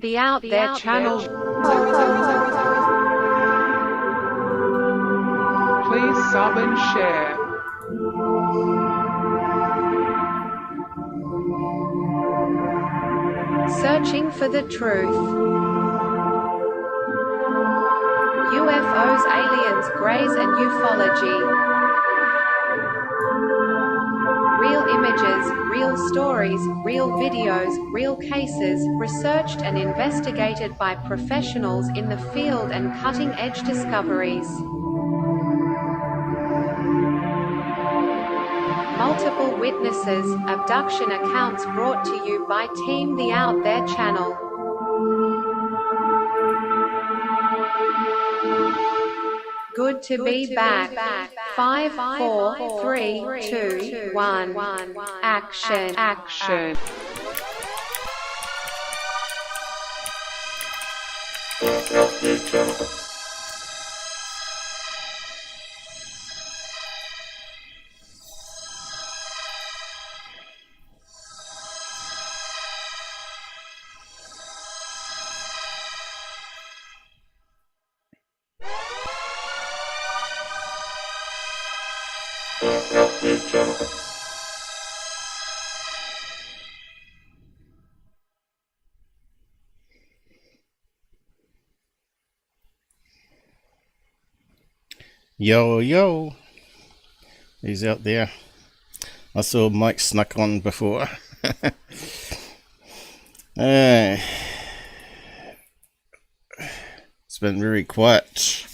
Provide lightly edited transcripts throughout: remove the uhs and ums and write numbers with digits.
The Out There channel. Please sub and share. Searching for the truth. UFOs, aliens, greys and ufology. Real images, real stories, real videos, real cases, researched and investigated by professionals in the field and cutting-edge discoveries. Multiple witnesses, abduction accounts brought to you by Team The Out There channel. Good to be back. 5, 4, 3, 2, 1. Action. Yo, he's out there. I saw Mike snuck on before. It's been very quiet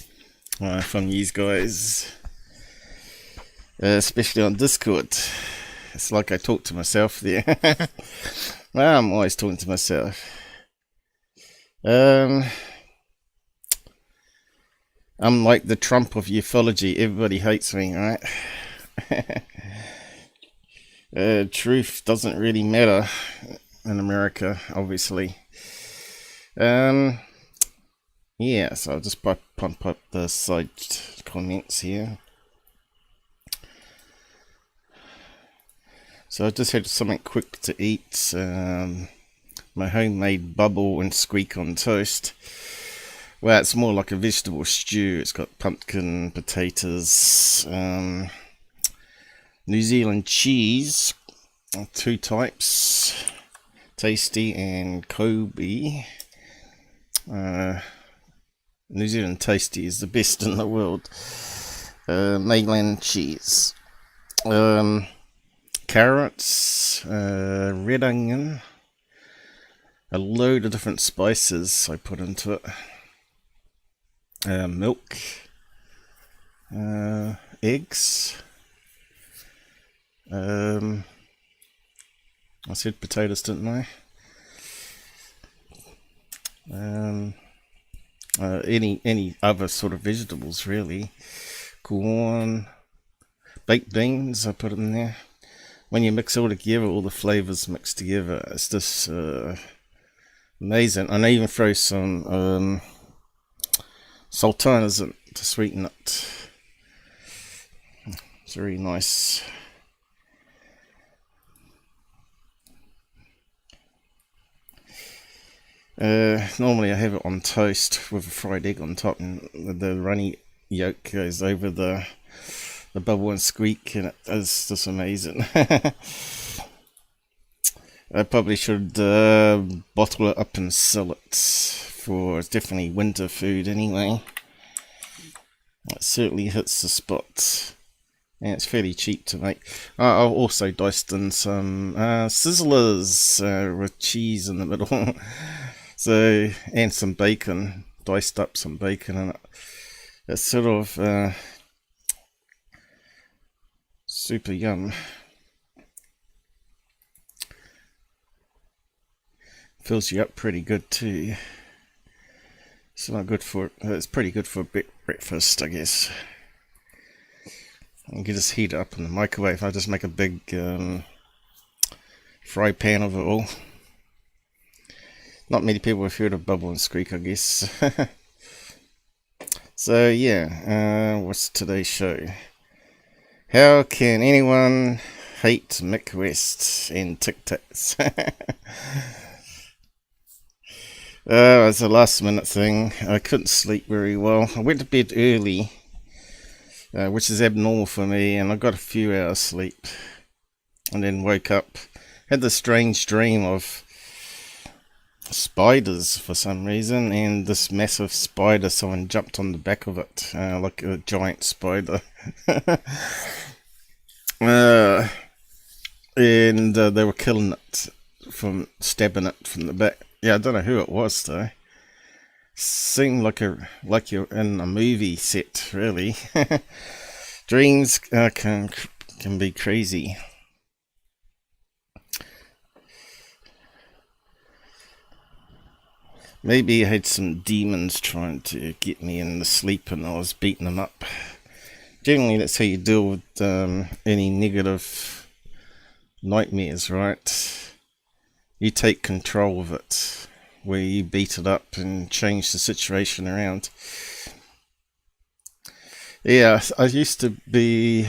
from these guys, especially on Discord. It's like I talk to myself there. Well, I'm always talking to myself. I'm like the Trump of ufology. Everybody hates me, right? Truth doesn't really matter in America, obviously. Yeah, so I'll just pump up the side comments here. So I just had something quick to eat. My homemade bubble and squeak on toast. Well, it's more like a vegetable stew. It's got pumpkin, potatoes, New Zealand cheese, 2 types, tasty and Kobe. New Zealand tasty is the best in the world. Mainland cheese, carrots, red onion, a load of different spices I put into it. Milk, eggs, I said potatoes, didn't I? Any other sort of vegetables really. Corn, baked beans I put in there. When you mix it all together, all the flavours mixed together, it's just amazing. And I even throw some sultanas to sweeten it. It's very nice. Normally I have it on toast with a fried egg on top, and the runny yolk goes over the bubble and squeak, and it is just amazing. I probably should bottle it up and sell it. It's definitely winter food anyway. It certainly hits the spot, and it's fairly cheap to make. I've also diced in some sizzlers with cheese in the middle. So, and some bacon, diced up some bacon in it. It's sort of super yum. Fills you up pretty good too. It's not good for. It's pretty good for breakfast, I guess. You can just heat it up in the microwave. I just make a big fry pan of it all. Not many people have heard of bubble and squeak, I guess. So yeah, what's today's show? How can anyone hate Mick West and Tic Tacs? It was a last minute thing. I couldn't sleep very well. I went to bed early, which is abnormal for me, and I got a few hours sleep. And then woke up. Had this strange dream of spiders for some reason, and this massive spider, someone jumped on the back of it, like a giant spider. And they were killing it, from stabbing it from the back. Yeah, I don't know who it was though. Seemed like you're in a movie set, really. Dreams can be crazy. Maybe I had some demons trying to get me in the sleep and I was beating them up. Generally, that's how you deal with any negative nightmares, right? You take control of it, where you beat it up and change the situation around. Yeah, I used to be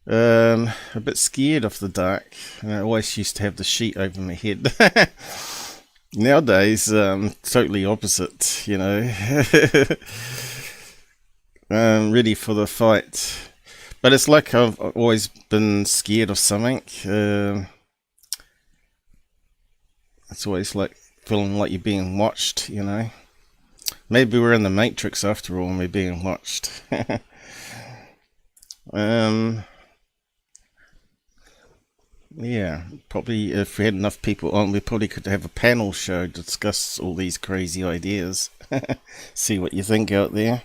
a bit scared of the dark, and I always used to have the sheet over my head. Nowadays, totally opposite, you know. Ready for the fight. But it's like I've always been scared of something. It's always like feeling like you're being watched, you know. Maybe we're in the Matrix after all and we're being watched. Yeah, probably if we had enough people on, we probably could have a panel show to discuss all these crazy ideas. See what you think out there.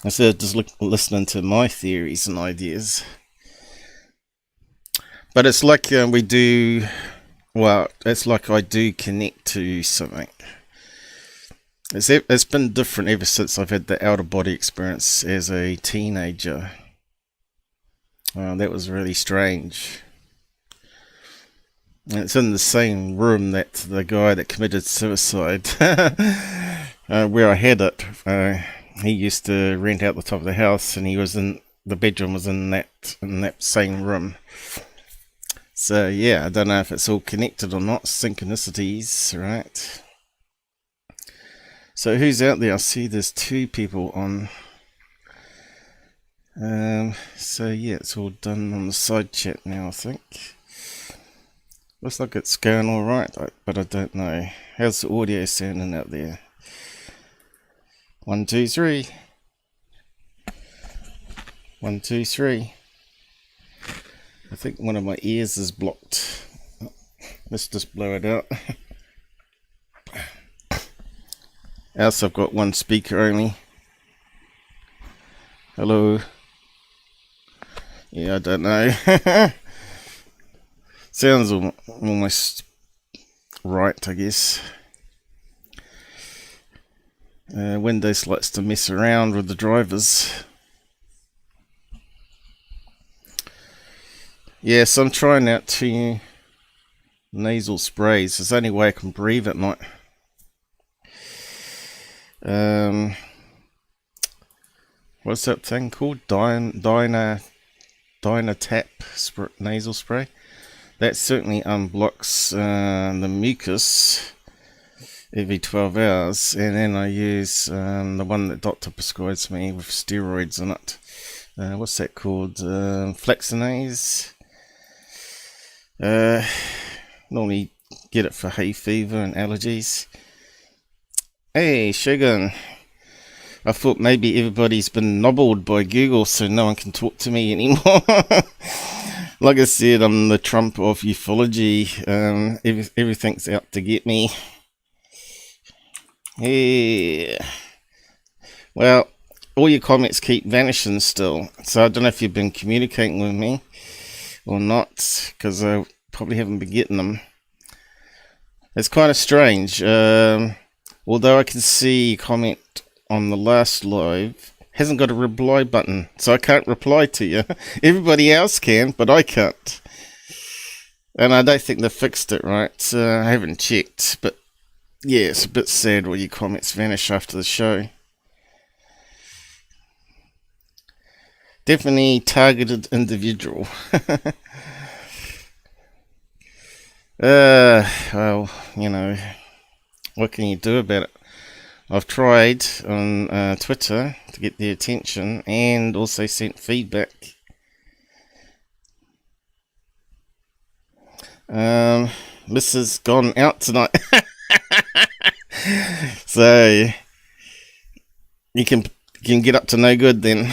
Instead of just listening to my theories and ideas. But it's like we do, well, it's like I do connect to something. It's been different ever since I've had the outer body experience as a teenager. That was really strange. And it's in the same room that the guy that committed suicide, where I had it. He used to rent out the top of the house, and the bedroom was in that same room. So yeah, I don't know if it's all connected or not. Synchronicities, right? So who's out there? I see there's 2 people on. So yeah, it's all done on the side chat now, I think. Looks like it's going alright, but I don't know. How's the audio sounding out there? 1, 2, 3. 1, 2, 3. I think one of my ears is blocked. Let's just blow it out. Else I've got 1 speaker only. Hello. Yeah, I don't know. Sounds almost right, I guess. Windows likes to mess around with the drivers. Yes, I'm trying out 2 nasal sprays. It's the only way I can breathe at night. What's that thing called? Dynatap nasal spray. That certainly unblocks the mucus every 12 hours, and then I use the one that doctor prescribes me with steroids in it. What's that called? Flaxinase. Normally get it for hay fever and allergies. Hey, Shogun. I thought maybe everybody's been nobbled by Google, so no one can talk to me anymore. Like I said, I'm the Trump of ufology. Everything's out to get me. Yeah. Well, all your comments keep vanishing still, so I don't know if you've been communicating with me or not, because I probably haven't been getting them. It's kind of strange. Although I can see your comment on the last live, hasn't got a reply button, so I can't reply to you. Everybody else can, but I can't. And I don't think they fixed it right. I haven't checked, but yeah, it's a bit sad when your comments vanish after the show. Definitely targeted individual. Well, you know, what can you do about it? I've tried on Twitter to get their attention and also sent feedback. This has gone out tonight. So you can get up to no good then.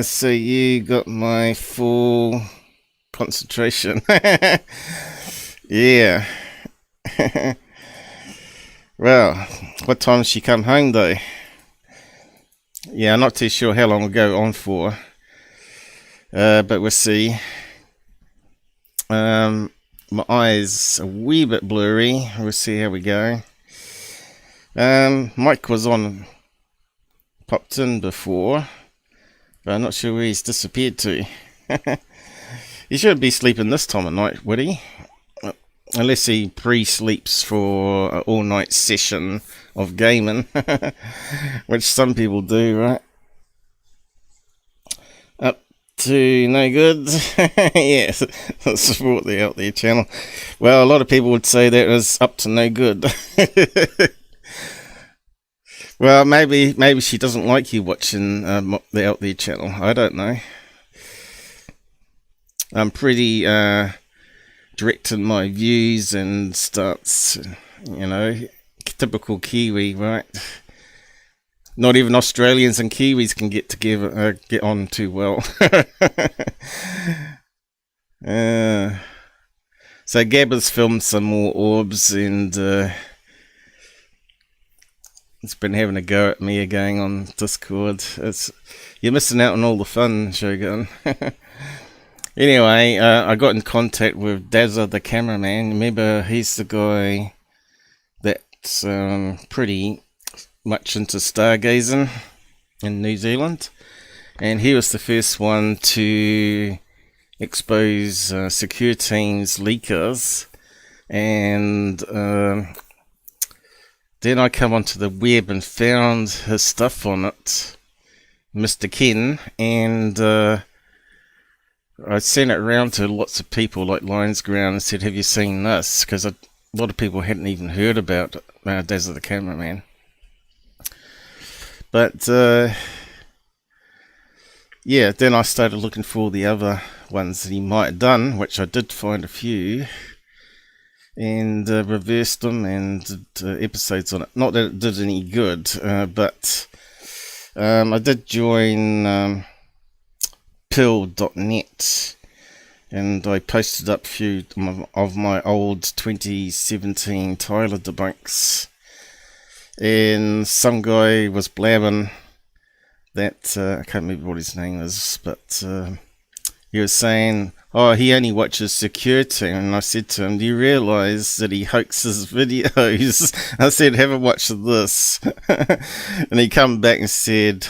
So you got my full concentration. Yeah. Well, what time did she come home though? Yeah, I'm not too sure how long we'll go on for. But we'll see. My eyes a wee bit blurry. We'll see how we go. Mike was popped in before, but I'm not sure where he's disappeared to. He should be sleeping this time of night, would he? Unless he pre-sleeps for an all-night session of gaming, which some people do, right? Up to no good. Yes, support the Out There channel. Well, a lot of people would say that was up to no good. Well, maybe she doesn't like you watching the Out There channel. I don't know. I'm pretty direct in my views and starts, you know, typical Kiwi, right? Not even Australians and Kiwis can get together, get on too well. So Gabber's filmed some more orbs, and it's been having a go at me again on Discord. You're missing out on all the fun, Shogun. Anyway, I got in contact with DazzaTheCameraMan. Remember, he's the guy that's pretty much into stargazing in New Zealand, and he was the first one to expose secure teams leakers, and then I come onto the web and found his stuff on it, Mr. Ken, and I sent it around to lots of people like Lions Ground and said, have you seen this? Because a lot of people hadn't even heard about DazzaTheCameraMan. But yeah, then I started looking for the other ones that he might have done, which I did find a few, and reversed them and did episodes on it. Not that it did any good, but I did join pill.net, and I posted up a few of my old 2017 Tyler debunks, and some guy was blabbing that I can't remember what his name is, but he was saying, oh, he only watches security, and I said to him, do you realise that he hoaxes videos? I said, have a watch of this. And he come back and said,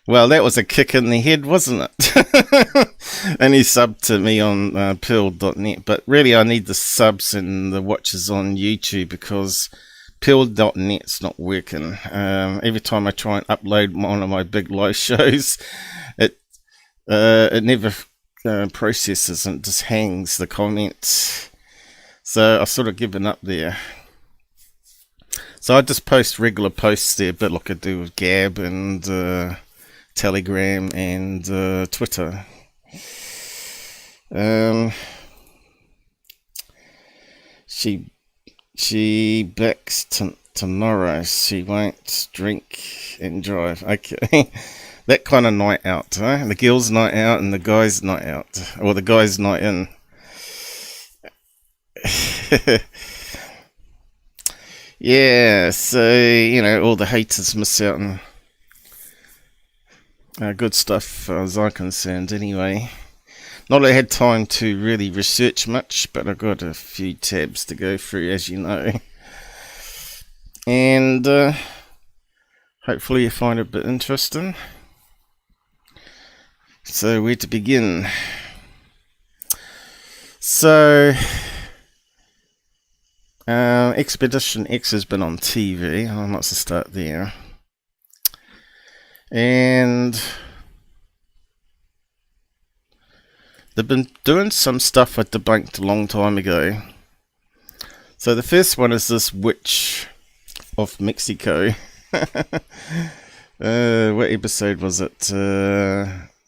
well, that was a kick in the head, wasn't it? And he subbed to me on pill.net. But really, I need the subs and the watches on YouTube, because pill.net's not working. Every time I try and upload one of my big live shows, it never processes and just hangs the comments. So I've sort of given up there. So I just post regular posts there, a bit like I do with Gab and Telegram and Twitter. She backs tomorrow. She won't drink and drive. Okay. That kind of night out, huh? The girls' night out and the guys' night out, or the guys' night in. Yeah, so, you know, all the haters miss out on good stuff as I'm concerned anyway. Not that I had time to really research much, but I've got a few tabs to go through, as you know. And hopefully you find it a bit interesting. So where to begin? So Expedition X has been on TV. I might start there. And they've been doing some stuff I debunked a long time ago. So the first one is this witch of Mexico. What episode was it?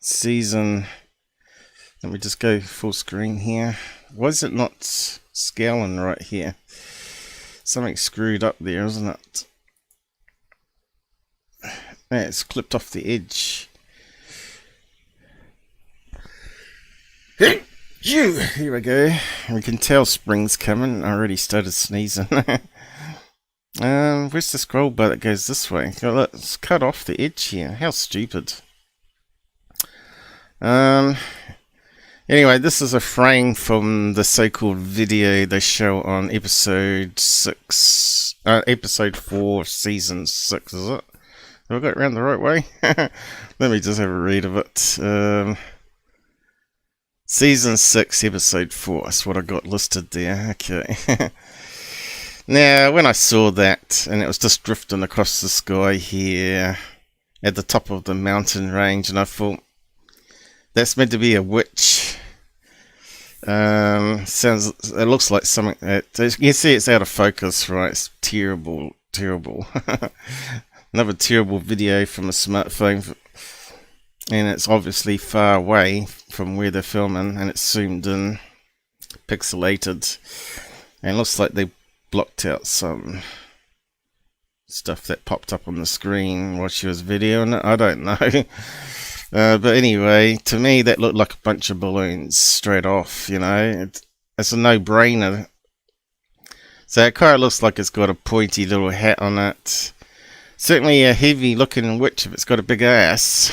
Season... Let me just go full screen here. Why is it not scaling right here? Something screwed up there, isn't it? Yeah, it's clipped off the edge. Here we go. We can tell spring's coming. I already started sneezing. Where's the scroll bar that goes this way? Oh, look, it's cut off the edge here. How stupid. Anyway, this is a frame from the so-called video they show on episode 6, episode 4, season 6, is it? Have I got it around the right way? Let me just have a read of it. Season 6, episode 4, that's what I got listed there. Okay. Now, when I saw that, and it was just drifting across the sky here, at the top of the mountain range, and I thought, that's meant to be a witch. It looks like something that, you can see it's out of focus, right? It's terrible. Another terrible video from a smartphone, and it's obviously far away from where they're filming, and it's zoomed in, pixelated, and it looks like they blocked out some stuff that popped up on the screen while she was videoing it. I don't know. But anyway, to me that looked like a bunch of balloons straight off, you know. It's a no-brainer. So it kind of looks like it's got a pointy little hat on it. Certainly a heavy-looking witch if it's got a big ass.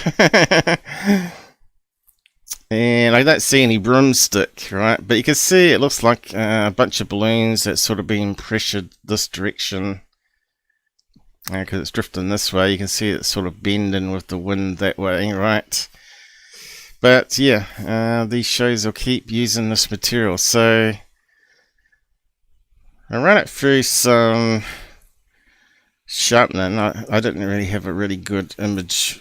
And I don't see any broomstick, right? But you can see it looks like a bunch of balloons that's sort of being pressured this direction. Because it's drifting this way, you can see it's sort of bending with the wind that way, right? But yeah, these shows will keep using this material. So I ran it through some sharpening. I didn't really have a really good image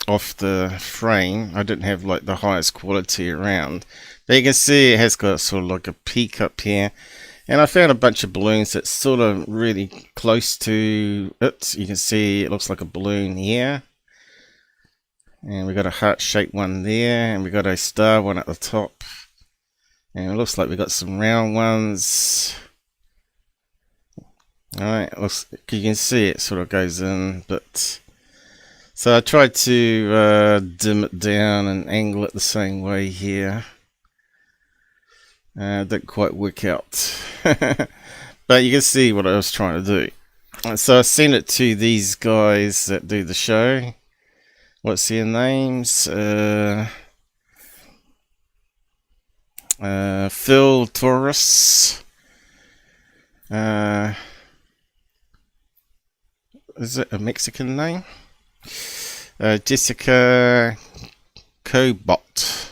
off the frame. I didn't have like the highest quality around. But you can see it has got sort of like a peak up here. And I found a bunch of balloons that's sort of really close to it. You can see it looks like a balloon here. And we got a heart-shaped one there. And we got a star one at the top. And it looks like we got some round ones. Alright, you can see it sort of goes in. But so I tried to dim it down and angle it the same way here. Didn't quite work out. But you can see what I was trying to do. So I sent it to these guys that do the show. What's their names? Phil Torres. Is it a Mexican name? Jessica Cobot.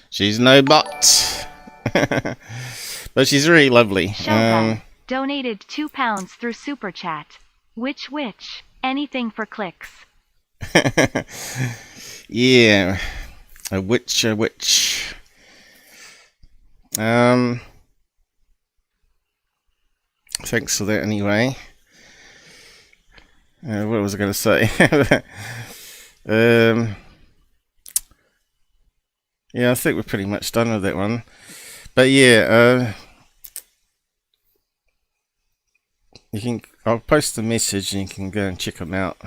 She's no bot. But she's really lovely. Donated £2 through Super Chat. Witch. Anything for clicks. Yeah. A witch. Thanks for that anyway. What was I going to say? Yeah, I think we're pretty much done with that one. But yeah, I'll post the message and you can go and check them out.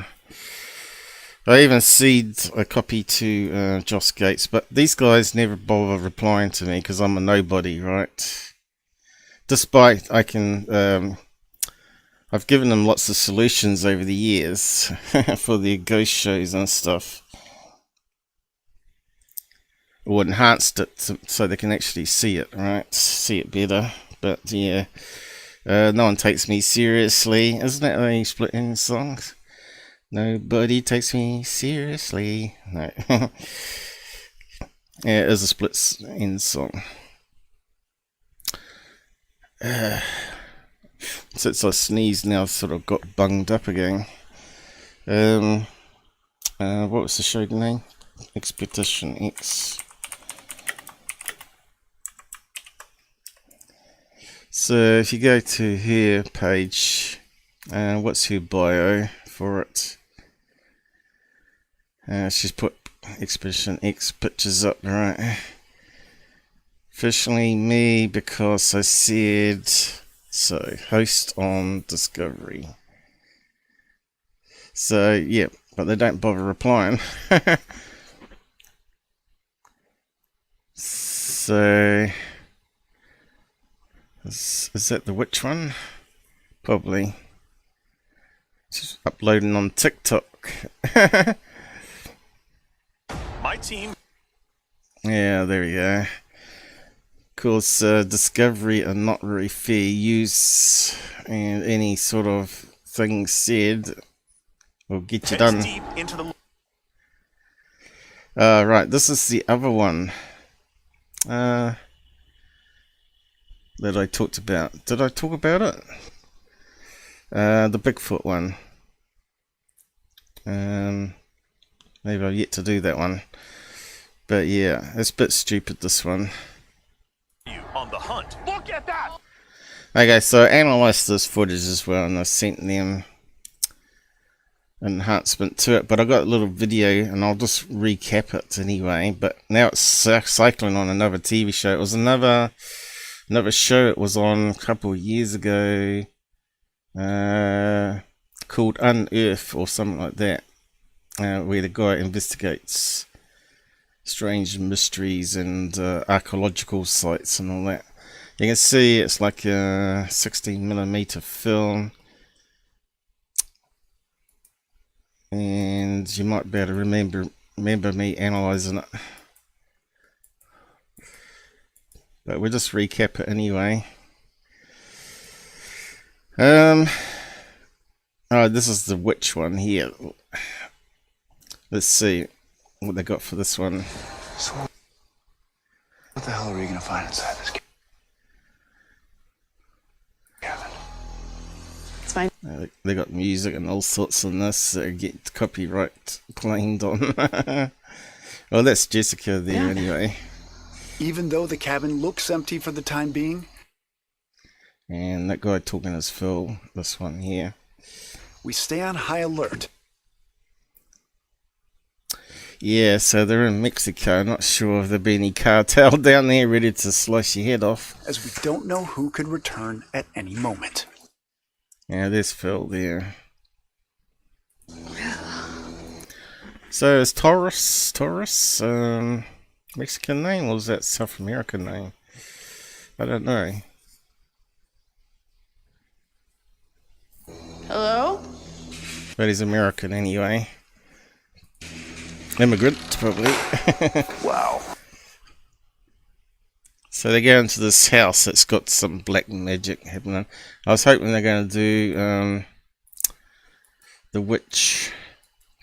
I even seed a copy to Joss Gates, but these guys never bother replying to me because I'm a nobody, right? Despite I've given them lots of solutions over the years for their ghost shows and stuff. Or enhanced it so they can actually see it, right? See it better. But yeah, no one takes me seriously. Isn't that a split end song? Nobody takes me seriously. No. Yeah, it is a split end song. Since I sneezed now, I've sort of got bunged up again. What was the show name? Expedition X. So if you go to her page, what's her bio for it? She's put Expedition X pictures up, right? Officially me because I said so. Host on Discovery. So yeah, but they don't bother replying. So is that the witch one? Probably. Just uploading on TikTok. My team. Yeah, there we go. Of course, Discovery are not very fair use, and any sort of thing said will get you done. Deep into the... Right, this is the other one that I talked about. Did I talk about it? The Bigfoot one. Maybe I've yet to do that one. But yeah, it's a bit stupid, this one. You on the hunt. Look at that! Okay, so I analysed this footage as well, and I sent them enhancement to it, but I got a little video, and I'll just recap it anyway. But now it's cycling on another TV show. It was another show it was on a couple of years ago, called Unearth or something like that, where the guy investigates strange mysteries and archaeological sites and all that. You can see it's like a 16mm film, and you might be able to remember me analysing it, but we'll just recap it anyway. Oh, this is the witch one here. Let's see what they got for this one. So what the hell are we gonna find inside this cabin? It's fine. They got music and all sorts in this that get copyright claimed on. Well, that's Jessica there anyway. Even though the cabin looks empty for the time being, and that guy talking is Phil, this one here. we stay on high alert. Yeah, so they're in Mexico. Not sure if there'll be any cartel down there ready to slice your head off. As we don't know who could return at any moment. Yeah, there's Phil there. So is Taurus, Mexican name, or is that South American name? I don't know. Hello? But he's American anyway. Immigrant, probably. Wow. So they go into this house that's got some black magic happening. I was hoping they're going to do the witch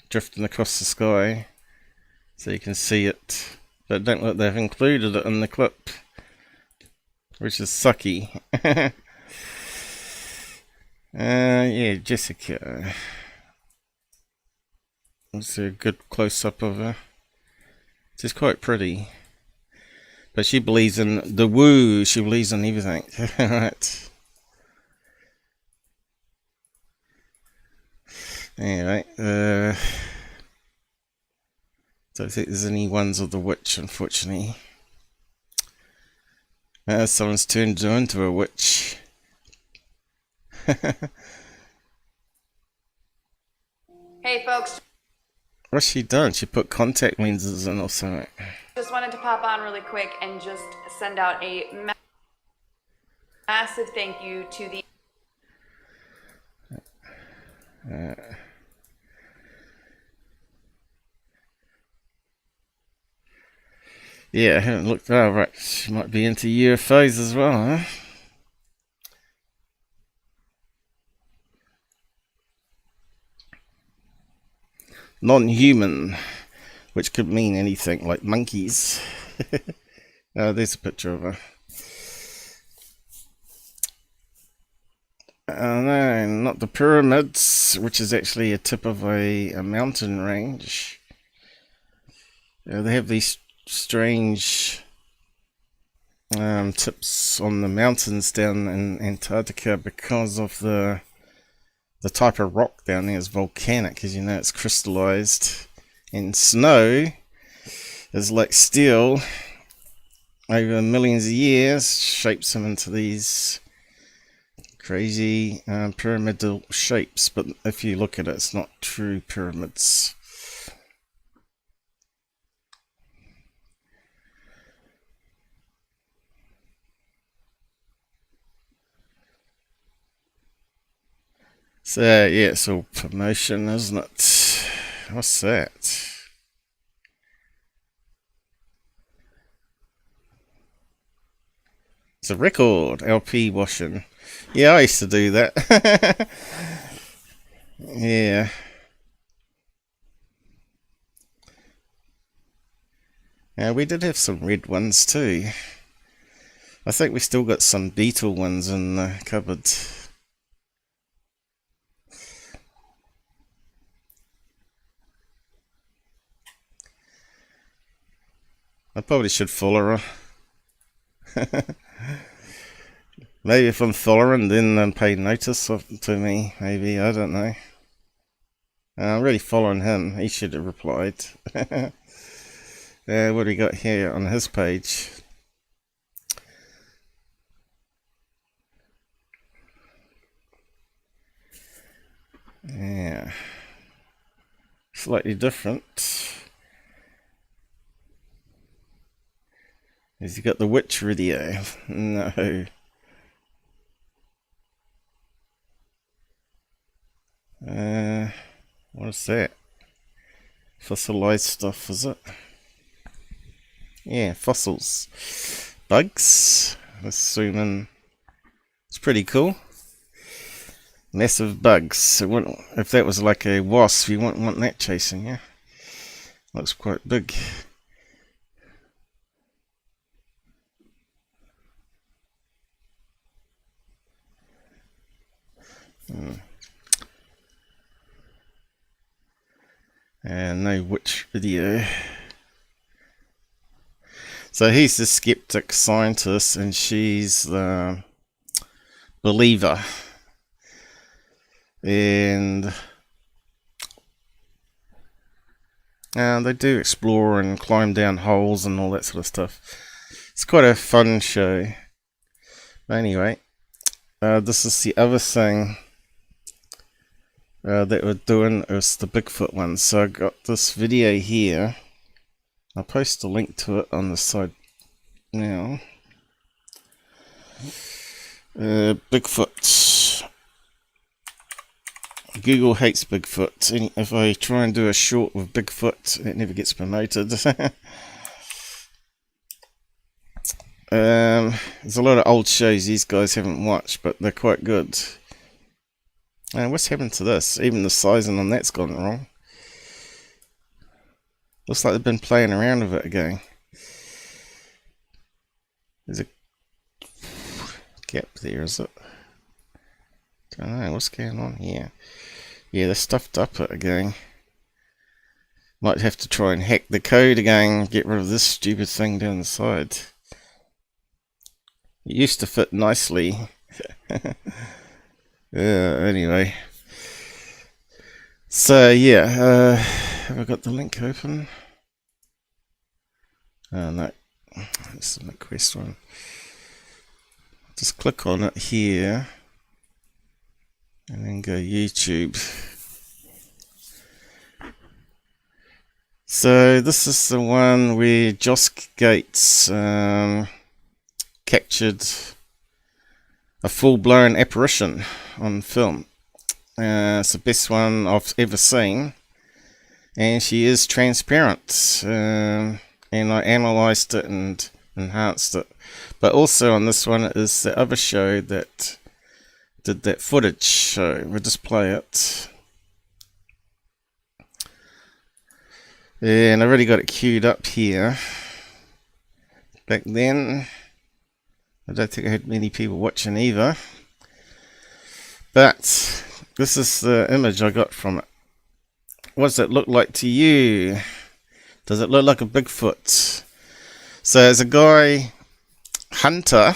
drifting across the sky so you can see it. But don't look, they've included it in the clip, which is sucky. Yeah, Jessica. It's a good close-up of her. She's quite pretty. But she believes in the woo. She believes in everything. Right. Anyway, don't think there's any ones of the witch, unfortunately. Someone's turned her into a witch. Hey folks, What's she done? She put contact lenses in or something. just wanted to pop on really quick and just send out a massive thank you to the yeah, I haven't looked. Oh, right. She might be into UFOs as well, huh? Non-human, which could mean anything, like monkeys. There's a picture of her. No, not the pyramids, which is actually a tip of a mountain range. They have these strange tips on the mountains down in Antarctica because of the type of rock down there is volcanic, as you know, it's crystallized, and snow is like steel over millions of years, shapes them into these crazy pyramidal shapes. But if you look at it, it's not true pyramids. So yeah, it's all promotion, isn't it? What's that? It's a record LP washing. Yeah, I used to do that. Yeah. Yeah, we did have some red ones too. I think we still got some beetle ones in the cupboard. I probably should follow her. Maybe if I'm following, then pay notice to me. Maybe, I don't know. I'm really following him. He should have replied. What do we got here on his page? Yeah. Slightly different. Has he got the witch video? No. What is that? Fossilized stuff, is it? Yeah, fossils. Bugs. Assuming it's pretty cool. Massive bugs. So if that was like a wasp, you wouldn't want that chasing you. Looks quite big. And no witch video. So he's the skeptic scientist and she's the believer. And they do explore and climb down holes and all that sort of stuff. It's quite a fun show. But anyway, this is the other thing that we're doing, is the Bigfoot one. So I got this video here. I'll post a link to it on the side now. Bigfoot. Google hates Bigfoot. If I try and do a short with Bigfoot, it never gets promoted. There's a lot of old shows these guys haven't watched, but they're quite good. What's happened to this? Even the sizing on that's gone wrong. Looks like they've been playing around with it again. There's a gap there, is it? Don't know, what's going on here? Yeah, they stuffed up it again. Might have to try and hack the code again and get rid of this stupid thing down the side. It used to fit nicely. Anyway. So yeah, have I got the link open? Oh no, this is the quest one. Just click on it here and then go YouTube. So this is the one where Josh Gates captured a full-blown apparition on film. It's the best one I've ever seen, and she is transparent, and I analysed it and enhanced it. But also on this one is the other show that did that footage show. We'll just play it. And I already got it queued up here. Back then, I don't think I had many people watching either. But this is the image I got from it. What does it look like to you? Does it look like a Bigfoot? So there's a guy hunter.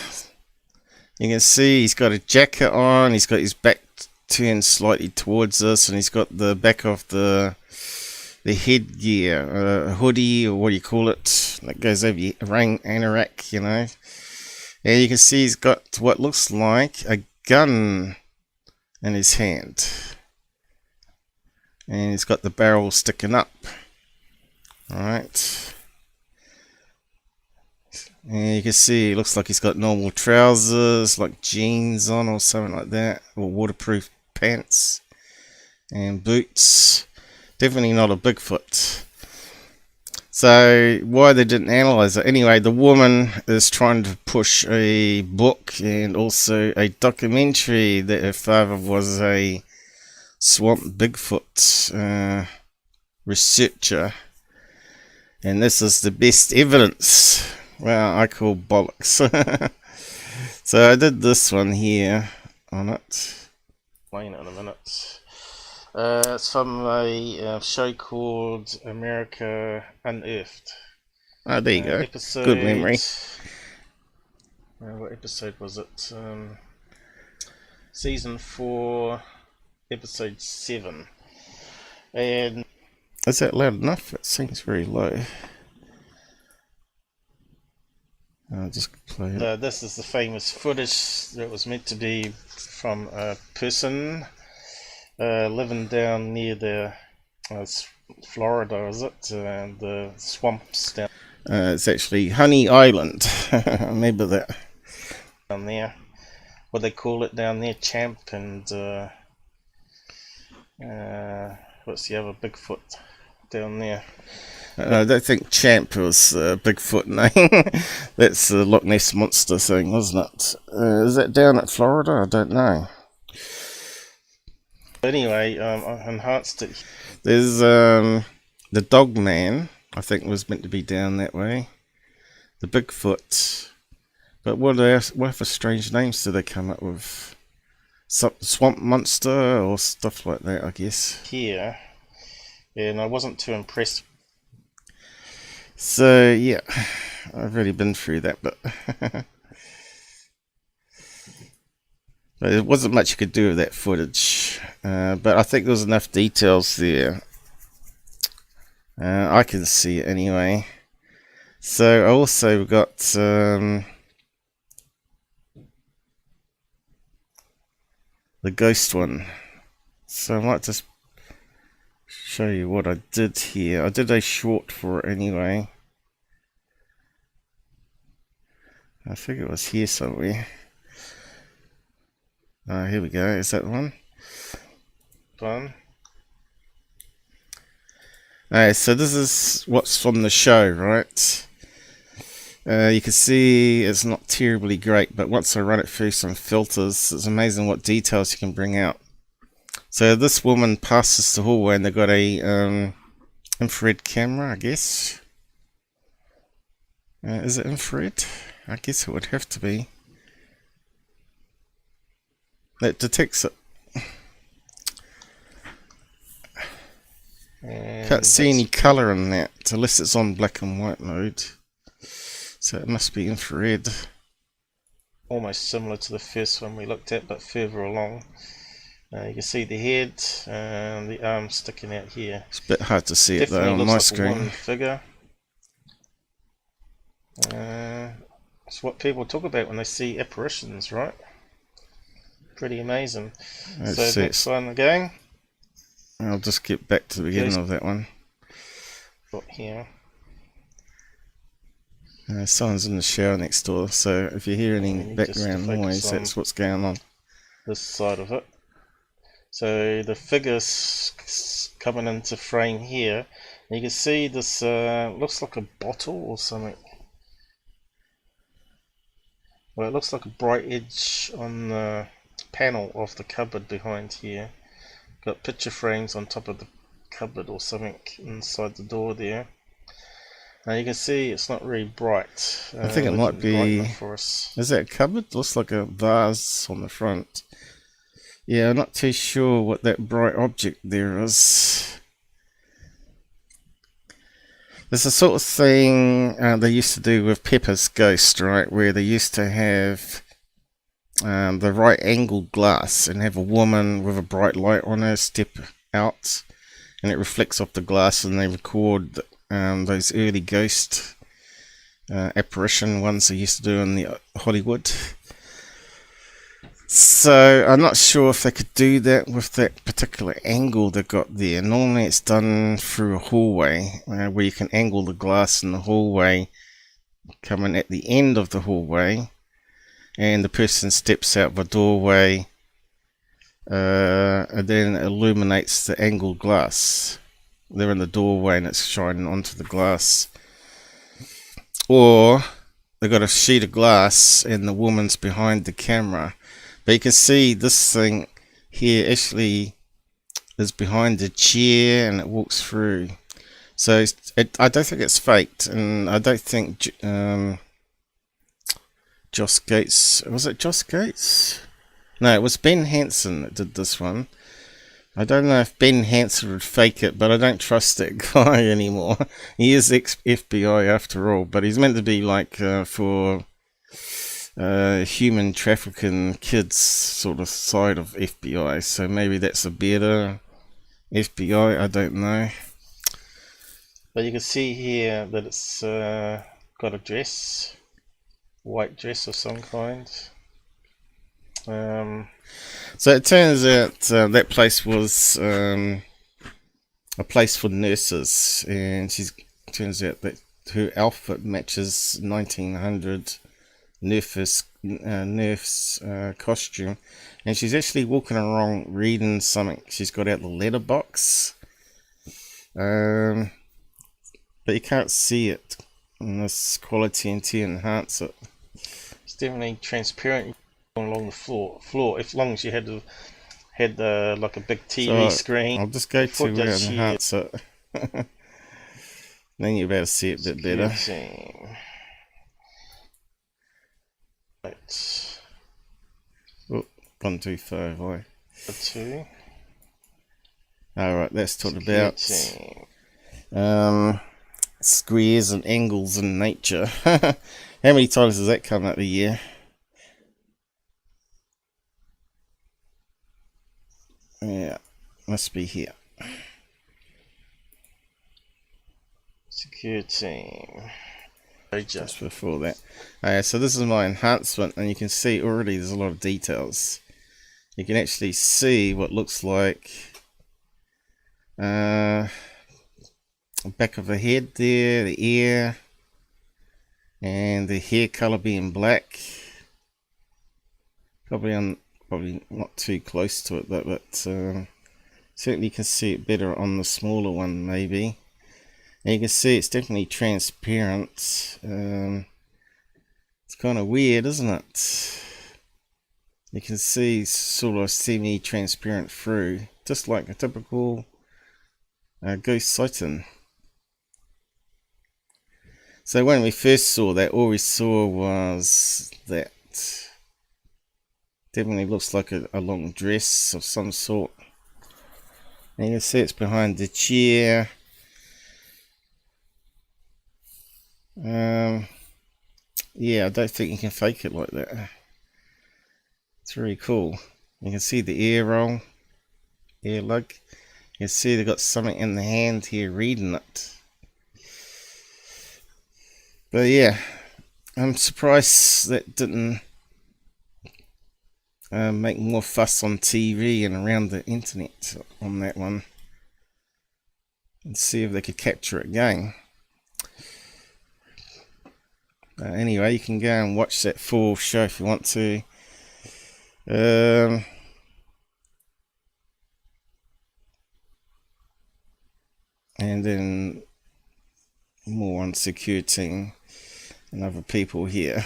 You can see he's got a jacket on, he's got his back turned slightly towards us, and he's got the back of the headgear, a hoodie, or what do you call it, that goes over your anorak, you know. And you can see he's got what looks like a gun in his hand. And he's got the barrel sticking up. Alright. And you can see it looks like he's got normal trousers, like jeans on or something like that, or waterproof pants and boots. Definitely not a Bigfoot. So why they didn't analyze it? Anyway, the woman is trying to push a book and also a documentary that her father was a swamp Bigfoot researcher, and this is the best evidence. Well, I call bollocks. So I did this one here on it. Explain it in a minute. It's from a show called America Unearthed. Oh, there you go. Episode, good memory. What episode was it? Season 4, episode 7. And is that loud enough? It seems very low. I'll just play it. This is the famous footage that was meant to be from a person living down near the Florida, is it? The swamps down. It's actually Honey Island. Remember that. Down there. What they call it down there, Champ, and what's the other Bigfoot down there? I don't think Champ was a Bigfoot name. That's the Loch Ness Monster thing, wasn't it? Is that down at Florida? I don't know. Anyway, I enhanced it. There's the Dog Man, I think was meant to be down that way. The Bigfoot. But what other strange names do they come up with? Swamp Monster or stuff like that, I guess. Here, and I wasn't too impressed. So yeah, I've already been through that, but but there wasn't much you could do with that footage. But I think there was enough details there. I can see it anyway. So I also got the ghost one. So I might just show you what I did here. I did a short for it anyway. I think it was here somewhere. Oh, here we go. Is that one? Fun. Alright, so this is what's from the show, right? You can see it's not terribly great, but once I run it through some filters, it's amazing what details you can bring out. So this woman passes the hallway and they've got a infrared camera, I guess. Is it infrared? I guess it would have to be. That detects it. Can't see any colour in that unless it's on black and white mode. So it must be infrared. Almost similar to the first one we looked at, but further along. You can see the head and the arm sticking out here. It's a bit hard to see it Definitely though on looks my like screen. one figure. It's what people talk about when they see apparitions, right? Pretty amazing. Let's so see. next one again. I'll just get back to the beginning of that one. Got here. Someone's in the shower next door, so if you hear any Just background focus noise, on that's what's going on. This side of it. So the figure's coming into frame here. And you can see this looks like a bottle or something. Well, it looks like a bright edge on the panel of the cupboard behind here. Got picture frames on top of the cupboard or something inside the door there. Now you can see it's not really bright. I think it might be. For us. Is that a cupboard? Looks like a vase on the front. Yeah, I'm not too sure what that bright object there is. There's a sort of thing they used to do with Pepper's Ghost, right? Where they used to have the right angle glass and have a woman with a bright light on her step out, and it reflects off the glass, and they record those early ghost apparition ones they used to do in the Hollywood. So I'm not sure if they could do that with that particular angle they got there. Normally it's done through a hallway where you can angle the glass in the hallway coming at the end of the hallway, and the person steps out the doorway and then it illuminates the angled glass. They're in the doorway and it's shining onto the glass. Or they've got a sheet of glass and the woman's behind the camera. But you can see this thing here actually is behind the chair and it walks through. So I don't think it's faked, and I don't think Joss Gates, was it Joss Gates? No, it was Ben Hansen that did this one. I don't know if Ben Hansen would fake it, but I don't trust that guy anymore. He is ex-FBI after all, but he's meant to be like for human trafficking kids sort of side of FBI, so maybe that's a better FBI, I don't know. But you can see here that it's got a dress, white dress of some kind. So it turns out that place was a place for nurses, and turns out that her outfit matches 1900 nurse costume, and she's actually walking around reading something. She's got out the letterbox, but you can't see it in this quality until you enhance it. It's definitely transparent along the floor. As long as you had like a big TV screen. I'll just go to enhance it. Then you'll be able to see it a bit better. Right. Oh, gone too far away. Two. Alright, let's talk about squares and angles in nature. How many times does that come up a year? Yeah, must be here. Security. Just before that. So this is my enhancement, and you can see already there's a lot of details. You can actually see what looks like back of the head there, the ear, and the hair color being black. Probably not too close to it, but certainly you can see it better on the smaller one, maybe. And you can see it's definitely transparent. It's kind of weird, isn't it? You can see sort of semi-transparent through, just like a typical ghost sighting. So when we first saw that, all we saw was that. Definitely looks like a long dress of some sort. And you can see it's behind the chair. Yeah, I don't think you can fake it like that. It's really cool. You can see the ear roll, ear lug. You can see they've got something in the hand here reading it. But yeah, I'm surprised that didn't make more fuss on TV and around the internet on that one, and see if they could capture it again. Anyway, you can go and watch that full show if you want to. And then more on security and other people here.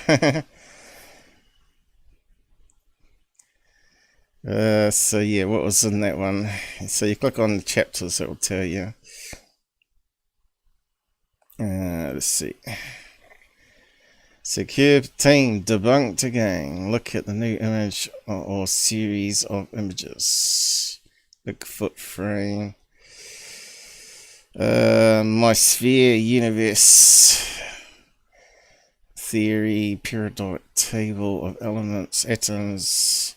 So yeah, what was in that one? So you click on the chapters, it will tell you. Let's see. Secure team debunked again. Look at the new image or series of images. Bigfoot frame. My sphere universe theory, periodic table of elements, atoms,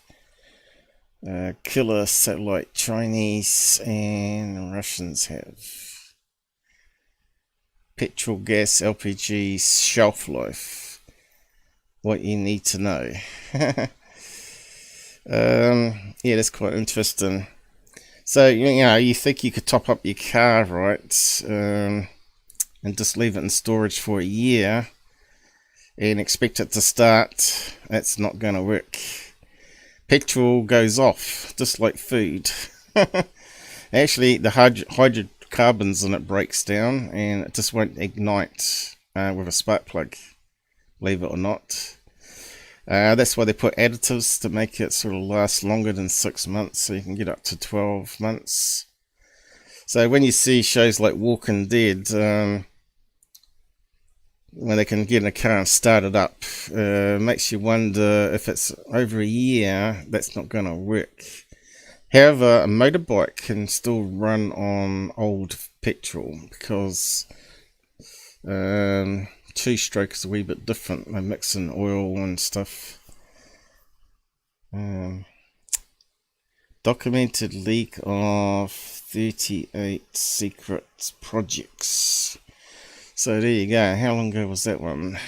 killer satellite Chinese and Russians have. Petrol, gas, LPG, shelf life. What you need to know. Yeah, that's quite interesting. So, you know, you think you could top up your car, right? And just leave it in storage for a year and expect it to start. That's not going to work. Petrol goes off, just like food. Actually, the hydrocarbons in it breaks down and it just won't ignite with a spark plug, believe it or not. That's why they put additives to make it sort of last longer than 6 months, so you can get up to 12 months. So when you see shows like Walking Dead, when they can get in a car and start it up, makes you wonder if it's over a year, that's not going to work. However, a motorbike can still run on old petrol because two-stroke is a wee bit different. They mix in oil and stuff. Documented leak of 38 secret projects. So there you go. How long ago was that one?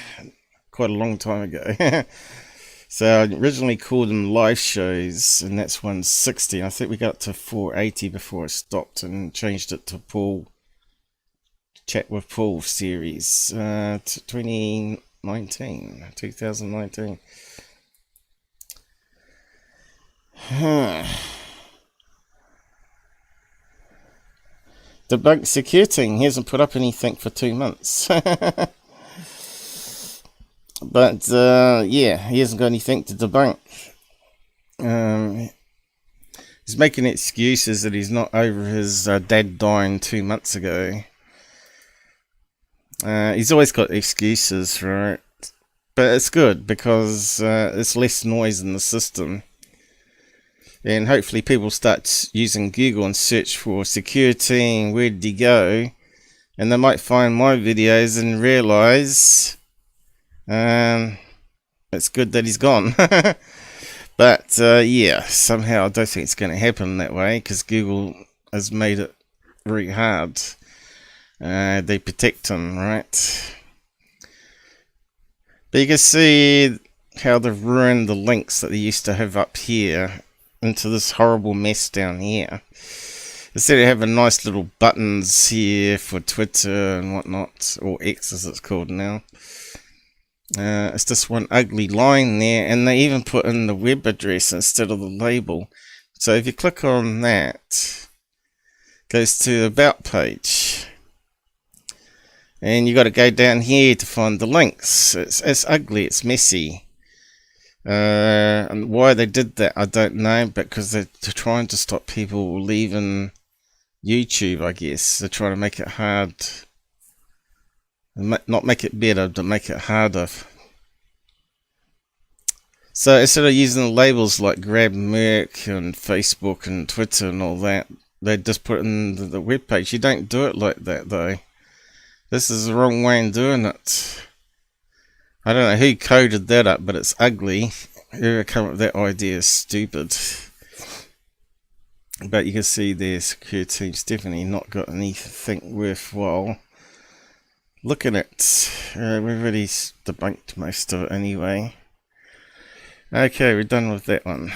Quite a long time ago. So I originally called them live shows, and that's 160. I think we got to 480 before it stopped and changed it to Paul. Chat with Paul series, 2019. Debunked security. He hasn't put up anything for 2 months. But yeah, he hasn't got anything to debunk. He's making excuses that he's not over his dad dying 2 months ago. He's always got excuses, right? But it's good because it's less noise in the system. And hopefully people start using Google and search for security and where did he go. And they might find my videos and realise it's good that he's gone. But yeah, somehow I don't think it's going to happen that way because Google has made it very hard. They protect him, right? But you can see how they've ruined the links that they used to have up here into this horrible mess down here. Instead of having nice little buttons here for Twitter and whatnot, or X as it's called now, it's just one ugly line there, and they even put in the web address instead of the label. So if you click on that, it goes to the About page. And you got to go down here to find the links. It's ugly, it's messy. And why they did that, I don't know, but because they're trying to stop people leaving YouTube, I guess. They're trying to make it hard. Not make it better, but make it harder. So instead of using the labels like Grab Merc and Facebook and Twitter and all that, they just put it in the web page. You don't do it like that, though. This is the wrong way of doing it. I don't know who coded that up, but it's ugly. Whoever came up with that idea is stupid. But you can see their security team's definitely not got anything worthwhile looking at. We've already debunked most of it anyway. Okay, we're done with that one.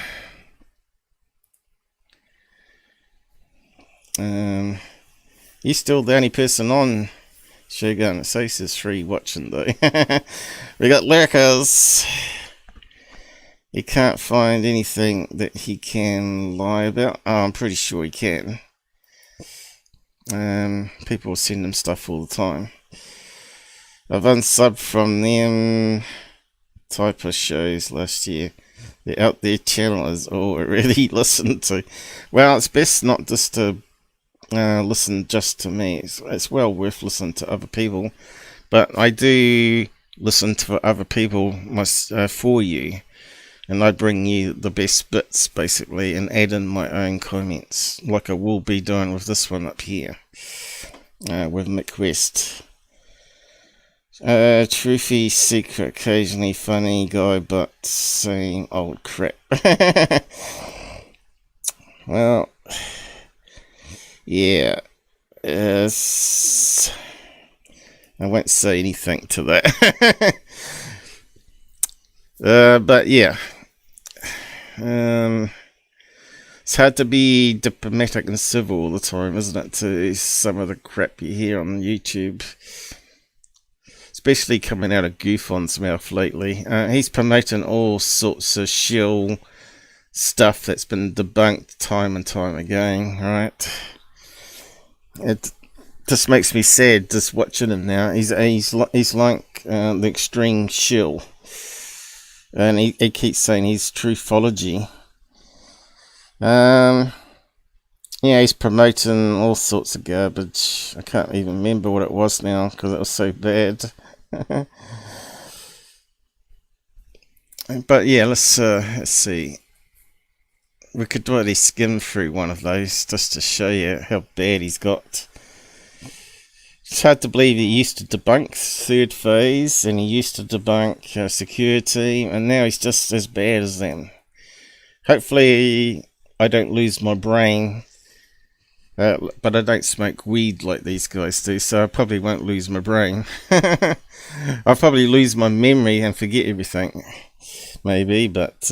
You're still the only person on Shogun. It says there's 3 watching though. We got lurkers. He can't find anything that he can lie about. Oh, I'm pretty sure he can. People send him stuff all the time. I've unsubbed from them type of shows last year. The Out There channel is all I really listen to. Well, it's best not just to listen just to me. It's well worth listening to other people, but I do listen to other people for you, and I bring you the best bits basically and add in my own comments like I will be doing with this one up here. with Mick West. Truthy, secret, occasionally funny guy, but saying old crap. Well, yeah. I won't say anything to that. But yeah. It's hard to be diplomatic and civil all the time, isn't it, to some of the crap you hear on YouTube. Especially coming out of GUFON's mouth lately. He's promoting all sorts of shill stuff that's been debunked time and time again, right? It just makes me sad just watching him now. He's like the extreme shill. And he keeps saying he's truthology. Yeah, he's promoting all sorts of garbage. I can't even remember what it was now because it was so bad. But yeah, let's see. We could really skim through one of those just to show you how bad he's got. It's hard to believe he used to debunk third phase and he used to debunk security, and now he's just as bad as them. Hopefully I don't lose my brain, but I don't smoke weed like these guys do, so I probably won't lose my brain. I'll probably lose my memory and forget everything, maybe, but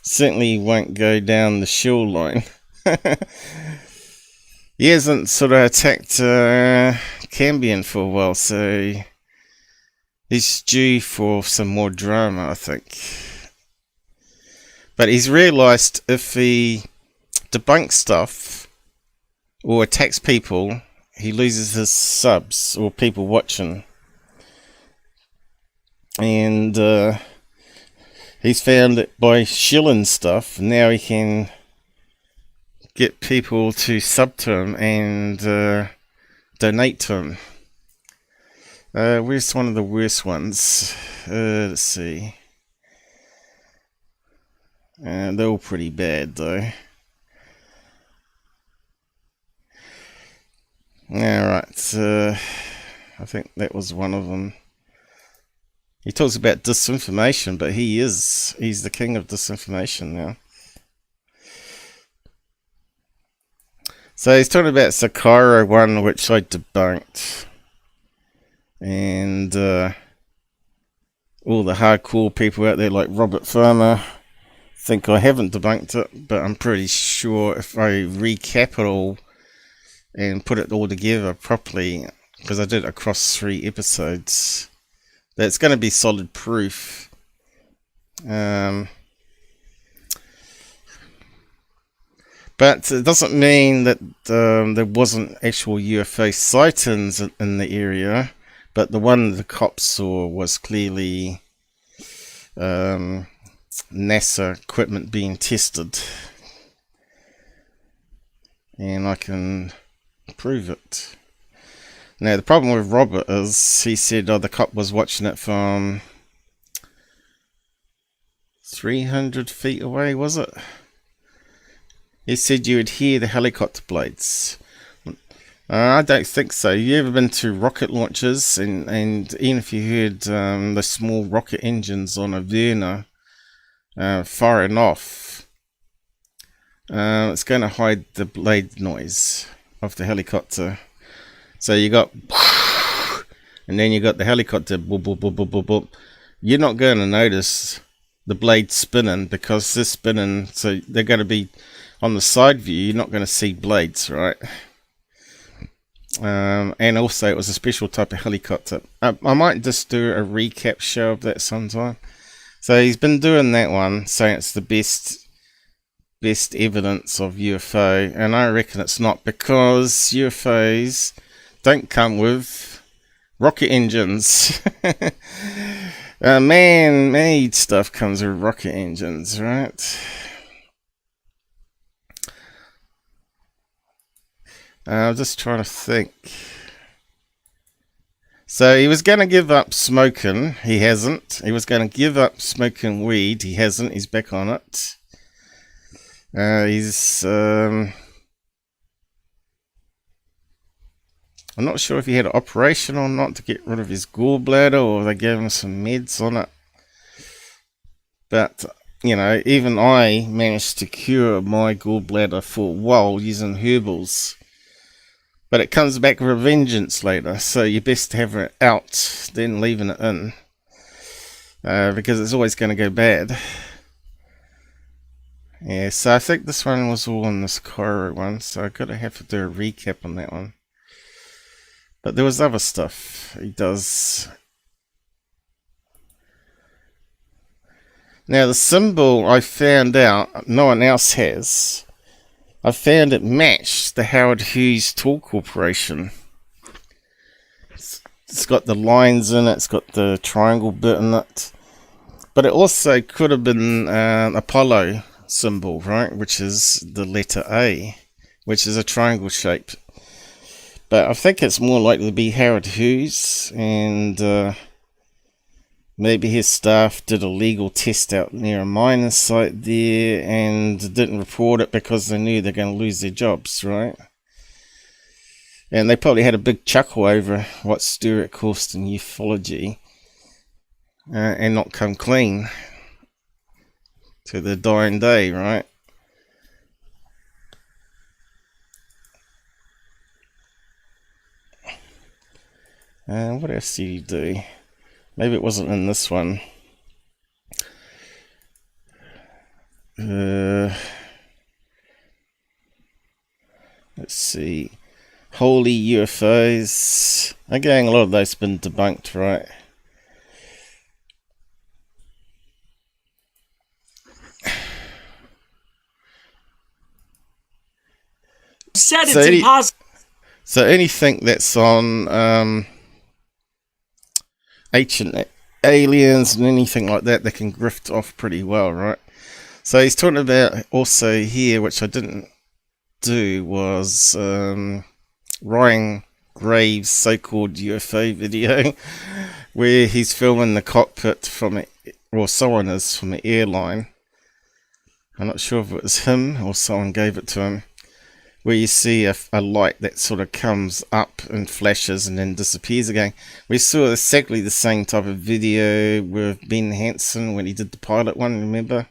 certainly won't go down the shill line. He hasn't sort of attacked Cambion for a while, so he's due for some more drama, I think. But he's realised if he debunks stuff or attacks people, he loses his subs or people watching. And he's found that by shilling stuff, now he can get people to sub to him and donate to him. Where's one of the worst ones? Let's see. They're all pretty bad though. Alright, I think that was one of them. He talks about disinformation, but he's the king of disinformation now. So he's talking about Sakara one, which I debunked. And all the hardcore people out there like Robert Farmer think I haven't debunked it, but I'm pretty sure if I recap it all and put it all together properly, because I did it across 3 episodes, that's going to be solid proof. But it doesn't mean that there wasn't actual UFO sightings in the area, but the one the cops saw was clearly NASA equipment being tested. And I can prove it. Now the problem with Robert is he said the cop was watching it from 300 feet away, was it? He said you would hear the helicopter blades. I don't think so. You ever been to rocket launches, and even if you heard the small rocket engines on a Verna firing off, it's going to hide the blade noise of the helicopter. So you got, and then you got the helicopter, boop, boop, boop, boop, boop, boop. You're not going to notice the blade spinning because they're spinning, so they're going to be on the side view. You're not going to see blades, right? And also it was a special type of helicopter. I might just do a recap show of that sometime. So he's been doing that one, saying it's the best evidence of UFO, and I reckon it's not, because UFOs don't come with rocket engines. Man-made stuff comes with rocket engines, right? I'm just trying to think. So he was going to give up smoking. He hasn't. He was going to give up smoking weed. He hasn't. He's back on it. He's I'm not sure if he had an operation or not to get rid of his gallbladder, or they gave him some meds on it. But, you know, even I managed to cure my gallbladder for a while using herbals. But it comes back with a vengeance later, so you're best to have it out than leaving it in. Because it's always going to go bad. Yeah, so I think this one was all on this Cairo one, so I've got to have to do a recap on that one. But there was other stuff he does. Now the symbol I found out no one else has. I found it matched the Howard Hughes Tool Corporation. It's got the lines in it, it's got the triangle bit in it. But it also could have been Apollo symbol, right? Which is the letter A, which is a triangle shape. But I think it's more likely to be Howard Hughes, and maybe his staff did a legal test out near a mining site there and didn't report it because they knew they're going to lose their jobs, right? And they probably had a big chuckle over what Stewart cost in ufology and not come clean to the dying day, right? What else did he do? Maybe it wasn't in this one. Let's see. Holy UFOs. Again, a lot of those have been debunked, right? Said it's impossible. So anything that's on ancient aliens and anything like that, they can grift off pretty well, right? So he's talking about also here, which I didn't do, was Ryan Graves' so-called UFO video, where he's filming the cockpit from it, or someone is from the airline. I'm not sure if it was him or someone gave it to him, where you see a light that sort of comes up and flashes and then disappears again. We saw exactly the same type of video with Ben Hansen when he did the pilot one, remember?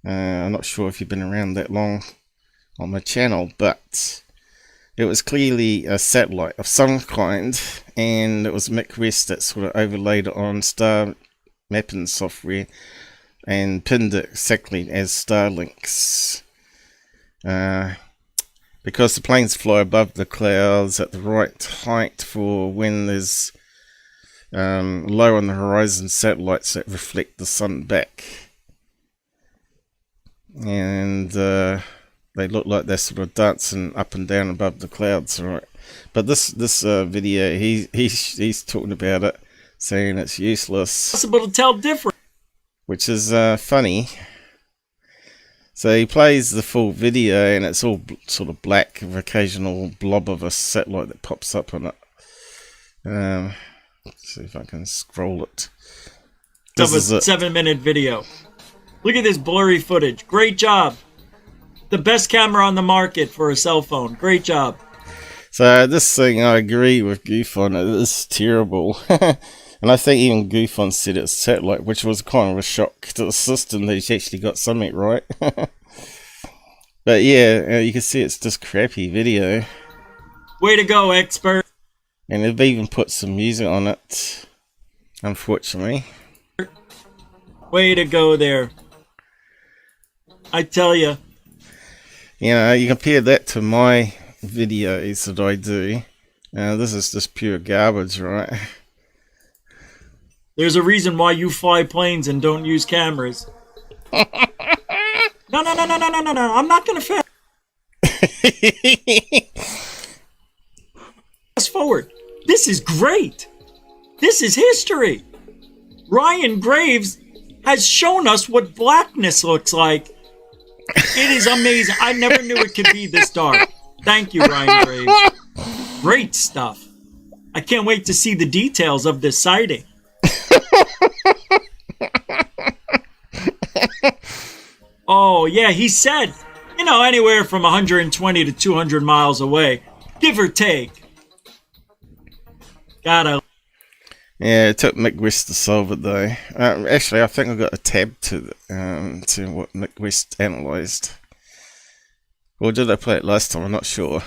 I'm not sure if you've been around that long on my channel, but it was clearly a satellite of some kind, and it was Mick West that sort of overlaid it on star mapping software and pinned it exactly as Starlink's. Because the planes fly above the clouds at the right height for when there's low on the horizon satellites that reflect the sun back. And they look like they're sort of dancing up and down above the clouds, right? But this video, he's talking about it, saying it's useless. Possible to tell different. Which is funny. So he plays the full video and it's all sort of black with occasional blob of a satellite that pops up on it. Let's see if I can scroll it. This is a 7-minute video. Look at this blurry footage. Great job. The best camera on the market for a cell phone. Great job. So this thing, I agree with GUFON. It is terrible. And I think even GUFON said it's satellite, which was kind of a shock to the system that he's actually got something right. But yeah, you can see it's just crappy video. Way to go, expert. And they've even put some music on it, unfortunately. Way to go there. I tell you. You know, you compare that to my videos that I do. This is just pure garbage, right? There's a reason why you fly planes and don't use cameras. No. I'm not going to fast forward. This is great. This is history. Ryan Graves has shown us what blackness looks like. It is amazing. I never knew it could be this dark. Thank you, Ryan Graves. Great stuff. I can't wait to see the details of this sighting. Oh, yeah, he said, you know, anywhere from 120 to 200 miles away, give or take. Gotta. Yeah, it took Mick West to solve it though. Actually, I think I got a tab to what Mick West analysed. Or did I play it last time? I'm not sure.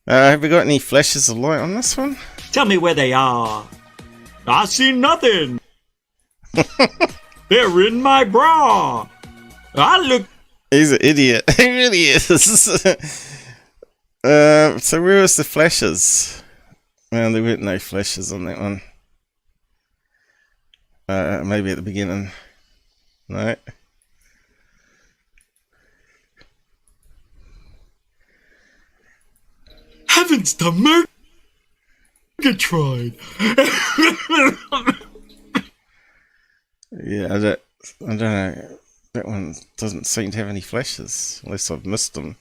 Have we got any flashes of light on this one? Tell me where they are. I see nothing. They're in my bra. I look. He's an idiot. He really is. So where was the flashes? Well, there weren't no flashes on that one. Maybe at the beginning. No. Heavens to Murgatroyd. Yeah, I don't know. That one doesn't seem to have any flashes, unless I've missed them.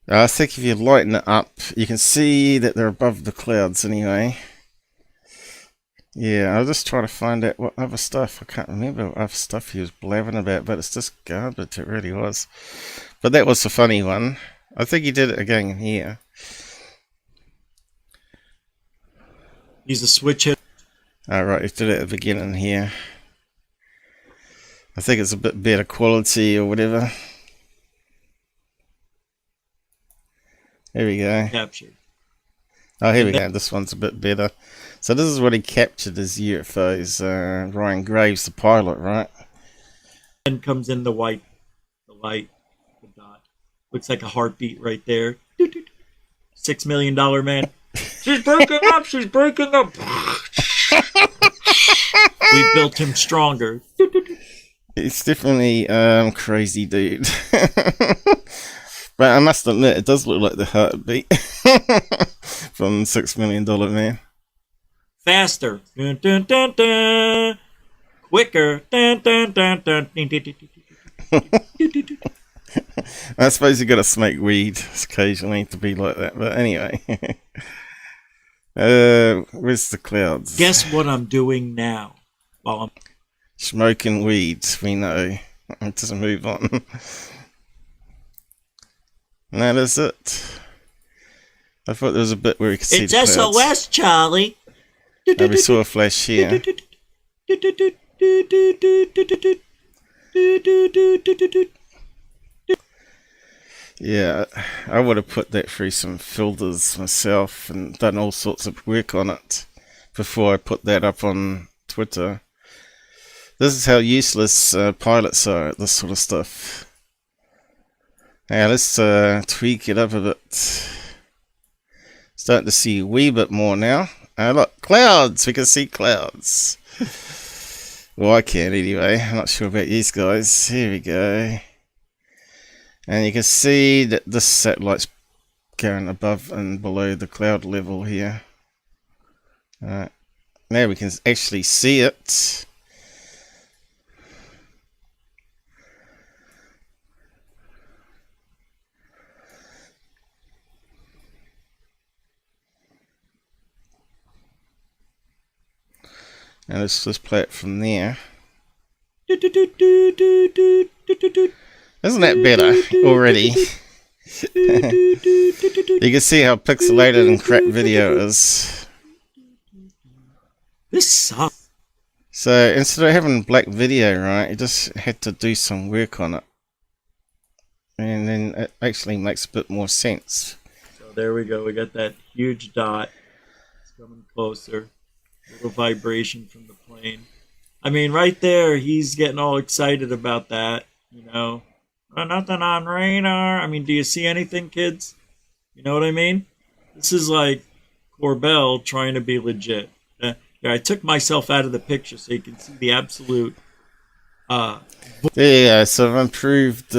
I think if you lighten it up, you can see that they're above the clouds anyway. Yeah, I'll just try to find out what other stuff. I can't remember what other stuff he was blabbing about, but it's just garbage, it really was. But that was the funny one. I think he did it again here. He's a switch hit. Alright, he did it at the beginning here. I think it's a bit better quality or whatever. Here we go. Captured. Oh, here we go. This one's a bit better. So this is what he captured as UFOs. Ryan Graves, the pilot, right? And comes in the white, the light, the dot. Looks like a heartbeat right there. $6 million man. She's breaking up. She's breaking up. We built him stronger. It's definitely crazy, dude. But I must admit, it does look like the heartbeat from $6 Million Man. Faster. Dun, dun, dun, dun. Quicker. Dun, dun, dun, dun. I suppose you got to smoke weed occasionally to be like that. But anyway, where's the clouds? Guess what I'm doing now? While I'm smoking weed. We know. Just move on. And that is it. I thought there was a bit where we could see it's the clouds. SOS, Charlie. Oh, we saw a flash here. Yeah, I would have put that through some filters myself and done all sorts of work on it before I put that up on Twitter. This is how useless pilots are at this sort of stuff. Now let's tweak it up a bit. Starting to see a wee bit more now. Look, clouds! We can see clouds. Well, I can anyway. I'm not sure about these guys. Here we go. And you can see that this satellite's going above and below the cloud level here. Now we can actually see it. And let's just play it from there. Isn't that better already? You can see how pixelated and crap video is. This sucks. So instead of having black video, right, you just had to do some work on it. And then it actually makes a bit more sense. So there we go. We got that huge dot. It's coming closer. A little vibration from the plane. I mean, right there, he's getting all excited about that, you know. Nothing on radar. I mean, do you see anything, kids? You know what I mean? This is like Corbell trying to be legit. Yeah, I took myself out of the picture so you can see the absolute... Yeah, so I've improved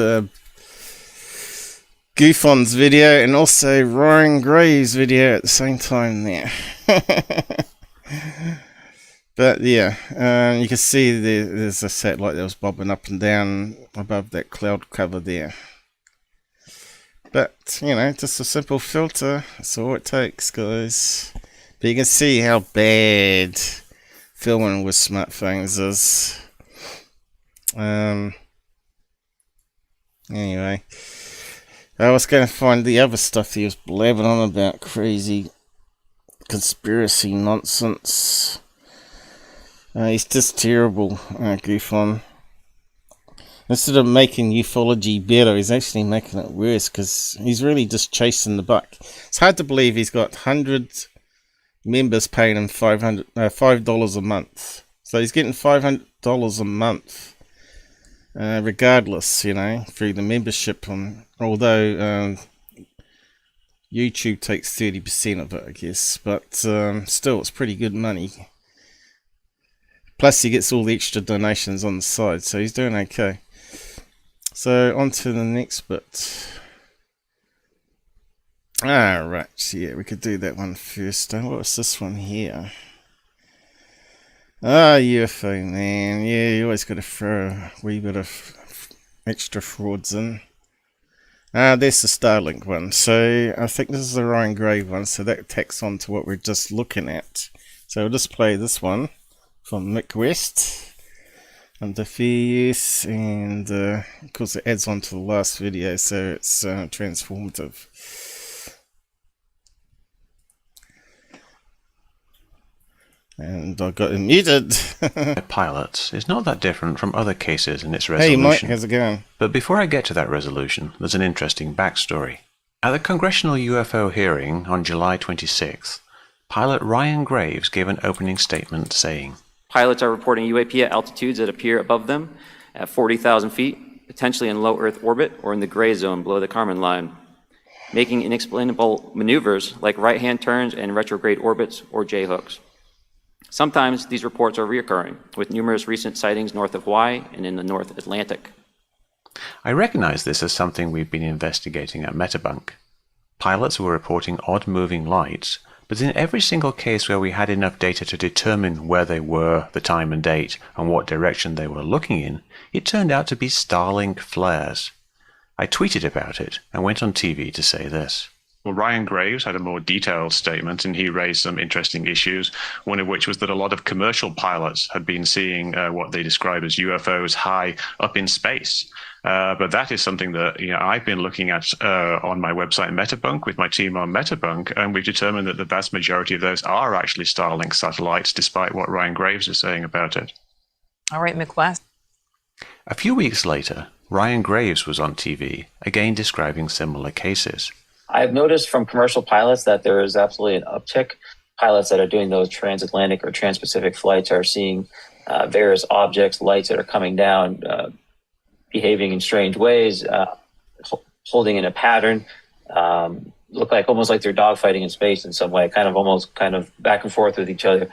GUFON's video and also Ryan Gray's video at the same time there. But yeah, you can see there's a satellite that was bobbing up and down above that cloud cover there. But, you know, just a simple filter, that's all it takes, guys. But you can see how bad filming with smartphones is. Anyway, I was going to find the other stuff he was blabbing on about, crazy conspiracy nonsense. He's just terrible, GUFON. Instead of making ufology better, he's actually making it worse, because he's really just chasing the buck. It's hard to believe he's got 100 members paying him $5 a month. So he's getting $500 a month, regardless, you know, through the membership. Although YouTube takes 30% of it, I guess. But still, it's pretty good money. Plus, he gets all the extra donations on the side, so he's doing okay. So, on to the next bit. Right, yeah, we could do that one first. What was this one here? UFOman. Yeah, you always got to throw a wee bit of extra frauds in. There's the Starlink one. So, I think this is the Ryan Grave one, so that tacks on to what we're just looking at. So, we'll just play this one from Mick West. Under fair use, and of course it adds on to the last video, so it's transformative. And I got him muted. Pilots is not that different from other cases in its Hey resolution. Mike, how's it going? But before I get to that resolution, there's an interesting backstory. At the Congressional UFO hearing on July 26th, pilot Ryan Graves gave an opening statement saying, "Pilots are reporting UAP at altitudes that appear above them at 40,000 feet, potentially in low Earth orbit or in the gray zone below the Kármán line, making inexplainable maneuvers like right-hand turns and retrograde orbits or J-hooks. Sometimes these reports are reoccurring, with numerous recent sightings north of Hawaii and in the North Atlantic." I recognize this as something we've been investigating at Metadebunk. Pilots were reporting odd moving lights, but in every single case where we had enough data to determine where they were, the time and date, and what direction they were looking in, it turned out to be Starlink Flares. I tweeted about it and went on TV to say this. Well, Ryan Graves had a more detailed statement, and he raised some interesting issues, one of which was that a lot of commercial pilots had been seeing what they describe as UFOs high up in space. But that is something that I've been looking at on my website Metadebunk with my team on Metadebunk, and we've determined that the vast majority of those are actually Starlink satellites, despite what Ryan Graves is saying about it. All right, Mick West. A few weeks later, Ryan Graves was on TV, again describing similar cases. I've noticed from commercial pilots that there is absolutely an uptick. Pilots that are doing those transatlantic or transpacific flights are seeing various objects, lights that are coming down, behaving in strange ways, holding in a pattern, look like almost like they're dogfighting in space in some way, kind of back and forth with each other.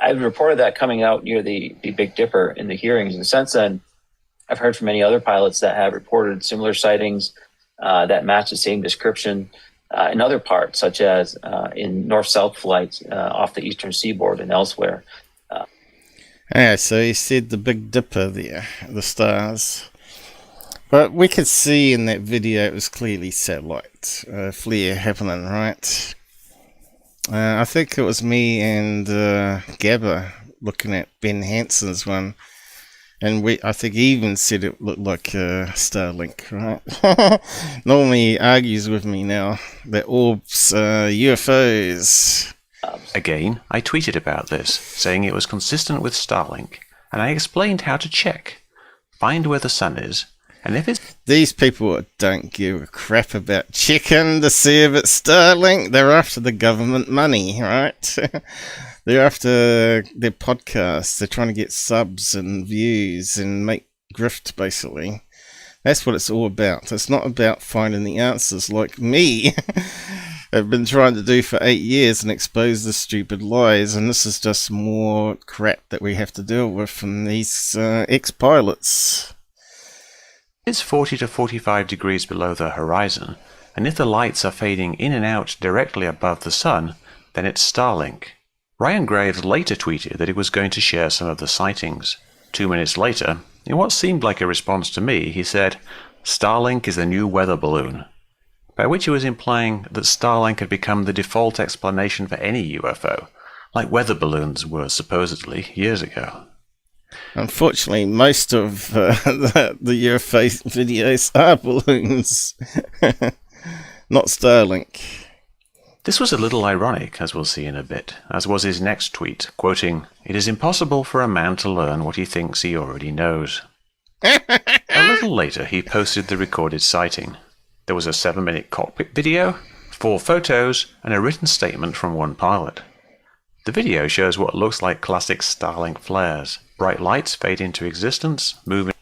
I've reported that coming out near the Big Dipper in the hearings. And since then, I've heard from many other pilots that have reported similar sightings that match the same description in other parts, such as in north-south flights off the eastern seaboard and elsewhere. Yeah, so he said the Big Dipper there, the stars. But we could see in that video it was clearly satellite FLIR happening, right? I think it was me and Gabber looking at Ben Hanson's one. And I think he even said it looked like Starlink, right? Normally he argues with me now that orbs UFOs. Again, I tweeted about this, saying it was consistent with Starlink, and I explained how to check. Find where the sun is, and if it's... These people don't give a crap about checking to see if it's Starlink. They're after the government money, right? They're after their podcasts. They're trying to get subs and views and make grift, basically. That's what it's all about. It's not about finding the answers like me. I've been trying to do for 8 years and expose the stupid lies, and this is just more crap that we have to deal with from these ex-pilots. It's 40 to 45 degrees below the horizon, and if the lights are fading in and out directly above the sun, then it's Starlink. Ryan Graves later tweeted that he was going to share some of the sightings. 2 minutes later, in what seemed like a response to me, he said, "Starlink is the new weather balloon," by which he was implying that Starlink had become the default explanation for any UFO, like weather balloons were supposedly years ago. Unfortunately, most of the UFO videos are balloons. Not Starlink. This was a little ironic, as we'll see in a bit, as was his next tweet, quoting, "It is impossible for a man to learn what he thinks he already knows." A little later, he posted the recorded sighting. There was a 7-minute cockpit video, 4 photos, and a written statement from one pilot. The video shows what looks like classic Starlink Flares. Bright lights fade into existence, moving.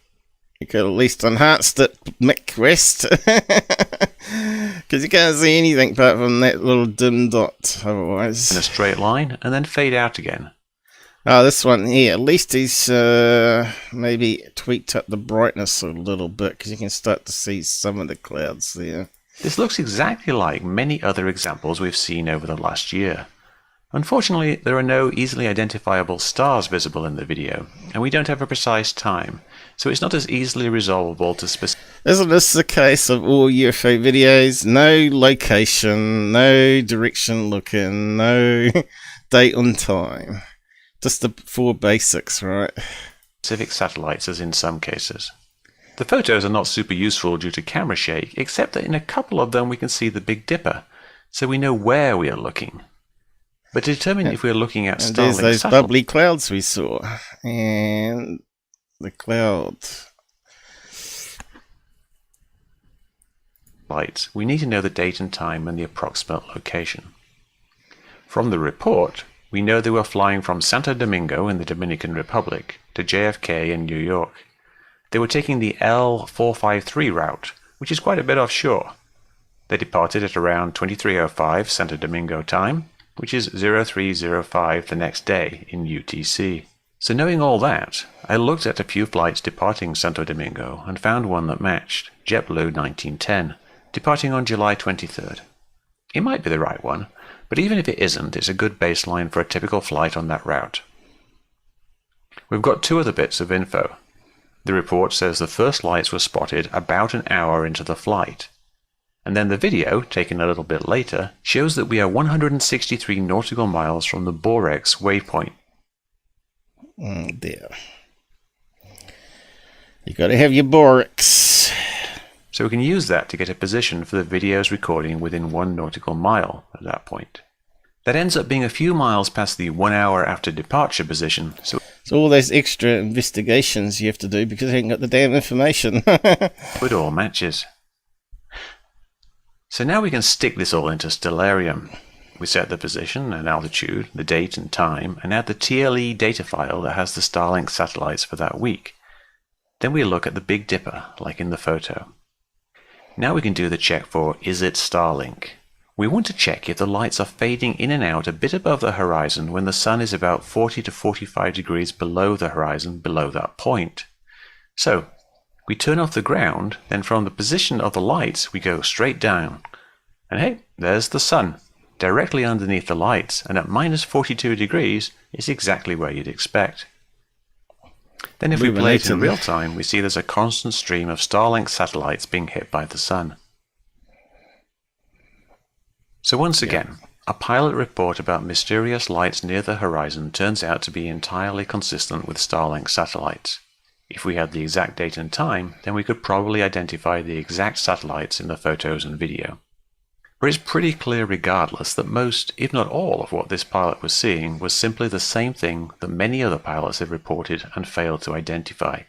You could at least enhanced it, Mick West. Because you can't see anything apart from that little dim dot otherwise. In a straight line, and then fade out again. Oh, this one here. At least he's maybe tweaked up the brightness a little bit, because you can start to see some of the clouds there. This looks exactly like many other examples we've seen over the last year. Unfortunately, there are no easily identifiable stars visible in the video, and we don't have a precise time, so it's not as easily resolvable to specific. Isn't this the case of all UFO videos? No location, no direction looking, no date and time. Just the 4 basics, right? Specific satellites, as in some cases. The photos are not super useful due to camera shake, except that in a couple of them we can see the Big Dipper, so we know where we are looking. But to determine if we're looking at Starlink there's those bubbly clouds we saw, and the cloud lights, we need to know the date and time and the approximate location. From the report, we know they were flying from Santo Domingo in the Dominican Republic to JFK in New York. They were taking the L453 route, which is quite a bit offshore. They departed at around 23:05 Santo Domingo time, which is 03:05 the next day in UTC. So knowing all that, I looked at a few flights departing Santo Domingo and found one that matched, JetBlue 1910, departing on July 23rd. It might be the right one, but even if it isn't, it's a good baseline for a typical flight on that route. We've got 2 other bits of info. The report says the first lights were spotted about an hour into the flight. And then the video, taken a little bit later, shows that we are 163 nautical miles from the Borex waypoint. Dear. You gotta have your Borex. So we can use that to get a position for the video's recording within 1 nautical mile at that point. That ends up being a few miles past the 1 hour after departure position. So all those extra investigations you have to do because you haven't got the damn information. it all matches. So now we can stick this all into Stellarium. We set the position and altitude, the date and time, and add the TLE data file that has the Starlink satellites for that week. Then we look at the Big Dipper, like in the photo. Now we can do the check for, is it Starlink? We want to check if the lights are fading in and out a bit above the horizon when the sun is about 40 to 45 degrees below the horizon below that point. So, we turn off the ground, then from the position of the lights we go straight down. And hey, there's the sun, directly underneath the lights, and at minus 42 degrees is exactly where you'd expect. Then if we play it in real time, we see there's a constant stream of Starlink satellites being hit by the sun. So once again, a pilot report about mysterious lights near the horizon turns out to be entirely consistent with Starlink satellites. If we had the exact date and time, then we could probably identify the exact satellites in the photos and video. But it's pretty clear regardless that most, if not all, of what this pilot was seeing was simply the same thing that many other pilots have reported and failed to identify.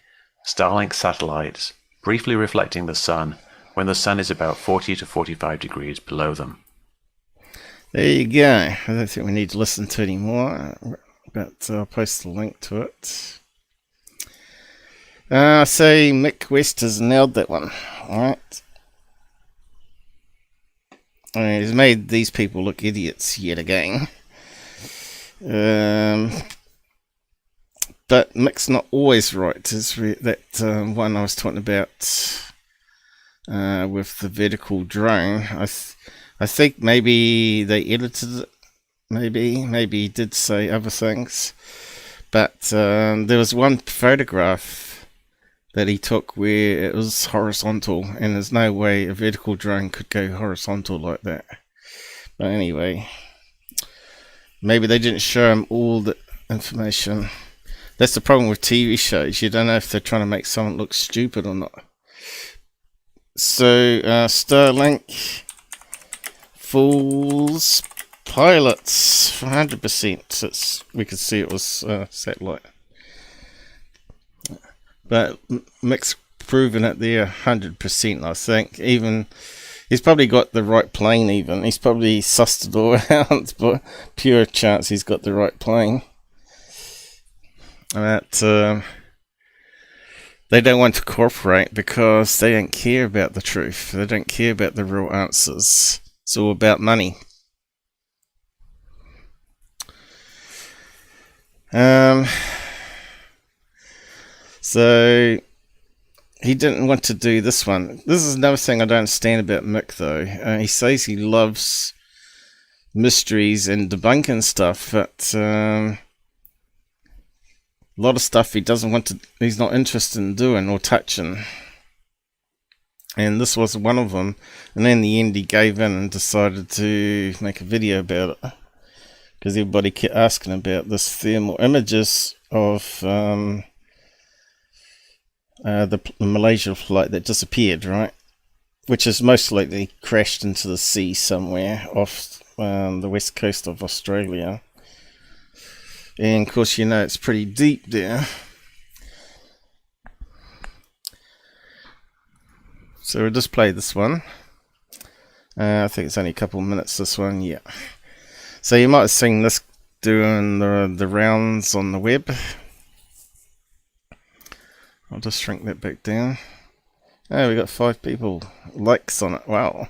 Starlink satellites, briefly reflecting the sun when the sun is about 40 to 45 degrees below them. There you go. I don't think we need to listen to any more, but I'll post the link to it. So Mick West has nailed that one. Alright. I mean, he's made these people look idiots yet again. But Mick's not always right. That one I was talking about with the vertical drone. I think maybe they edited it. Maybe he did say other things. But there was one photograph that he took where it was horizontal, and there's no way a vertical drone could go horizontal like that. But anyway, maybe they didn't show him all the information. That's the problem with TV shows. You don't know if they're trying to make someone look stupid or not. So Starlink, Fools pilots 100%. We could see it was satellite, but Mick's proven it there 100%. I think even he's probably got the right plane. Even he's probably sussed it all out, but pure chance he's got the right plane. That they don't want to cooperate because they don't care about the truth. They don't care about the real answers. It's all about money. So he didn't want to do this one. This is another thing I don't understand about Mick, though. He says he loves mysteries and debunking stuff, but a lot of stuff he doesn't want to. He's not interested in doing or touching. And this was one of them. And then in the end, he gave in and decided to make a video about it, because everybody kept asking about this thermal images of the Malaysia flight that disappeared, right? Which is most likely crashed into the sea somewhere off the west coast of Australia. And of course, you know, it's pretty deep there. So we'll just play this one. I think it's only a couple of minutes, this one, yeah. So you might have seen this doing the rounds on the web. I'll just shrink that back down. Oh, we got 5 people likes on it. Wow.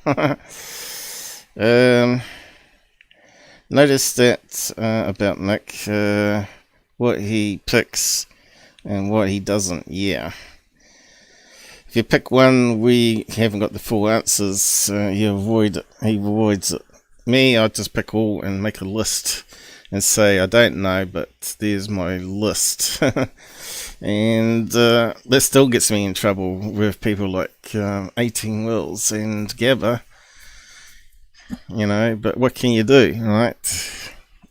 Notice that about Mick, what he picks and what he doesn't. Yeah. If you pick one we haven't got the full answers, you avoid it. He avoids it. Me, I just pick all and make a list and say I don't know, but there's my list. And that still gets me in trouble with people like 18 Wills and Gabber. You know, but what can you do, right?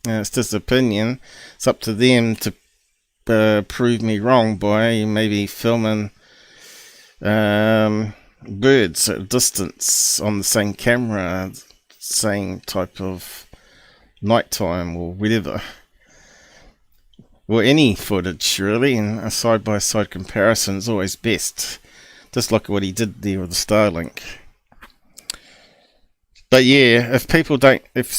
It's just opinion. It's up to them to prove me wrong by maybe filming birds at a distance on the same camera, same type of nighttime or whatever. Or any footage, really, and a side-by-side comparison is always best. Just like what he did there with the Starlink. But yeah, if people don't, if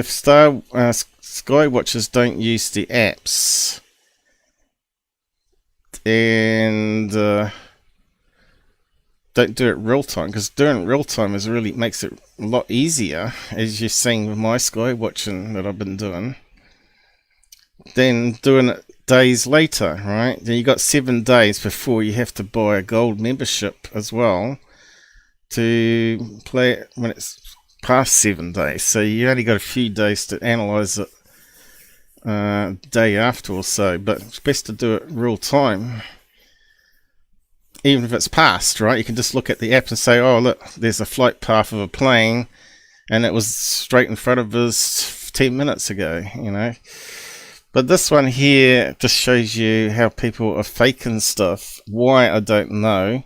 sky watchers don't use the apps and don't do it real time, because doing it real time is really makes it a lot easier, as you're seeing with my sky watching that I've been doing. Then doing it days later, right? Then you got 7 days before you have to buy a gold membership as well to play it when it's past 7 days. So you only got a few days to analyze it day after or so, but it's best to do it real time. Even if it's past, right? You can just look at the app and say, oh look, there's a flight path of a plane and it was straight in front of us 10 minutes ago, you know. But this one here just shows you how people are faking stuff. Why, I don't know.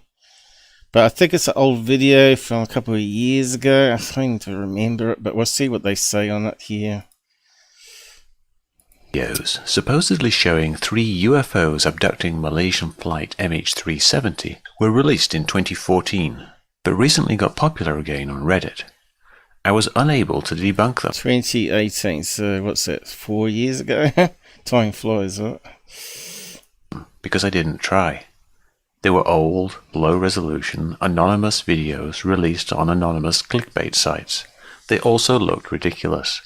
But I think it's an old video from a couple of years ago. I'm trying to remember it, but we'll see what they say on it here. Videos supposedly showing 3 UFOs abducting Malaysian flight MH370 were released in 2014, but recently got popular again on Reddit. I was unable to debunk them. 2018, so what's that, 4 years ago? Time flies, right? Because I didn't try. They were old, low-resolution, anonymous videos released on anonymous clickbait sites. They also looked ridiculous.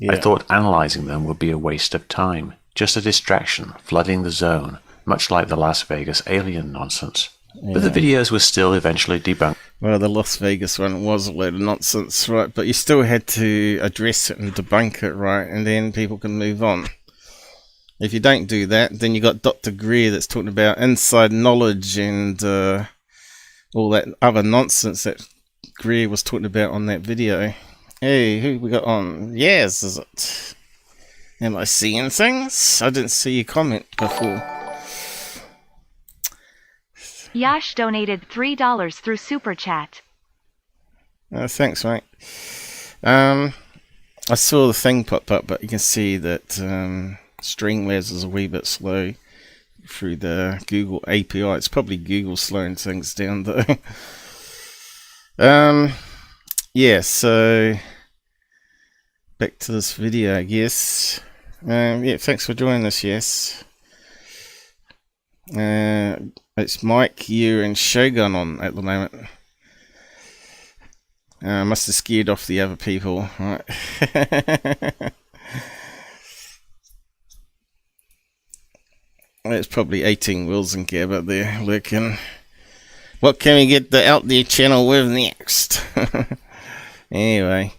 Yeah. I thought analyzing them would be a waste of time, just a distraction, flooding the zone, much like the Las Vegas alien nonsense. Yeah. But the videos were still eventually debunked. Well, the Las Vegas one was a load of nonsense, right? But you still had to address it and debunk it, right? And then people can move on. If you don't do that, then you got Dr. Greer that's talking about inside knowledge and all that other nonsense that Greer was talking about on that video. Hey, who we got on? Yes, is it? Am I seeing things? I didn't see your comment before. Yash donated $3 through Super Chat. Thanks, mate. I saw the thing pop up, but you can see that Streamlabs is a wee bit slow through the Google API. It's probably Google slowing things down though. Yeah, so back to this video, I guess. Yeah, thanks for joining us, yes. It's Mike, you, and Shogun on at the moment. Must have scared off the other people, right? There's probably 18 Wills and Gabber there lurking. What can we get the Out There channel with next? Anyway.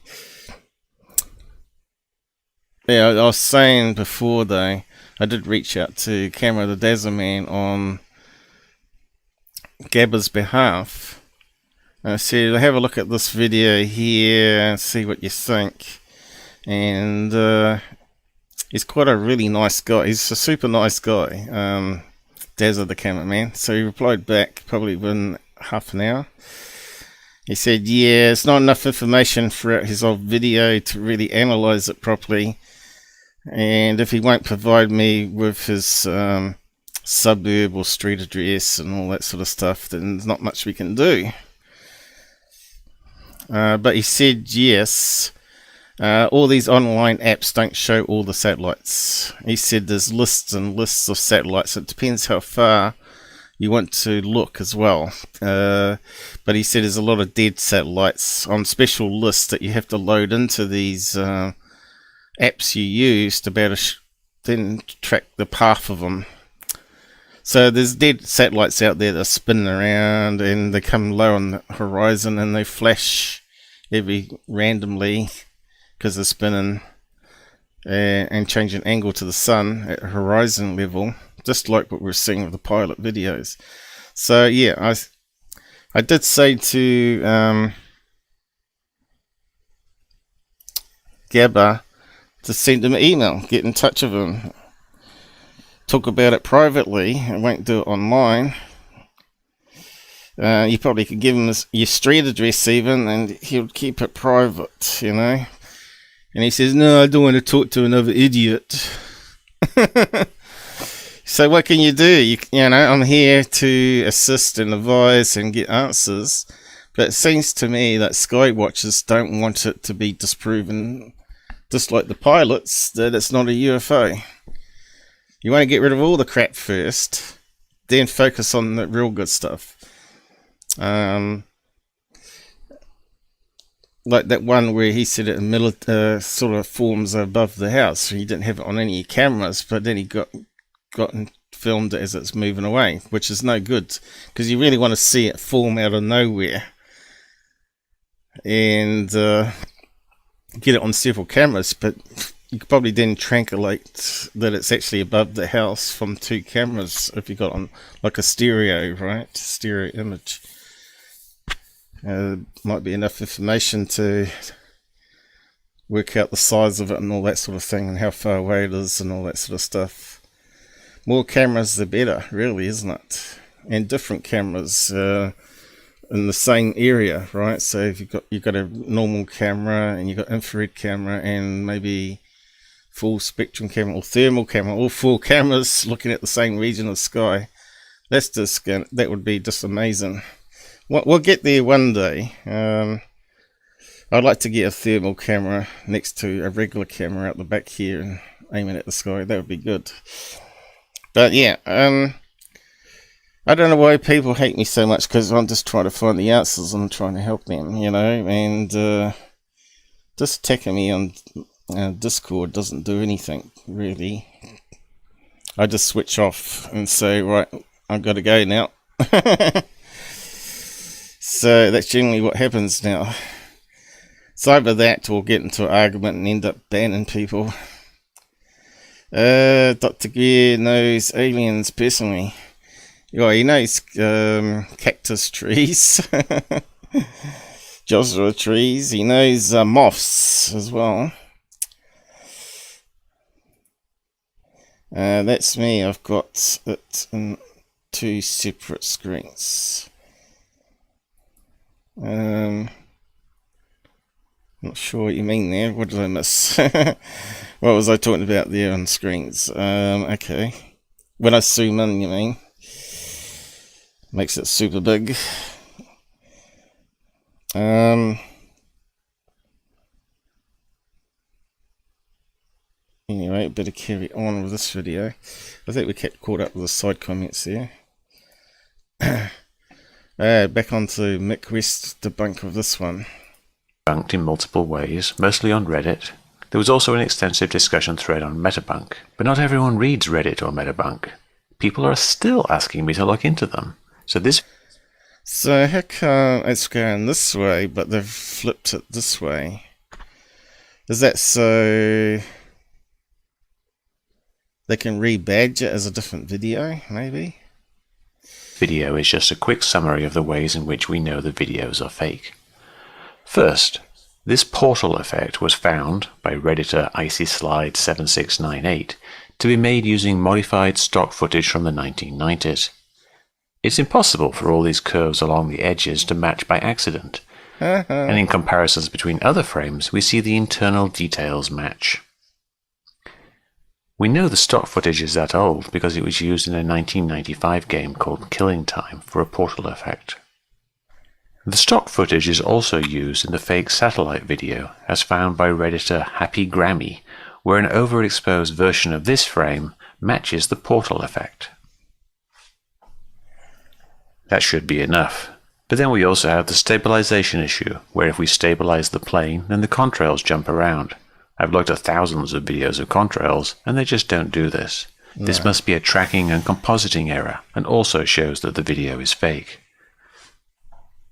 Yeah, I was saying before though, I did reach out to Camera the DazzaTheCameraMan on Gabber's behalf. I said, have a look at this video here and see what you think. And he's quite a really nice guy. He's a super nice guy, DazzaTheCameraMan. So he replied back probably within half an hour. He said, yeah, it's not enough information throughout his old video to really analyze it properly. And if he won't provide me with his suburb or street address and all that sort of stuff, then there's not much we can do. But he said, yes. All these online apps don't show all the satellites. He said there's lists and lists of satellites. It depends how far you want to look as well. But he said there's a lot of dead satellites on special lists that you have to load into these apps you use to be able to then track the path of them. So there's dead satellites out there that are spinning around and they come low on the horizon and they flash every randomly because they're spinning and changing angle to the sun at horizon level, just like what we're seeing with the pilot videos. So yeah, I did say to Gabber to send him an email, get in touch with him, talk about it privately. I won't do it online. You probably could give him your street address even, and he'll keep it private, you know. And he says, no, I don't want to talk to another idiot. So what can you do? You know, I'm here to assist and advise and get answers. But it seems to me that Skywatchers don't want it to be disproven, just like the pilots, that it's not a UFO. You want to get rid of all the crap first, then focus on the real good stuff. Like that one where he said it sort of forms above the house. He didn't have it on any cameras, but then he got and filmed it as it's moving away, which is no good because you really want to see it form out of nowhere and get it on several cameras. But you could probably then triangulate that it's actually above the house from two cameras if you got on like a stereo, right? Stereo image. Might be enough information to work out the size of it and all that sort of thing and how far away it is and all that sort of stuff. More cameras the better, really, isn't it? And different cameras in the same area, right? So if you've got a normal camera and you've got infrared camera and maybe full spectrum camera or thermal camera, all four cameras looking at the same region of the sky. That's just that would be just amazing. We'll get there one day. I'd like to get a thermal camera next to a regular camera out the back here and aiming at the sky. That would be good. But yeah, I don't know why people hate me so much, because I'm just trying to find the answers and I'm trying to help them, you know, and just attacking me on Discord doesn't do anything, really. I just switch off and say, right, I've got to go now. So that's generally what happens now. It's either that or get into an argument and end up banning people. Dr. Gear knows aliens personally. Well, he knows cactus trees, Joshua trees. He knows moths as well. That's me. I've got it in two separate screens. Not sure what you mean there. What did I miss? What was I talking about there on screens? Okay. When I zoom in, you mean? Makes it super big. Anyway, better carry on with this video. I think we kept caught up with the side comments there. Back onto Mick West's debunk of this one. Debunked in multiple ways, mostly on Reddit. There was also an extensive discussion thread on Metabunk, but not everyone reads Reddit or Metabunk. People are still asking me to look into them. So how come it's going this way, but they've flipped it this way? Is that so they can rebadge it as a different video, maybe? Video is just a quick summary of the ways in which we know the videos are fake. First, this portal effect was found by Redditor IcySlide7698 to be made using modified stock footage from the 1990s. It's impossible for all these curves along the edges to match by accident, and in comparisons between other frames we see the internal details match. We know the stock footage is that old because it was used in a 1995 game called Killing Time for a portal effect. The stock footage is also used in the fake satellite video, as found by Redditor Happy Grammy, where an overexposed version of this frame matches the portal effect. That should be enough. But then we also have the stabilization issue, where if we stabilize the plane, then the contrails jump around. I've looked at thousands of videos of contrails, and they just don't do this. No. This must be a tracking and compositing error, and also shows that the video is fake.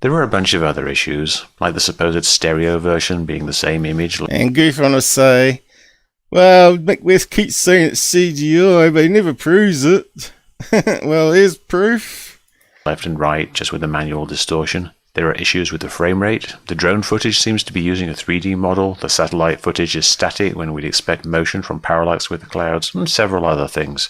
There are a bunch of other issues, like the supposed stereo version being the same image. And GUFON will say, well, Mick West keeps saying it's CGI, but he never proves it. Well, here's proof. Left and right, just with the manual distortion. There are issues with the frame rate. The drone footage seems to be using a 3D model. The satellite footage is static when we'd expect motion from parallax with the clouds, and several other things.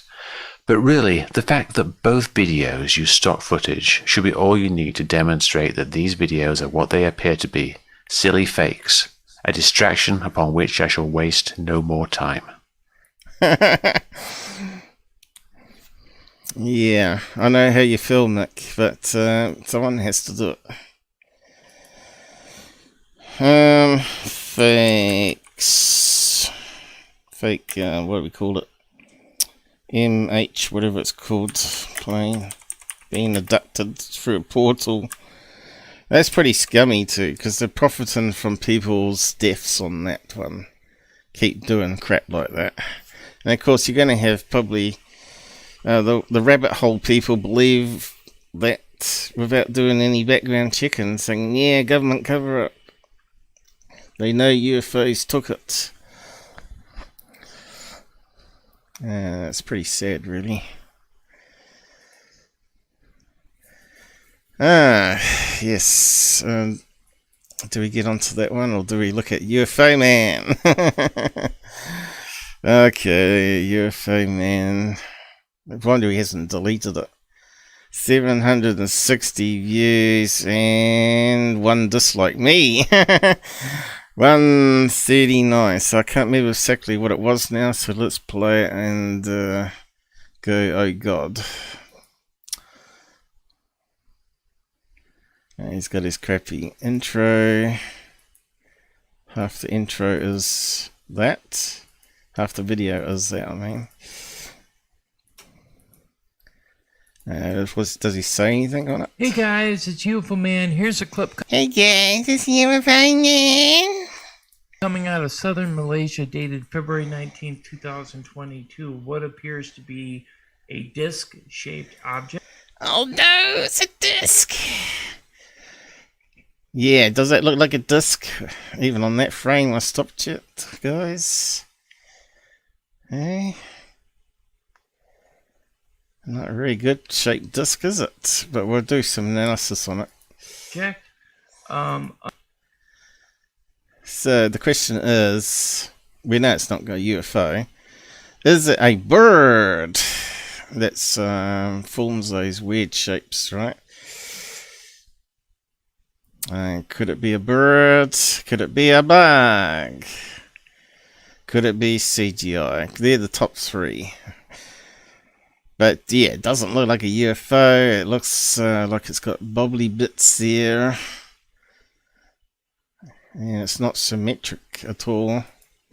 But really, the fact that both videos use stock footage should be all you need to demonstrate that these videos are what they appear to be, silly fakes, a distraction upon which I shall waste no more time. Yeah, I know how you feel, Nick, but someone has to do it. Fakes. Fake, what do we call it? MH, whatever it's called, plane. Being abducted through a portal. That's pretty scummy too, because they're profiting from people's deaths on that one. Keep doing crap like that. And of course you're going to have probably the rabbit hole people believe that without doing any background checking, saying, yeah, government cover up. They know UFOs took it. That's pretty sad, really. Yes. Do we get onto that one, or do we look at UFOman? Okay, UFOman. I wonder he hasn't deleted it. 760 views and 1 dislike. Me! 139. So I can't remember exactly what it was now, so let's play it and go, oh god. And he's got his crappy intro. Half the intro is that. Half the video is that, I mean. Does he say anything on it? Hey guys, it's UFOman. Here's a clip. Hey guys, it's UFOman. Coming out of southern Malaysia, dated February 19, 2022. What appears to be a disc-shaped object. Oh no, it's a disc. Yeah, does that look like a disc? Even on that frame, I stopped it, guys. Hey. Not a very good shaped disc, is it? But we'll do some analysis on it. Check. So the question is, we know it's not a UFO. Is it a bird that forms those weird shapes, right? And could it be a bird? Could it be a bug? Could it be CGI? They're the top three. But yeah, it doesn't look like a UFO. It looks like it's got bubbly bits there. And it's not symmetric at all.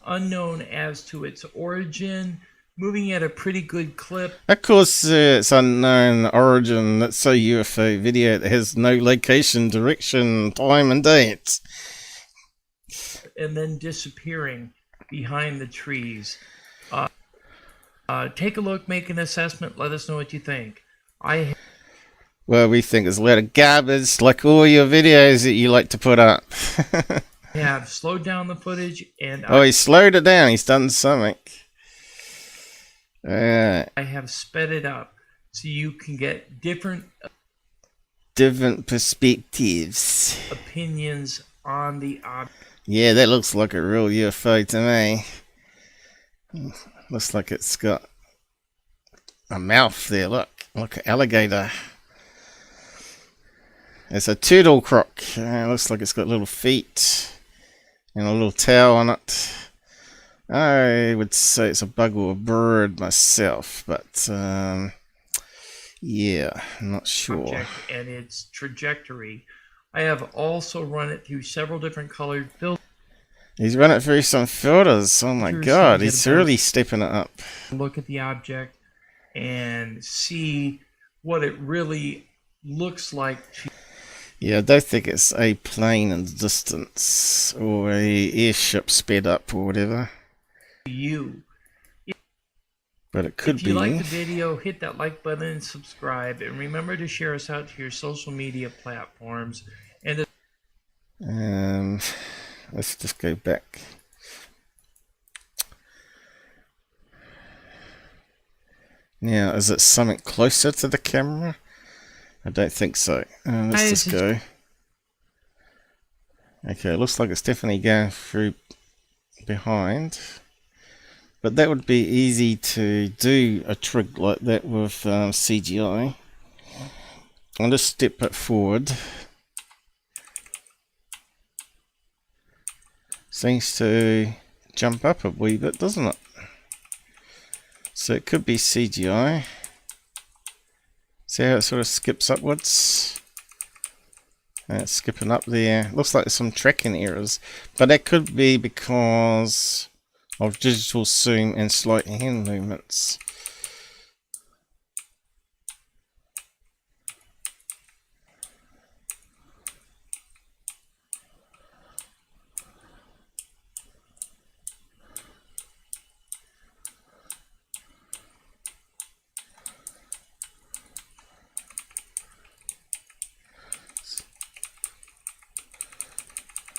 Unknown as to its origin, moving at a pretty good clip. Of course, it's unknown origin. That's a UFO video that has no location, direction, time, and date. And then disappearing behind the trees. Take a look, make an assessment, let us know what you think. Well, we think there's a lot of garbage, like all your videos that you like to put up. have slowed down the footage, and oh, he slowed it down. He's done something. I have sped it up so you can get different perspectives, opinions on the object. Yeah, that looks like a real UFO to me. Looks like it's got a mouth there. Look, like an alligator. It's a turtle croc. Looks like it's got little feet and a little tail on it. I would say it's a bug or a bird myself, but yeah, I'm not sure. And its trajectory. I have also run it through several different colored filters. He's run it through some filters. Oh my god, he's really stepping it up. Look at the object and see what it really looks like. Yeah, I don't think it's a plane in the distance or a airship sped up or whatever. But it could be. If you like the video, hit that like button and subscribe, and remember to share us out to your social media platforms. And let's just go back. Now, is it something closer to the camera? I don't think so. Let's just go. Okay, it looks like it's definitely going through behind. But that would be easy to do a trick like that with CGI. I'll just step it forward. Seems to jump up a wee bit, doesn't it? So it could be CGI. See how it sort of skips upwards? It's skipping up there. Looks like there's some tracking errors. But that could be because of digital zoom and slight hand movements.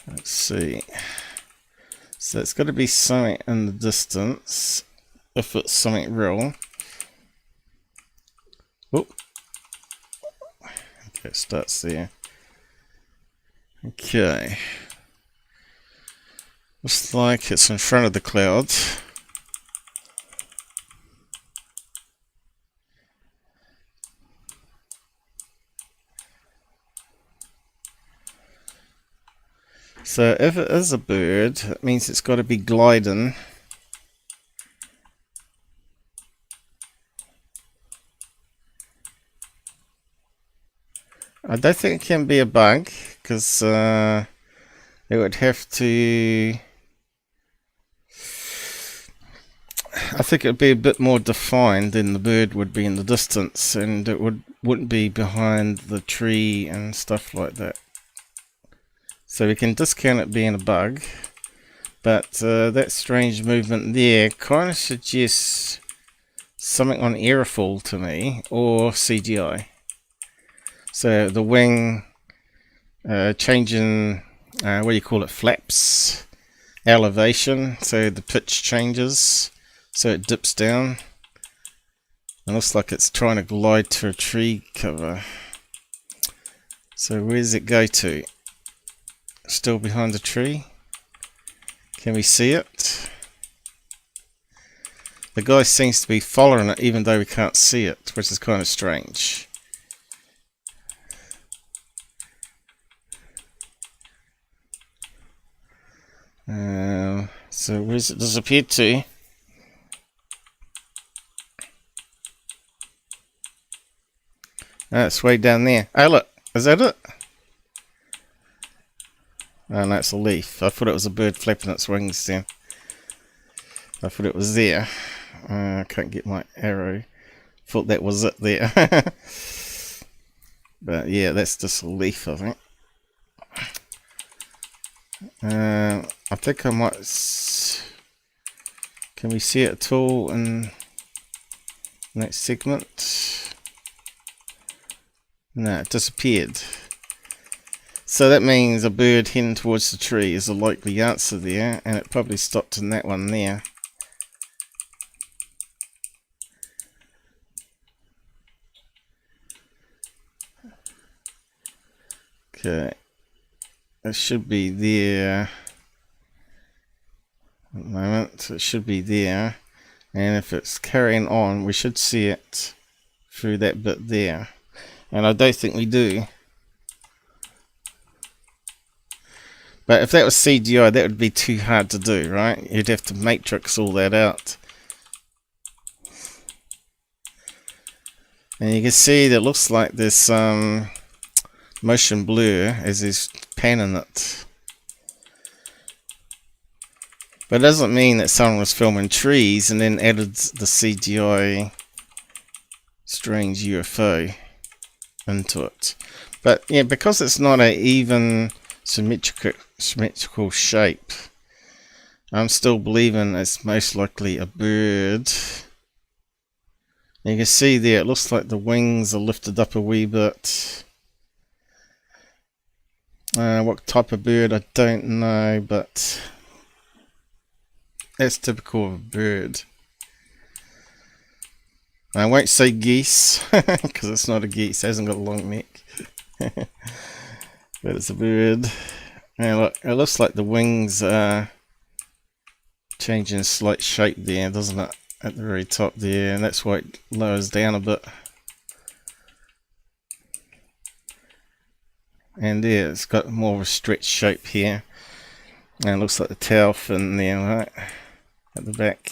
Let's see. So it's got to be something in the distance, if it's something real. Oh. Okay, it starts there. Okay. Looks like it's in front of the cloud. So if it is a bird, it means it's got to be gliding. I don't think it can be a bug, because it would have to... I think it would be a bit more defined than the bird would be in the distance, and it wouldn't be behind the tree and stuff like that. So we can discount it being a bug, but that strange movement there kind of suggests something on airfall to me, or CGI. So the wing changing, what do you call it, flaps, elevation, so the pitch changes, so it dips down. It looks like it's trying to glide to a tree cover. So where does it go to? Still behind the tree. Can we see it? The guy seems to be following it even though we can't see it, which is kind of strange. So where's it disappeared to? Oh, it's way down there. Oh look, is that it? Oh no, it's a leaf. I thought it was a bird flapping its wings then. I thought it was there. I can't get my arrow. Thought that was it there. But yeah, that's just a leaf, I think. I think I might... Can we see it at all in the next segment? No, it disappeared. So that means a bird heading towards the tree is a likely answer there, and it probably stopped in that one there. Okay, it should be there at the moment. It should be there, and if it's carrying on, we should see it through that bit there, and I don't think we do. But if that was CGI, that would be too hard to do, right? You'd have to matrix all that out. And you can see that it looks like there's motion blur as he's panning it. But it doesn't mean that someone was filming trees and then added the CGI strange UFO into it. But yeah, because it's not an even symmetrical shape, I'm still believing it's most likely a bird. You can see there, it looks like the wings are lifted up a wee bit. What type of bird, I don't know, but that's typical of a bird. I won't say geese, because it's not a geese, it hasn't got a long neck. But it's a bird. And look, it looks like the wings are changing slight shape there, doesn't it? At the very top there, and that's why it lowers down a bit. And there, it's got more of a stretched shape here. And it looks like the tail fin there, right? At the back.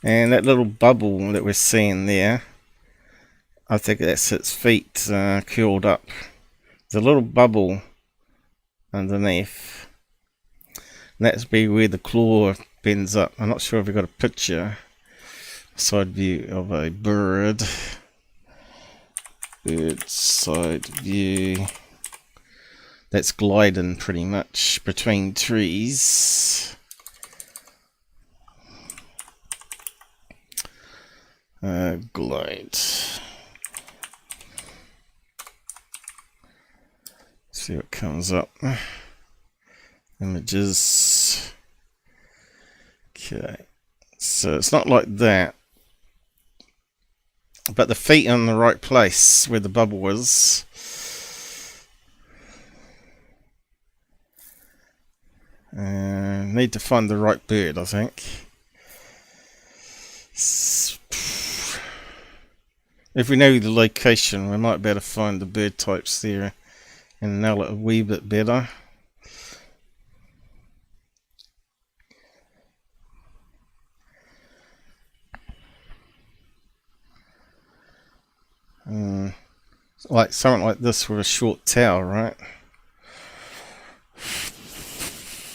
And that little bubble that we're seeing there, I think that's its feet curled up. There's a little bubble underneath. And that's be where the claw bends up. I'm not sure if we've got a picture, side view of a bird. Bird side view. That's gliding pretty much between trees. Glide. See what comes up. Images. Okay. So it's not like that. But the feet are in the right place where the bubble was. Need to find the right bird, I think. If we know the location, we might be able to find the bird types there and nail it a wee bit better. Like something like this with a short tail, right?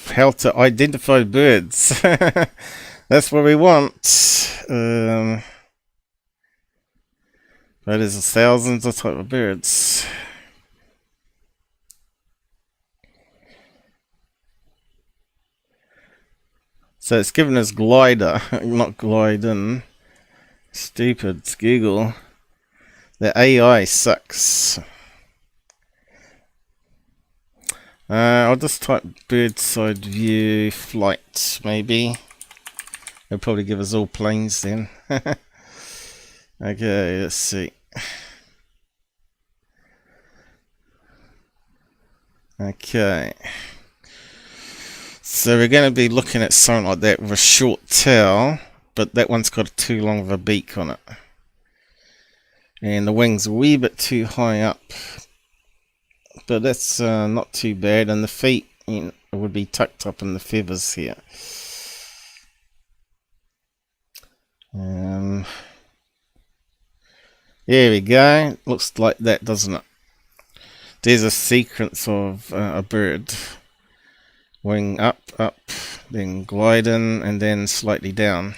How to identify birds. That's what we want. But there's thousands of type of birds. So it's given us glider, not gliding. Stupid, it's Google. The AI sucks. I'll just type bird side view flight, maybe. It'll probably give us all planes then. Okay, let's see. Okay. So we're going to be looking at something like that with a short tail, but that one's got too long of a beak on it. And the wings are a wee bit too high up But that's not too bad, and the feet, you know, would be tucked up in the feathers here. There we go. Looks like that, doesn't it? There's a sequence of a bird. Wing up, up, then gliding, and then slightly down.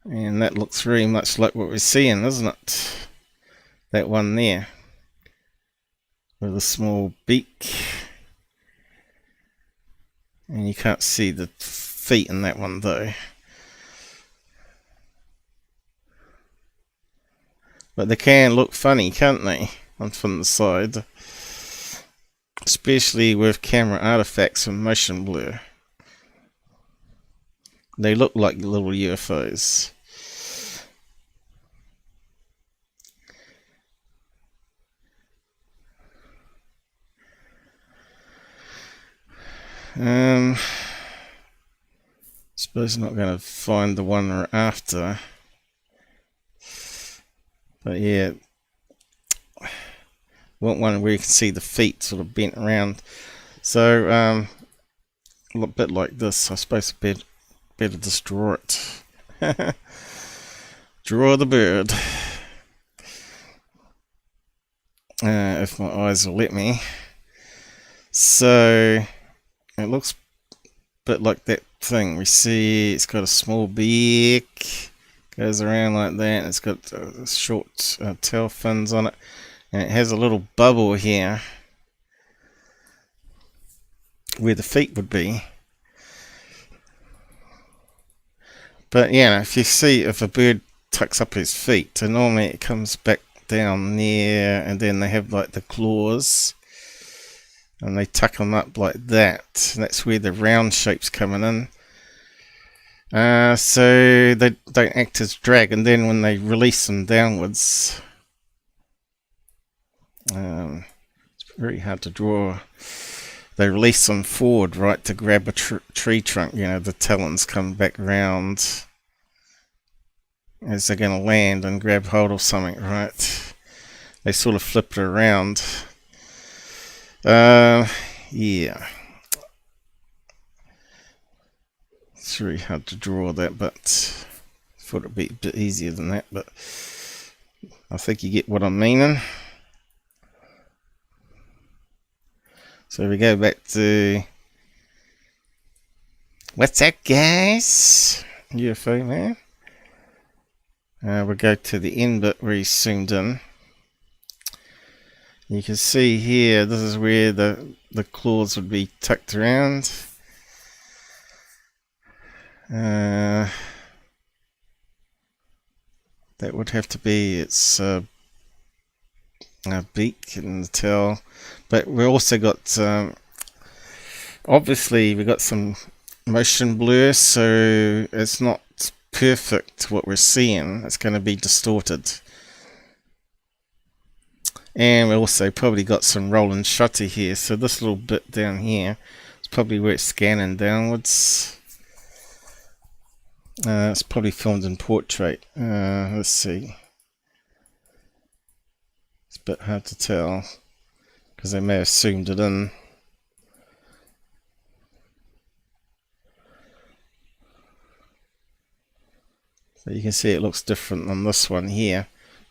And that looks very much like what we're seeing, doesn't it? That one there. With a small beak. And you can't see the feet in that one though. But they can look funny, can't they? On from the side. Especially with camera artifacts and motion blur. They look like little UFOs. Suppose I'm not going to find the one we're after. But yeah, want one where you can see the feet sort of bent around. So a bit like this. I suppose it's better just draw it. Draw the bird. If my eyes will let me. So it looks a bit like that thing. We see it's got a small beak. Goes around like that. It's got short tail fins on it. And it has a little bubble here where the feet would be. But yeah, if you see, if a bird tucks up his feet, so normally it comes back down there, and then they have like the claws, and they tuck them up like that. And that's where the round shape's coming in. So they don't act as drag, and then when they release them downwards, it's very hard to draw. They release them forward, right, to grab a tree trunk. You know, the talons come back round as they're going to land and grab hold of something, right? They sort of flip it around. Yeah. It's really hard to draw that, but I thought it'd be a bit easier than that, but I think you get what I'm meaning. So we go back to, what's up guys? UFOman. We'll go to the end bit where he's zoomed in. You can see here, this is where the claws would be tucked around. That would have to be its beak and the tail. But we also got, obviously we got some motion blur, so it's not perfect what we're seeing. It's going to be distorted. And we also probably got some rolling shutter here, so this little bit down here is probably where it's scanning downwards. It's probably filmed in portrait. Let's see. It's a bit hard to tell because they may have zoomed it in. So you can see it looks different on this one here.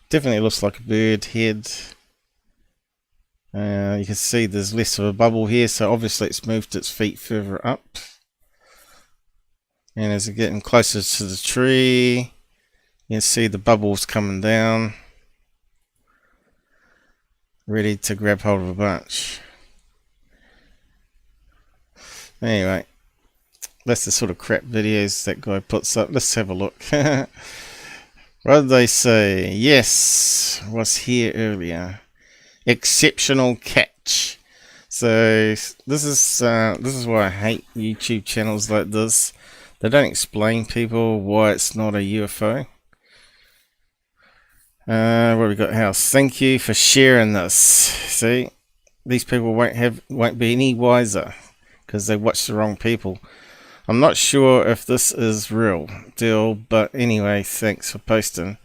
Definitely looks like a bird head. You can see there's less of a bubble here, so obviously it's moved its feet further up. And as it's getting closer to the tree, you can see the bubbles coming down, ready to grab hold of a bunch. Anyway, that's the sort of crap videos that guy puts up. Let's have a look. What did they say? Yes, was here earlier. Exceptional catch. So this is why I hate YouTube channels like this. They don't explain people why it's not a UFO. What we got house? Thank you for sharing this. See, these people won't be any wiser because they watch the wrong people. I'm not sure if this is real deal, but anyway, thanks for posting.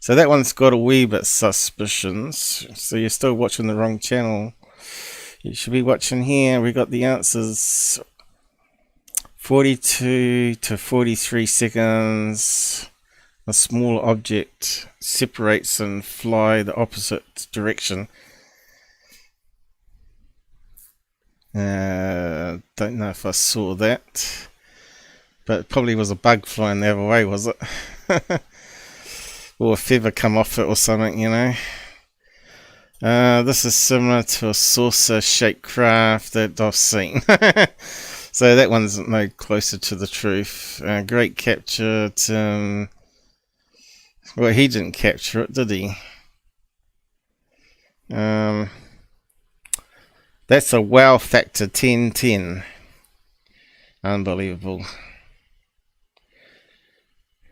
So that one's got a wee bit suspicions. So you're still watching the wrong channel. You should be watching here. We got the answers 42 to 43 seconds. A small object separates and fly the opposite direction. Don't know if I saw that. But it probably was a bug flying the other way, was it? Or a feather come off it or something, you know. This is similar to a saucer-shaped craft that I've seen. So that one's no closer to the truth. Great capture, Tim. Well, he didn't capture it, did he? That's a wow factor 10-10. Unbelievable.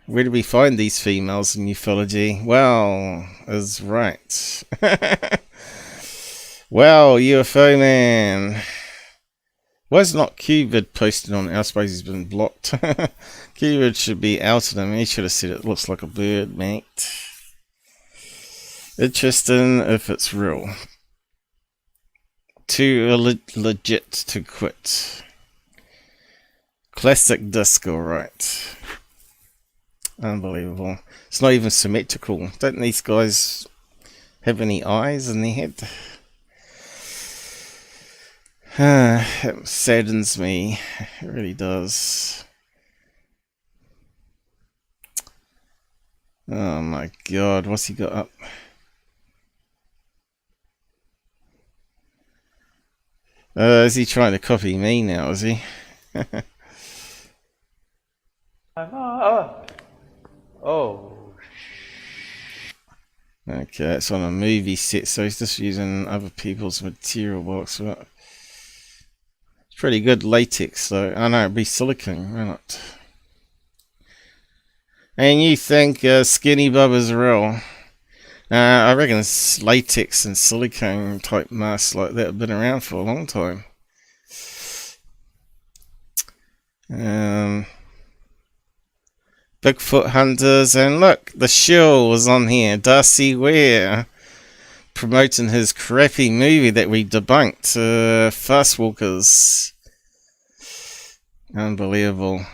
Where do we find these females in ufology? Well, is right. Well, UFOman. Why is not Q-vid posted on it? I suppose he's been blocked. Q-vid should be outed him. He should have said it looks like a bird, mate. Interesting if it's real. Too legit to quit. Classic disc, alright. Unbelievable. It's not even symmetrical. Don't these guys have any eyes in their head? It saddens me. It really does. Oh my god, what's he got up? Is he trying to copy me now, is he? Oh. Okay, it's on a movie set, so he's just using other people's material box. But it's pretty good latex, though. I know, it'd be silicone, why not? And you think Skinny Bubba's real? I reckon it's latex and silicone type masks like that have been around for a long time. Bigfoot hunters, and look, the shill was on here. Darcy Weir promoting his crappy movie that we debunked, Fast Walkers. Unbelievable.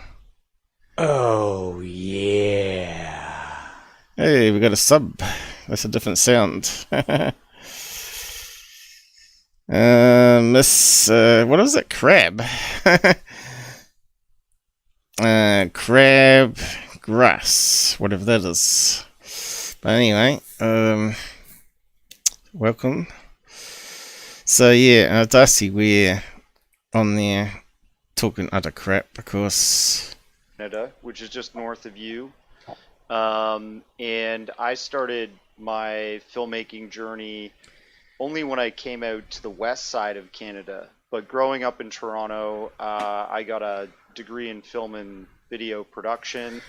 Oh, yeah. Hey, we got a sub. That's a different sound. Miss, what is it? Crab. Crab grass, whatever that is. But anyway, welcome. So yeah, Darcy Weir on there talking utter crap, of course. Canada, which is just north of you. And I started my filmmaking journey only when I came out to the west side of Canada. But growing up in Toronto, I got a degree in film and video production.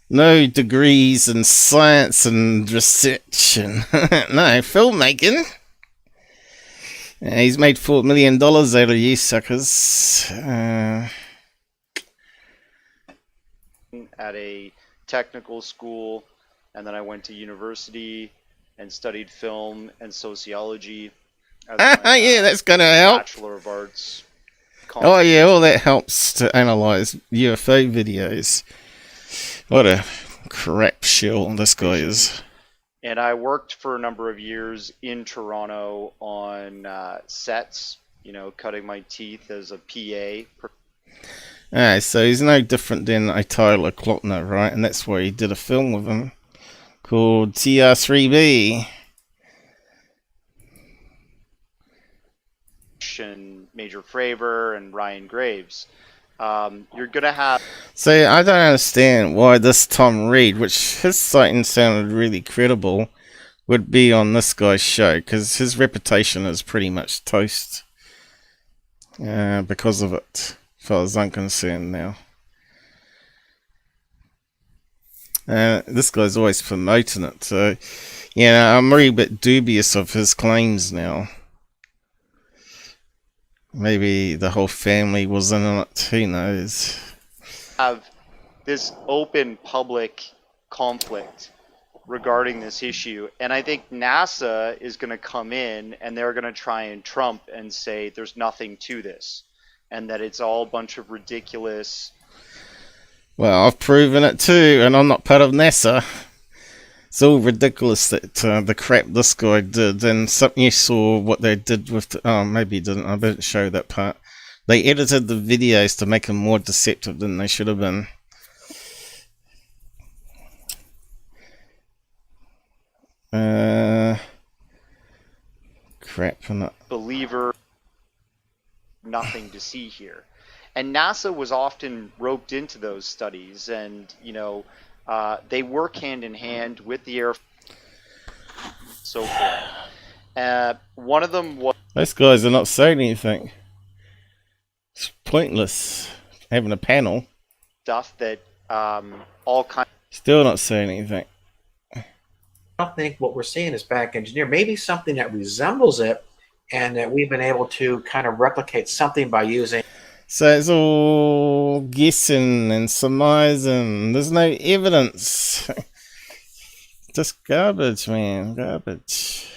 No degrees in science and research and no filmmaking. He's made $4 million out of you suckers. At a technical school, and then I went to university and studied film and sociology. As my, yeah, that's gonna help. Bachelor of Arts. Oh yeah, all that helps to analyze UFO videos. What a crap shill this guy is. And I worked for a number of years in Toronto on sets, you know, cutting my teeth as a PA. Alright, so he's no different than a Tyler Klotner, right? And that's why he did a film with him called TR3B. Major Fravor and Ryan Graves. You're gonna have. So I don't understand why this Tom Reed, which his sighting sounded really credible, would be on this guy's show, because his reputation is pretty much toast because of it, as far as I'm concerned now. This guy's always promoting it, so yeah, I'm really a bit dubious of his claims now. Maybe the whole family was in on it, who knows. Have this open public conflict regarding this issue. And I think NASA is going to come in and they're going to try and trump and say there's nothing to this and that it's all a bunch of ridiculous. Well, I've proven it too, and I'm not part of NASA. It's all ridiculous that the crap this guy did, and something you saw what they did with. Oh, maybe you didn't. I didn't show that part. They edited the videos to make them more deceptive than they should have been. Crap, I'm not. Believer, nothing to see here. And NASA was often roped into those studies, and they work hand in hand with the Air Force, so forth. One of them was. Those guys are not saying anything. It's pointless having a panel. Stuff that all kinds. Still not saying anything. I don't think what we're seeing is back engineered. Maybe something that resembles it, and that we've been able to kind of replicate something by using. So it's all guessing and surmising. There's no evidence. Just garbage, man. Garbage.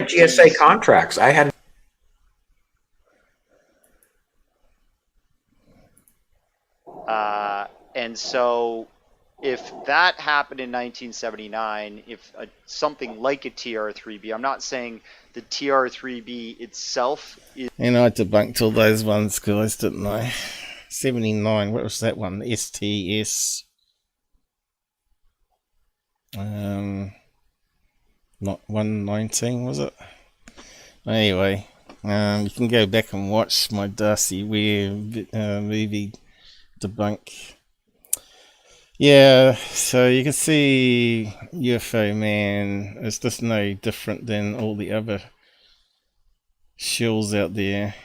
GSA contracts. I had. And so if that happened in 1979, if something like a TR-3B, I'm not saying the TR-3B itself is... And I debunked all those ones, guys, didn't I? 79, what was that one? STS. Not 119, was it? Anyway, you can go back and watch my Darcy Weir movie debunk. Yeah, so you can see UFOman is just no different than all the other shills out there.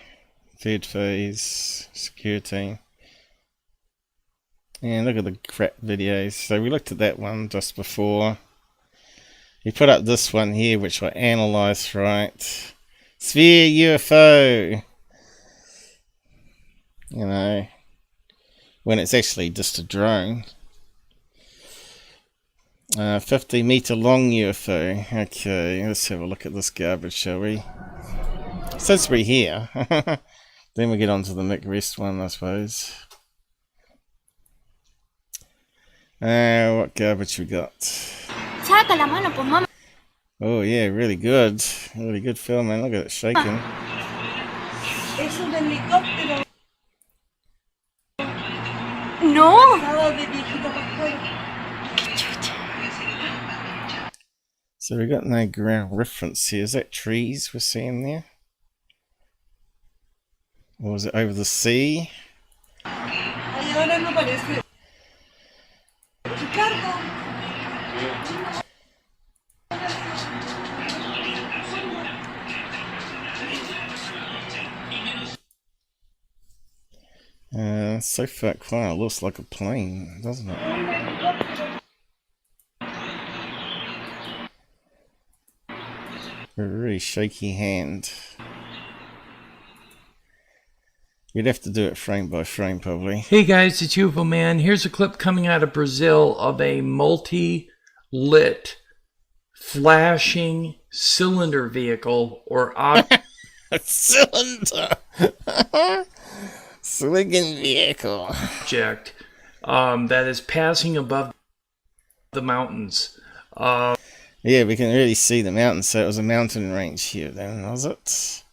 Thridphase, security. And look at the crap videos. So we looked at that one just before. He put up this one here, which I analysed, right? Sphere UFO. When it's actually just a drone. 50-meter long UFO. Okay, let's have a look at this garbage, shall we? Since we're here, then we get on to the Mick Rest one, I suppose. What garbage we got? Oh yeah, really good. Really good filming. Look at it shaking. So we got no ground reference here. Is that trees we're seeing there? Or was it over the sea? So far, quite looks like a plane, doesn't it? A really shaky hand. You'd have to do it frame by frame, probably. Hey guys, it's UFOman. Here's a clip coming out of Brazil of a multi-lit, flashing cylinder vehicle or cylinder. Swinging vehicle. Object that is passing above the mountains. Yeah, we can really see the mountains. So it was a mountain range here then, was it?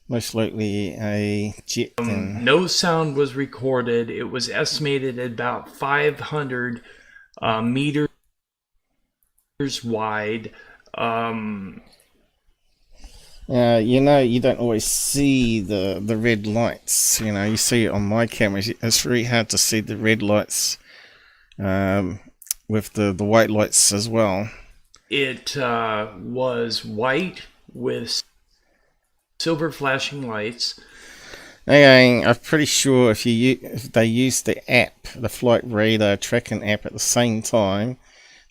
Most likely a jet. No sound was recorded. It was estimated at about 500 meters wide. You don't always see the red lights. You see it on my cameras. It's very hard to see the red lights with the white lights as well. It was white with silver flashing lights. Again, I'm pretty sure if they used the app, the flight radar tracking app at the same time,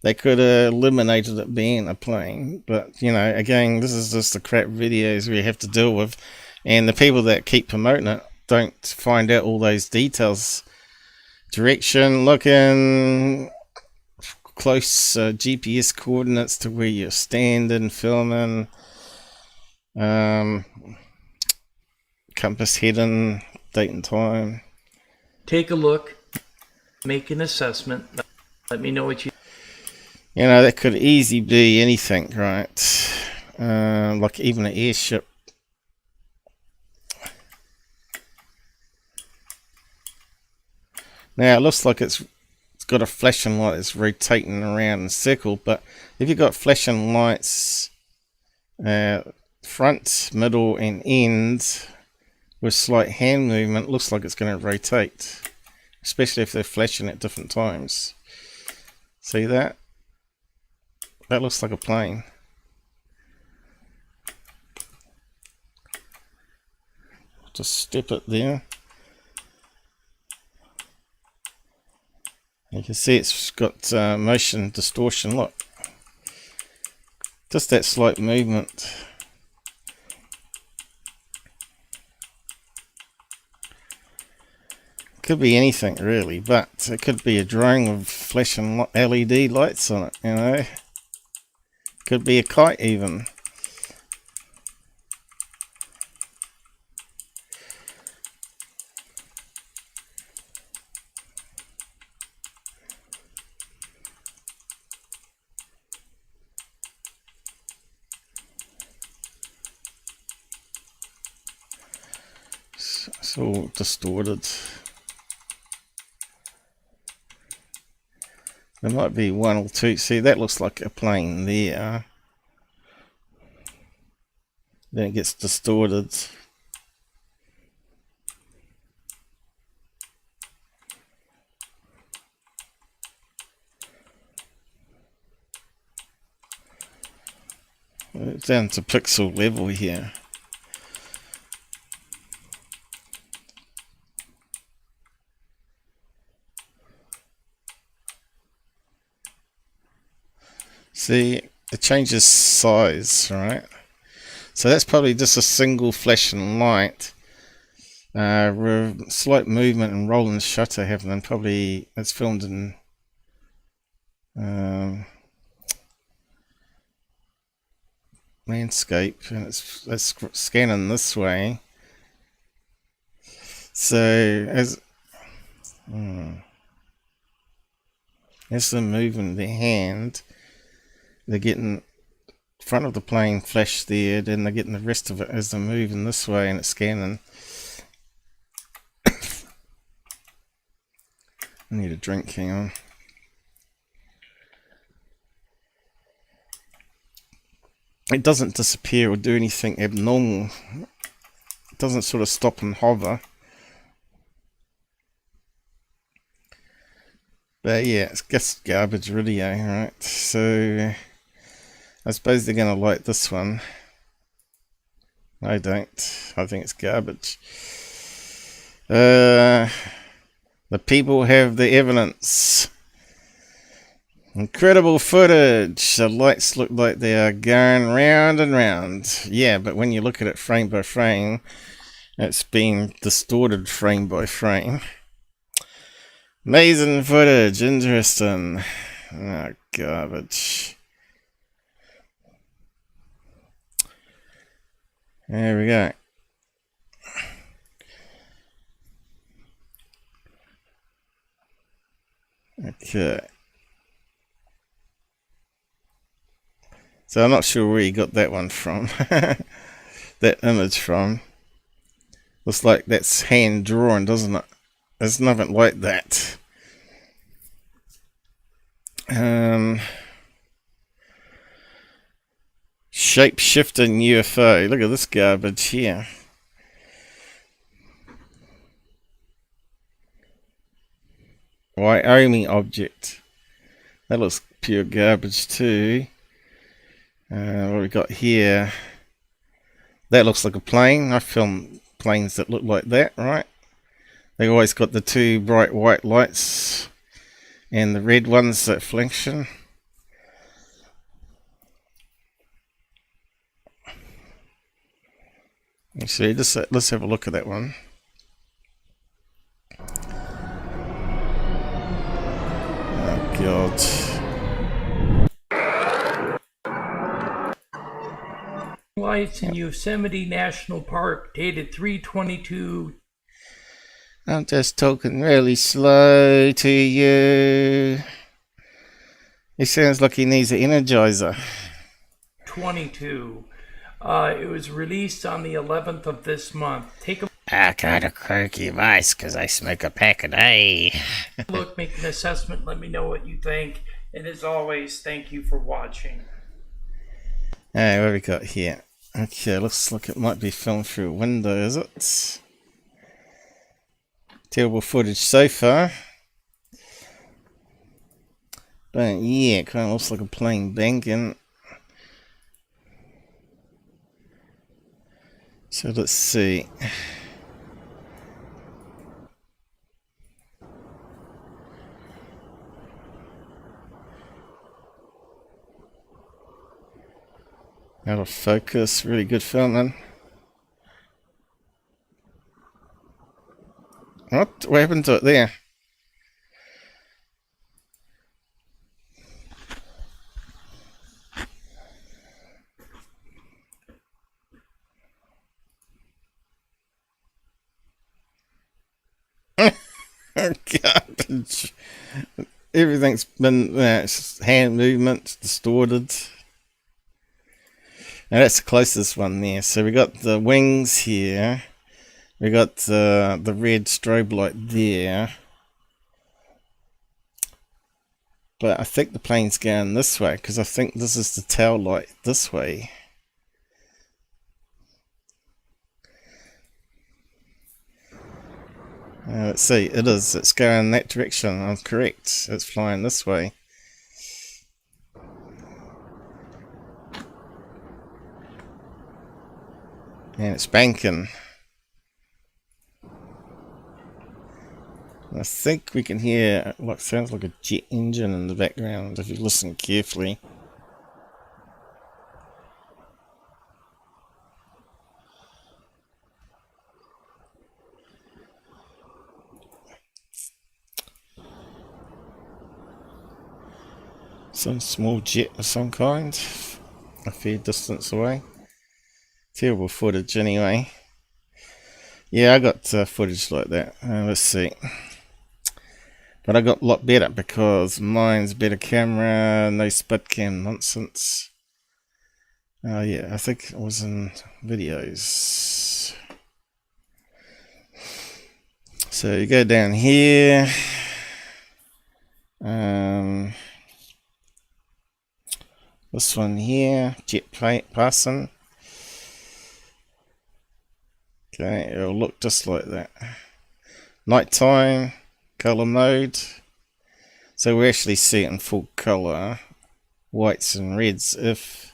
they could have eliminated it being a plane. But, again, this is just the crap videos we have to deal with. And the people that keep promoting it don't find out all those details. Direction, looking, close GPS coordinates to where you're standing, filming, compass heading, date and time. Take a look, make an assessment. Let me know what you. You know, that could easily be anything, right? Like even an airship. Now it looks like it's got a flashing light that's rotating around in a circle, but if you've got flashing lights front, middle and end with slight hand movement, it looks like it's going to rotate, especially if they're flashing at different times. See that? That looks like a plane. Just step it there. You can see it's got motion distortion. Look, just that slight movement. Could be anything really, but it could be a drone with flashing LED lights on it, you know. Could be a kite even. It's all distorted. There might be one or two. See, that looks like a plane there. Then it gets distorted. It's down to pixel level here. See, it changes size, right? So that's probably just a single flashing light. Slight movement and rolling shutter happening. Probably it's filmed in landscape, and it's scanning this way. So as they're moving their hand, they're getting front of the plane flash there, then they're getting the rest of it as they're moving this way and it's scanning. I need a drink, hang on. It doesn't disappear or do anything abnormal. It doesn't sort of stop and hover. But yeah, it's just garbage radio, right? So I suppose they're going to like this one. I don't. I think it's garbage. The people have the evidence. Incredible footage. The lights look like they are going round and round. Yeah, but when you look at it frame by frame, it's been distorted frame by frame. Amazing footage. Interesting. Oh, garbage. There we go. Okay. So I'm not sure where you got that one from. That image from. Looks like that's hand drawn, doesn't it? There's nothing like that. Shape-shifting UFO. Look at this garbage here. Wyoming object. That looks pure garbage too. What we got here? That looks like a plane. I film planes that look like that, right? They always got the two bright white lights and the red ones that function. Actually, let's have a look at that one. Oh God. Lights in Yosemite National Park, dated 3/22. I'm just talking really slow to you. He sounds like he needs an energizer. 22. It was released on the 11th of this month. Take a I got a croaky voice because I smoke a pack a day. look, make an assessment, let me know what you think. And as always, thank you for watching. Alright, what have we got here? Okay, looks like it might be filmed through a window, is it? Terrible footage so far. But yeah, it kind of looks like a plane banking. So let's see. Out of focus, really good filming. What happened to it there? Oh God. Everything's been hand movement distorted. Now that's the closest one there. So we got the wings here. We got the red strobe light there. But I think the plane's going this way because I think this is the tail light this way. Let's see, it is. It's going in that direction. I'm correct. It's flying this way. And it's banking. I think we can hear what sounds like a jet engine in the background if you listen carefully. Some small jet of some kind, a fair distance away. Terrible footage anyway. Yeah, I got footage like that. Let's see. But I got a lot better because mine's better camera, no spud cam nonsense. Yeah, I think it was in videos. So you go down here. This one here, jet plane passing. Okay, it'll look just like that. Nighttime, color mode. So we actually see it in full color. Whites and reds if.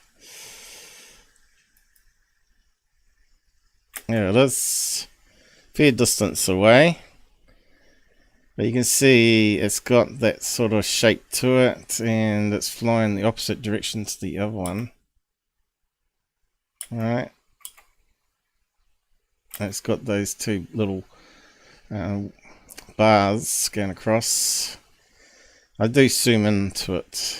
There it is. Fair distance away. But you can see it's got that sort of shape to it and it's flying the opposite direction to the other one. Alright. It's got those two little bars going across. I do zoom into it.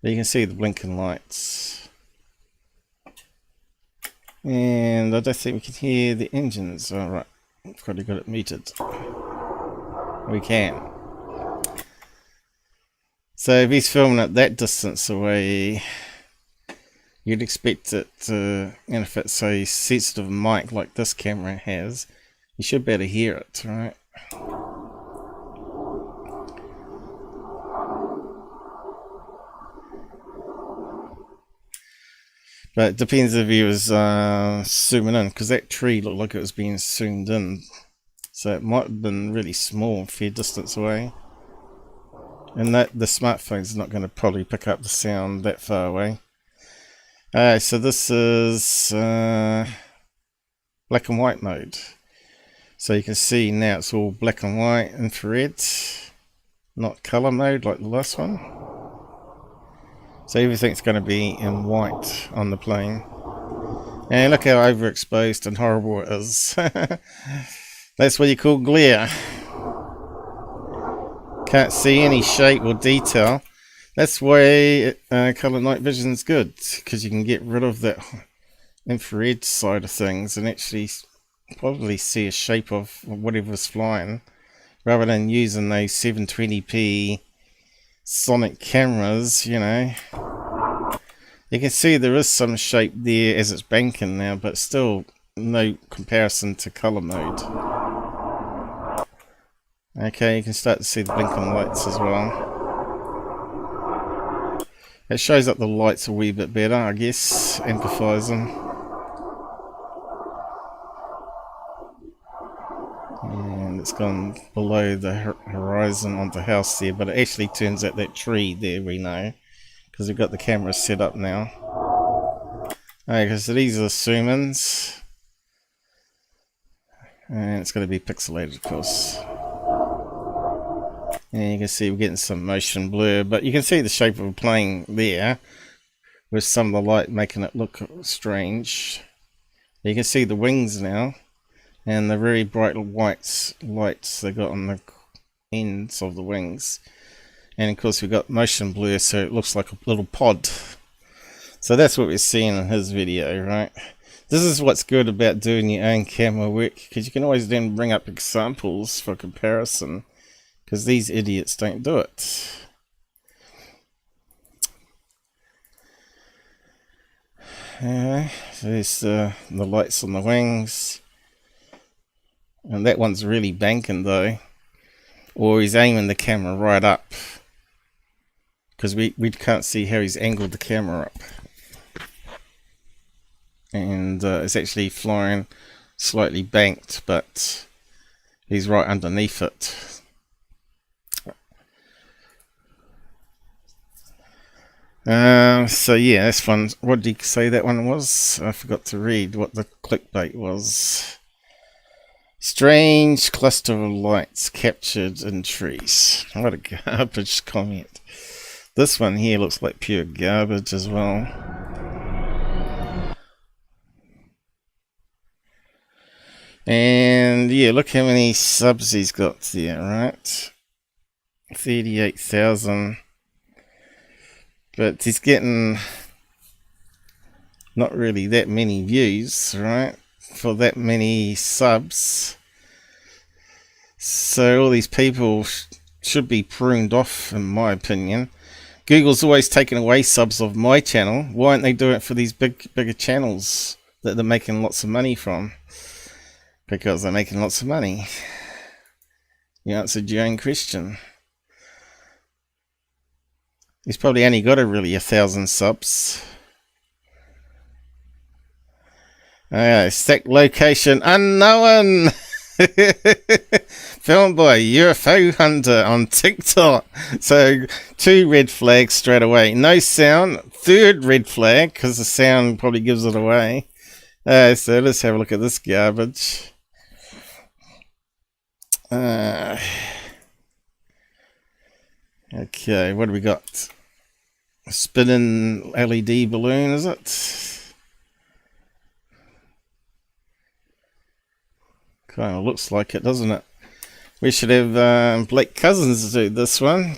But you can see the blinking lights. And I don't think we can hear the engines. Alright. Probably got it muted. We can. So if he's filming at that distance away, you'd expect it to, and if it's a sensitive mic like this camera has, you should be able to hear it, right? But it depends if he was zooming in, because that tree looked like it was being zoomed in. So it might have been really small, fair distance away. And that the smartphone's not going to probably pick up the sound that far away. Alright, so this is black and white mode. So you can see now it's all black and white, infrared, not color mode like the last one. So everything's going to be in white on the plane. And look how overexposed and horrible it is. That's what you call glare. Can't see any shape or detail. That's why color night vision is good, because you can get rid of that infrared side of things and actually probably see a shape of whatever's flying, rather than using those 720p sonic cameras. You know, you can see there is some shape there as it's banking now, but still no comparison to color mode. Okay, you can start to see the blinking lights as well. It shows up the lights a wee bit better, I guess, amplifies them. And it's gone below the horizon on the house there, but it actually turns out that tree there, we know, because we've got the camera set up now. Okay, so these are the summons. And it's going to be pixelated, of course. And you can see we're getting some motion blur, but you can see the shape of a plane there, with some of the light making it look strange. You can see the wings now, and the very bright white lights they got on the ends of the wings. And of course we've got motion blur, so it looks like a little pod. So that's what we're seeing in his video, right? This is what's good about doing your own camera work, because you can always then bring up examples for comparison, because these idiots don't do it. So there's the lights on the wings. And that one's really banking though. Or he's aiming the camera right up. Because we can't see how he's angled the camera up. And it's actually flying slightly banked, but he's right underneath it. So yeah, that's fun. What did you say that one was? I forgot to read what the clickbait was. Strange cluster of lights captured in trees. What a garbage comment. This one here looks like pure garbage as well. And yeah, look how many subs he's got there, right? 38,000. But he's getting not really that many views, right? For that many subs. So all these people should be pruned off, in my opinion. Google's always taken away subs of my channel. Why aren't they doing it for these bigger channels that they're making lots of money from? Because they're making lots of money. You answered your own question. He's probably only got really 1,000 subs. Stack location unknown. Filmed by UFO Hunter on TikTok. So 2 red flags straight away. No sound. 3rd red flag, because the sound probably gives it away. So let's have a look at this garbage. Okay, what do we got? A spinning LED balloon, is it? Kind of looks like it, doesn't it? We should have Blake Cousins do this one.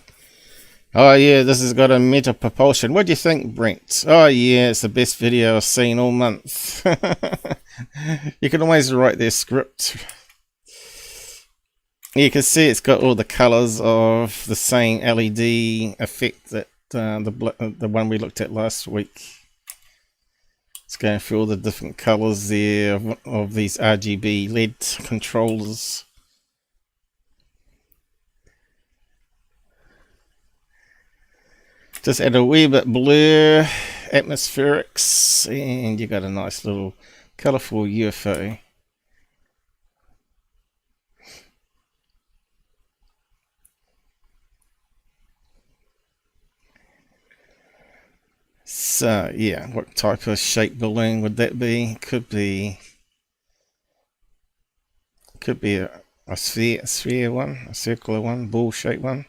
Oh yeah, this has got a meta propulsion. What do you think, Brent? Oh yeah, it's the best video I've seen all month. You can always write their script. You can see it's got all the colours of the same LED effect that the one we looked at last week. It's going through all the different colours there of these RGB LED controllers. Just add a wee bit blur, atmospherics, and you got a nice little colourful UFO. So yeah, what type of shape balloon would that be? Could be a sphere one, a circular one, ball shaped one.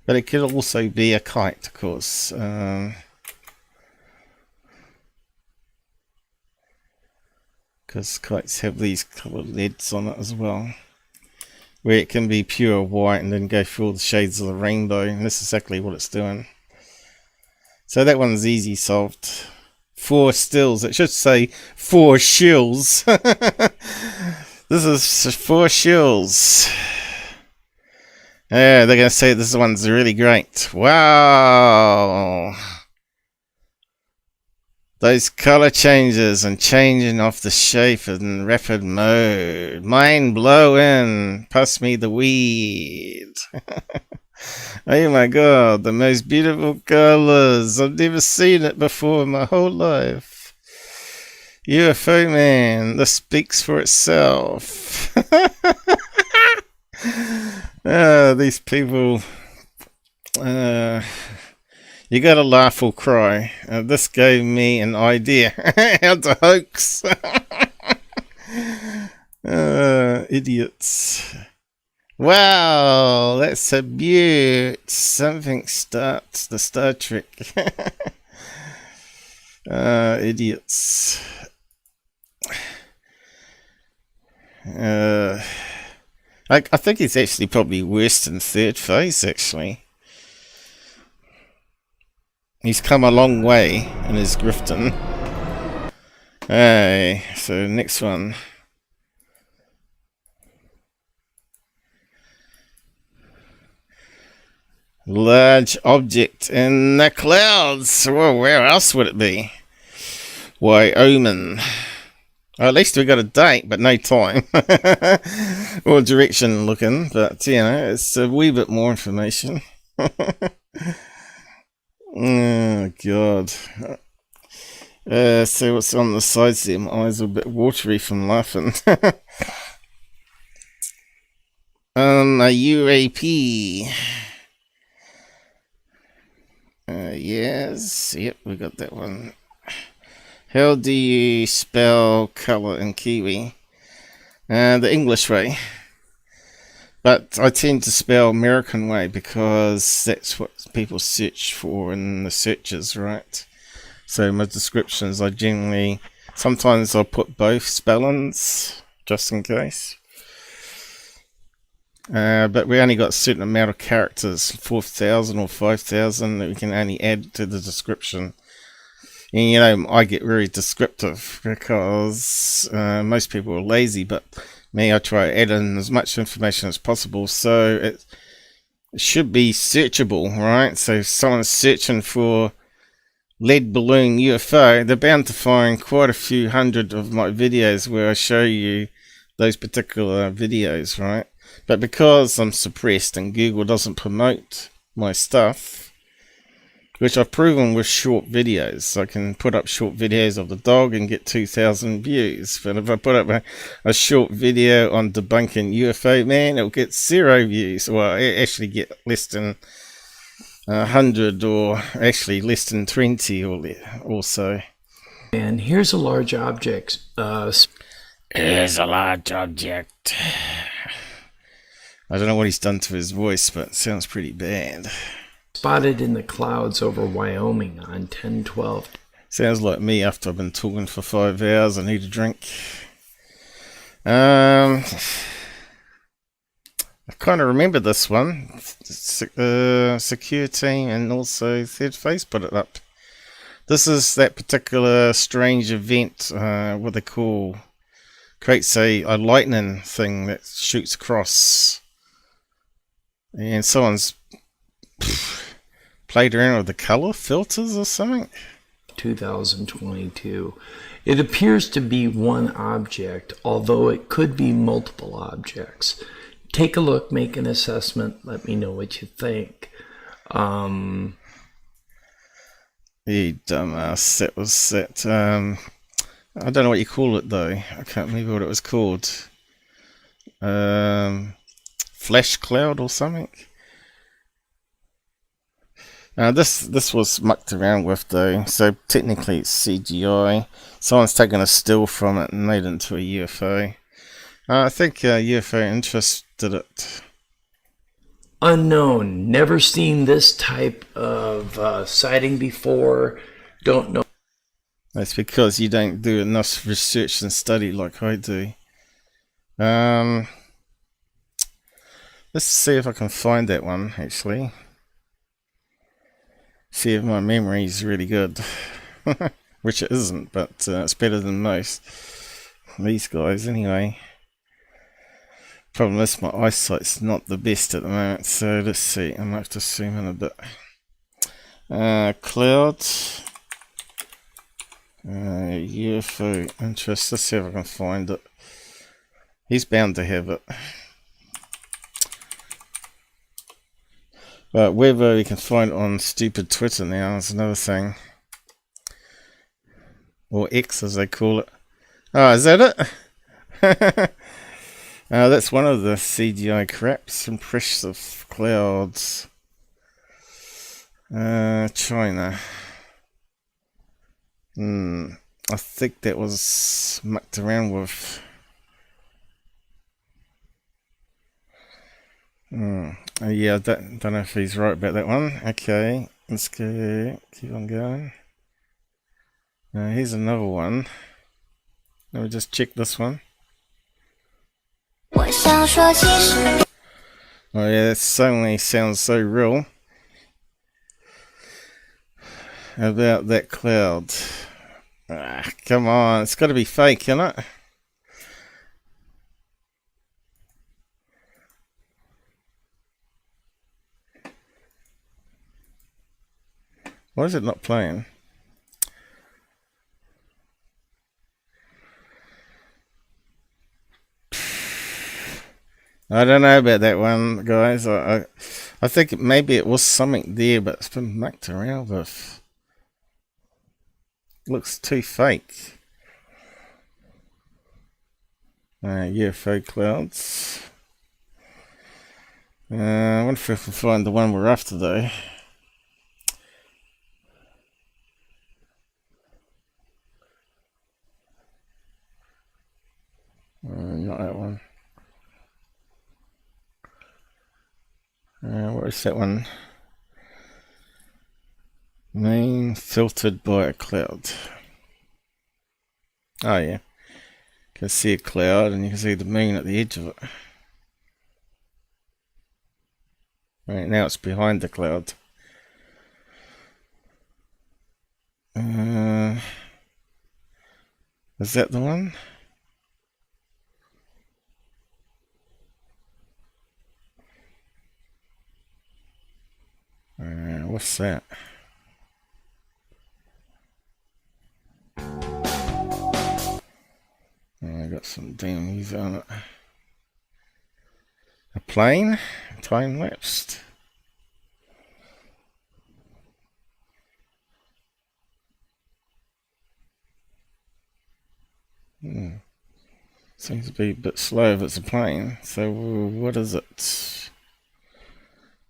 But it could also be a kite, of course. Because kites have these coloured LEDs on it as well. where it can be pure white and then go through all the shades of the rainbow, and this is exactly what it's doing. So that one's easy solved. 4 stills. It should say 4 shills. This is 4 shills. Yeah, they're going to say this one's really great. Wow. Those color changes and changing of the shape in rapid mode. Mind blowing. Pass me the weed. Oh my god, the most beautiful colors. I've never seen it before in my whole life. UFOman, this speaks for itself. These people, you gotta laugh or cry. This gave me an idea how to hoax. Idiots. Wow, that's a beaut. Something starts the Star Trek. Idiots. I think it's actually probably worse than third phase, actually. He's come a long way in his grifting. Hey, so next one. Large object in the clouds. Well, where else would it be? Wyoming. Well, at least we got a date, but no time. Or direction looking, but you know, it's a wee bit more information. Oh, God. So what's on the sides there? My eyes are a bit watery from laughing. A UAP. Yes, yep, we got that one. How do you spell colour in Kiwi? The English way. But I tend to spell American way because that's what people search for in the searches, right? So my descriptions, I generally, sometimes I'll put both spellings, just in case. But we only got a certain amount of characters, 4,000 or 5,000, that we can only add to the description. And you know, I get very descriptive because most people are lazy, but me, I try to add in as much information as possible so it should be searchable, right? So if someone's searching for lead balloon UFO, they're bound to find quite a few hundred of my videos where I show you those particular videos, right? But because I'm suppressed and Google doesn't promote my stuff, which I've proven with short videos, I can put up short videos of the dog and get 2,000 views. But if I put up a short video on debunking UFOman, it'll get 0 views. Well, it actually get less than 100, or actually less than 20 or so. And here's a large object. Here's a large object. I don't know what he's done to his voice, but it sounds pretty bad. Spotted in the clouds over Wyoming on 10/12. Sounds like me after I've been talking for 5 hours. I need a drink. I kind of remember this one. Secure Team and also Third Phase put it up. This is that particular strange event, what they call, creates a lightning thing that shoots across. And someone's played around with the color filters or something. 2022. It appears to be one object, although it could be multiple objects. Take a look, make an assessment, let me know what you think. You dumbass. That was that. I don't know what you call it though. I can't remember what it was called. Flash cloud or something. This was mucked around with though, so technically it's CGI. Someone's taken a still from it and made it into a UFO. I think UFO Interest did it. Unknown. Never seen this type of sighting before. Don't know. That's because you don't do enough research and study like I do. Let's see if I can find that one, actually. See if my memory is really good. Which it isn't, but it's better than most. These guys, anyway. Problem is, my eyesight's not the best at the moment, so let's see. I might have to zoom in a bit. Cloud. UFO interest. Let's see if I can find it. He's bound to have it. But whether we can find it on stupid Twitter now is another thing. Or X as they call it. Oh, is that it? That's one of the CGI craps. Impressive clouds. China. I think that was mucked around with. Yeah, I don't know if he's right about that one. Okay, let's go. Keep on going. Here's another one. Let me just check this one. Oh yeah, that suddenly sounds so real. About that cloud. Come on, it's got to be fake, isn't it? Why is it not playing? I don't know about that one, guys. I think maybe it was something there, but it's been mucked around with. Looks too fake. UFO clouds. I wonder if we can find the one we're after, though. Not that one. What is that one? Main filtered by a cloud. Oh yeah. You can see a cloud and you can see the moon at the edge of it. Right, now it's behind the cloud. Is that the one? What's that? I got some dinghies on it. A plane? Time lapsed. Seems to be a bit slow if it's a plane. So what is it?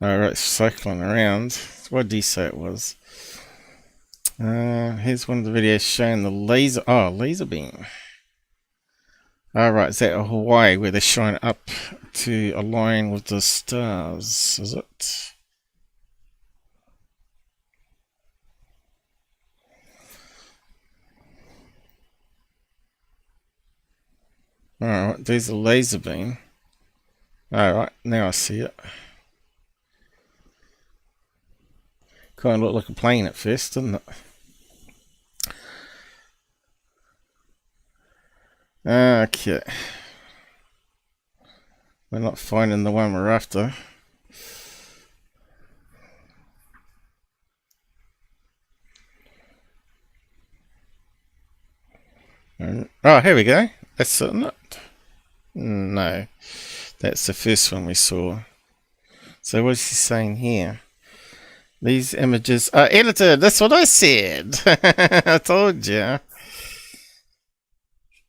Alright, cycling around. What did he say it was? Here's one of the videos showing the laser. Oh, laser beam. Alright, is that Hawaii where they shine up to align with the stars? Is it? Alright, there's a laser beam. Alright, now I see it. Kind of looked like a plane at first, didn't it? Okay. We're not finding the one we're after. Oh, here we go. That's it, isn't it? No. That's the first one we saw. So what's he saying here? These images are edited. That's what I said. I told you.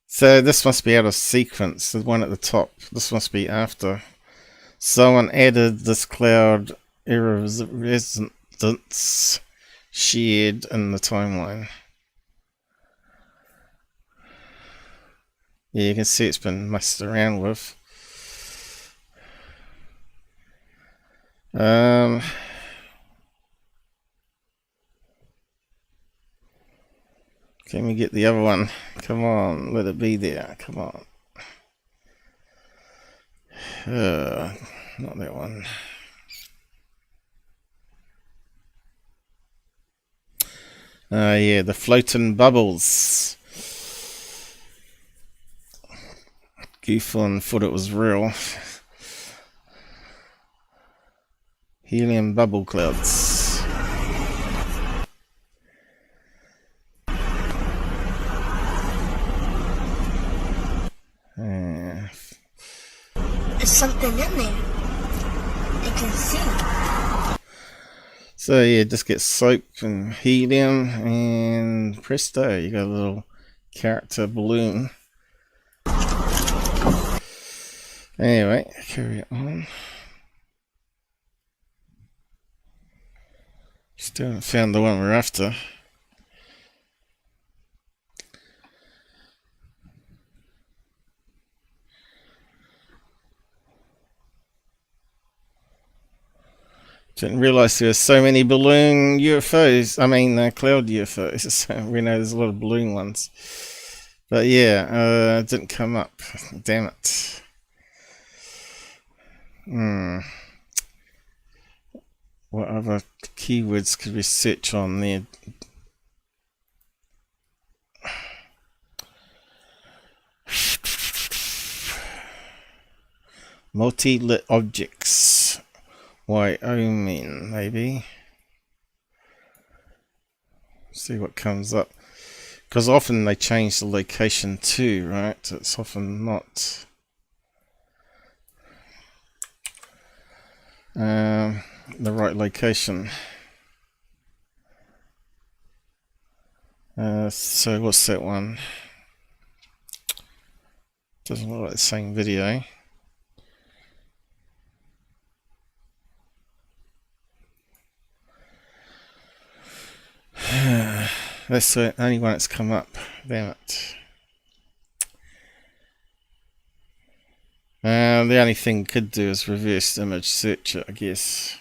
So this must be out of sequence. The one at the top. This must be after. Someone added this cloud irresidence shared in the timeline. Yeah, you can see it's been messed around with. Can we get the other one? Come on, let it be there. Come on. not that one. Yeah, the floating bubbles. GUFON thought it was real. Helium bubble clouds. There's something in there. I can see. So yeah, just get soap and helium and presto, you got a little character balloon. Anyway, carry on. Still haven't found the one we're after. Didn't realise there were so many balloon UFOs. I mean, cloud UFOs. So we know there's a lot of balloon ones. But yeah, it didn't come up. Damn it. What other keywords could we search on there? Multi-lit objects. Wyoming, maybe. See what comes up. Because often they change the location too, right? It's often not the right location. So what's that one? Doesn't look like the same video. That's the only one that's come up. Damn it. The only thing could do is reverse image search it, I guess.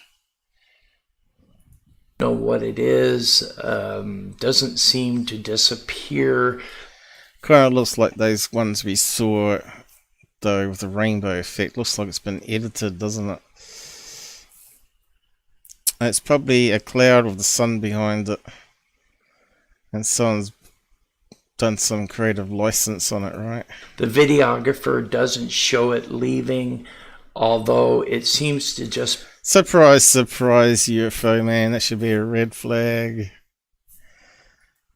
Know what it is. Doesn't seem to disappear. Kind of looks like those ones we saw though with the rainbow effect. Looks like it's been edited, doesn't it? It's probably a cloud with the sun behind it. And someone's done some creative license on it, right? The videographer doesn't show it leaving, although it seems to just... Surprise, surprise, UFOman. That should be a red flag.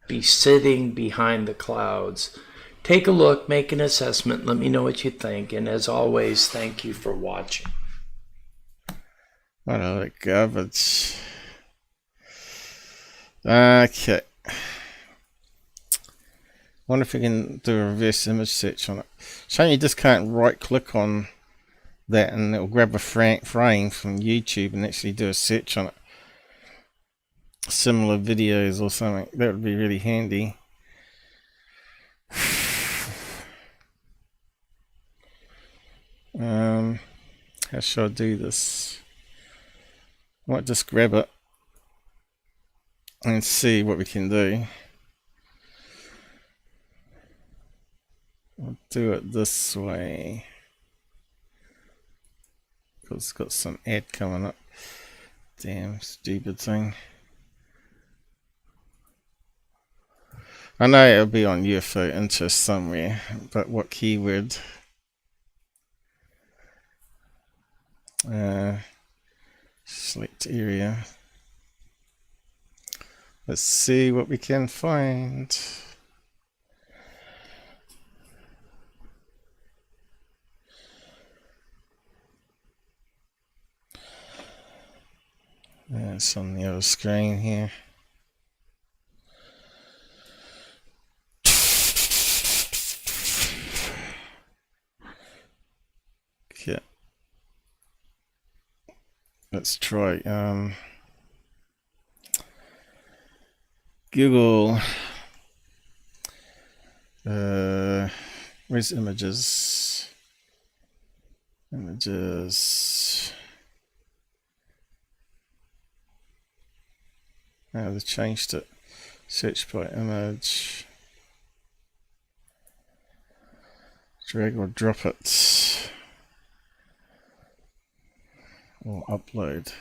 ...be sitting behind the clouds. Take a look, make an assessment, let me know what you think, and as always, thank you for watching. What a lot of garbage. Okay. Wonder if we can do a reverse image search on it. Shame you just can't right click on that and it'll grab a frame from YouTube and actually do a search on it. Similar videos or something. That would be really handy. How should I do this? I might just grab it and see what we can do. I'll do it this way because it's got some ad coming up. Damn stupid thing. I know it'll be on UFO interest somewhere, but what keyword? Select area. Let's see what we can find. It's on the other screen here. Okay. Let's try Google. Where's images? Images. Oh, they changed it. Search by image. Drag or drop it. or upload.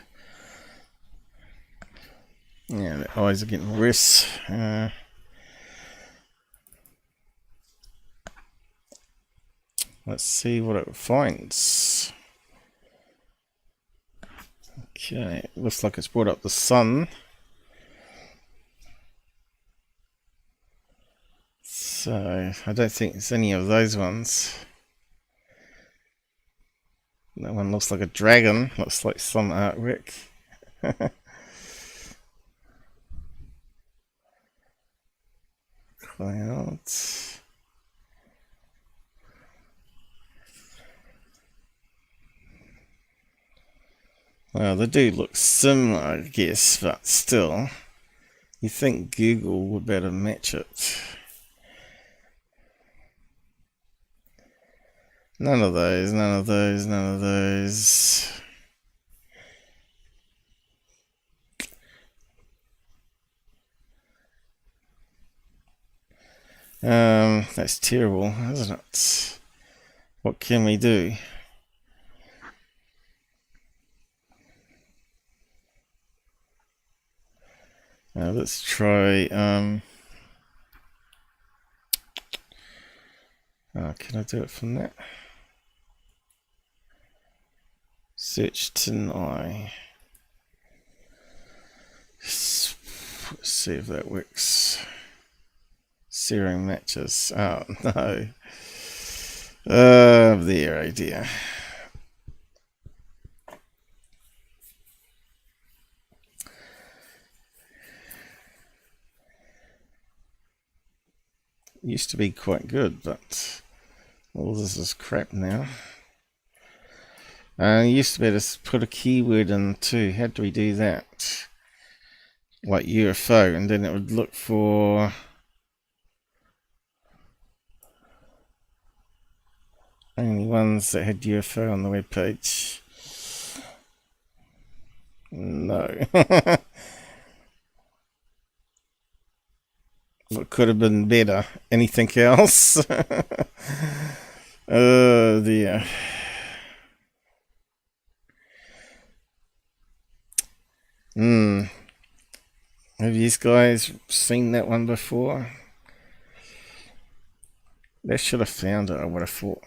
Yeah, the eyes are getting worse. Let's see what it finds. Okay, looks like it's brought up the sun. So, I don't think it's any of those ones. That one looks like a dragon, looks like some artwork. Clouds. Well, they do look similar, I guess, but still, you think Google would better match it. None of those, none of those, none of those. That's terrible, isn't it? What can we do? Let's try, can I do it from that? Search tonight. Let's see if that works. Searing matches. Oh no. There, idea. Used to be quite good, but all this is crap now. Used to be able to put a keyword in too. How do we do that? Like UFO, and then it would look for only ones that had UFO on the web page. No. What could have been better? Anything else? Oh dear. Have you guys seen that one before? They should have found it, I would have thought.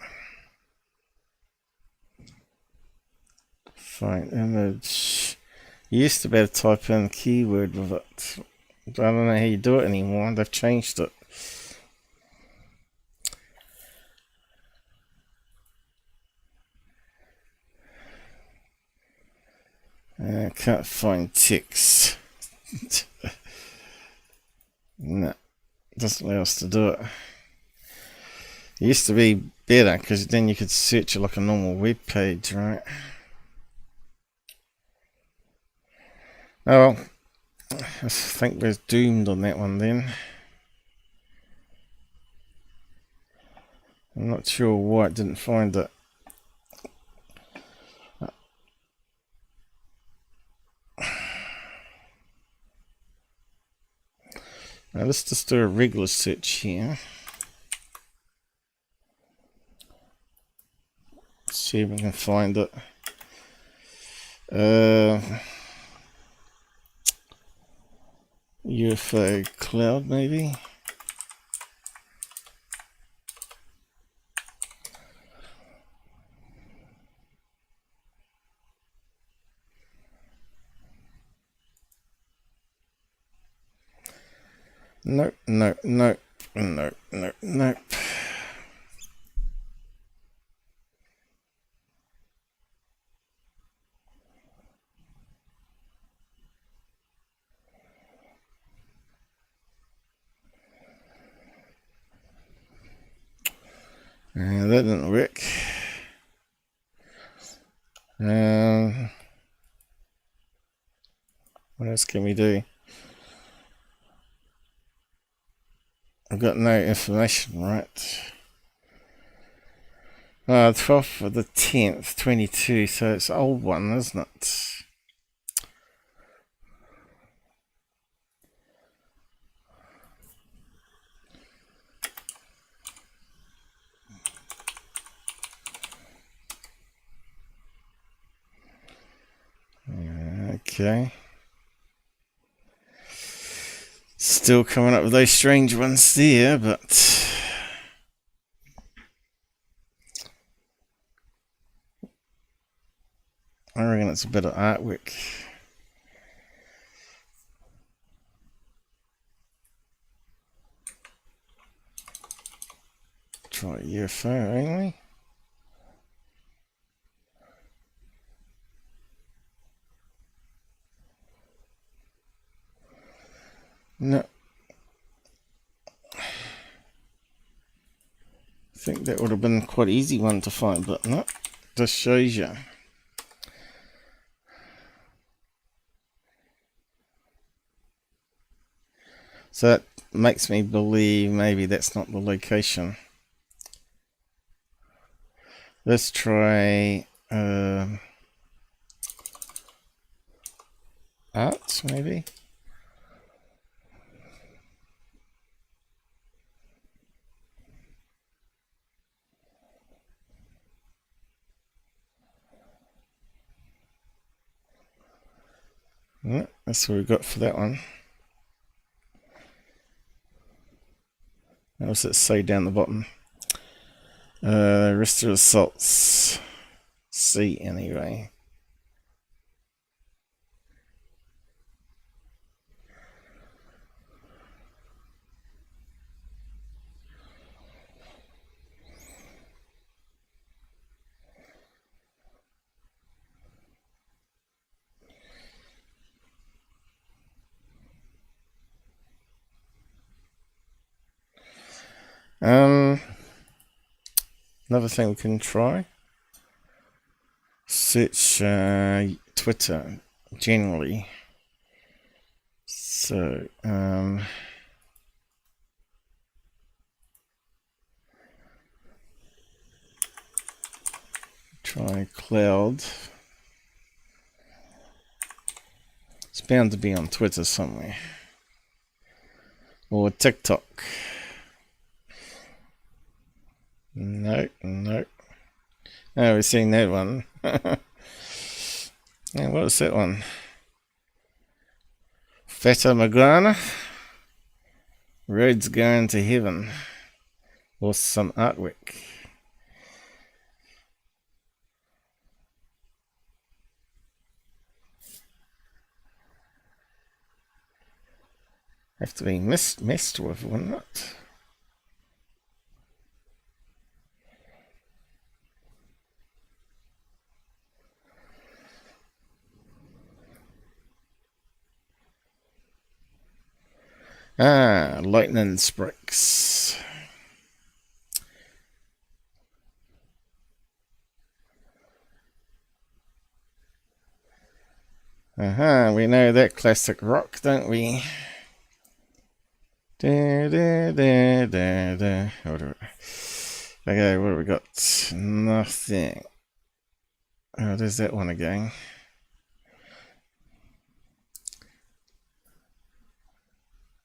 Find image. You used to be able to type in keyword with it. I don't know how you do it anymore. They've changed it. I can't find ticks. No, doesn't allow us to do it. It used to be better because then you could search it like a normal web page, right? Oh well, I think we're doomed on that one then. I'm not sure why it didn't find it. Now let's just do a regular search here. See if we can find it. UFO cloud maybe. Nope, nope, nope, nope, nope, nope. That didn't work. What else can we do? I've got no information, right? 12th of the 10th, 22, so it's an old one, isn't it? Okay. Still coming up with those strange ones there, but I reckon it's a bit of artwork. Try UFO only. No. I think that would have been quite an easy one to find, but no. Just shows you. So that makes me believe maybe that's not the location. Let's try arts maybe. Yeah, that's what we got for that one. What does it say down the bottom? Rest of the salts. C anyway. Another thing we can try. Search Twitter generally. So try cloud. It's bound to be on Twitter somewhere. Or TikTok. No. Oh, we've seen that one. Yeah, what was that one? Fata Morgana. Roads going to heaven. Or some artwork. Have to be messed with, wouldn't it? Ah, lightning spricks. We know that classic rock, don't we? Okay, what have we got? Nothing. Oh, there's that one again.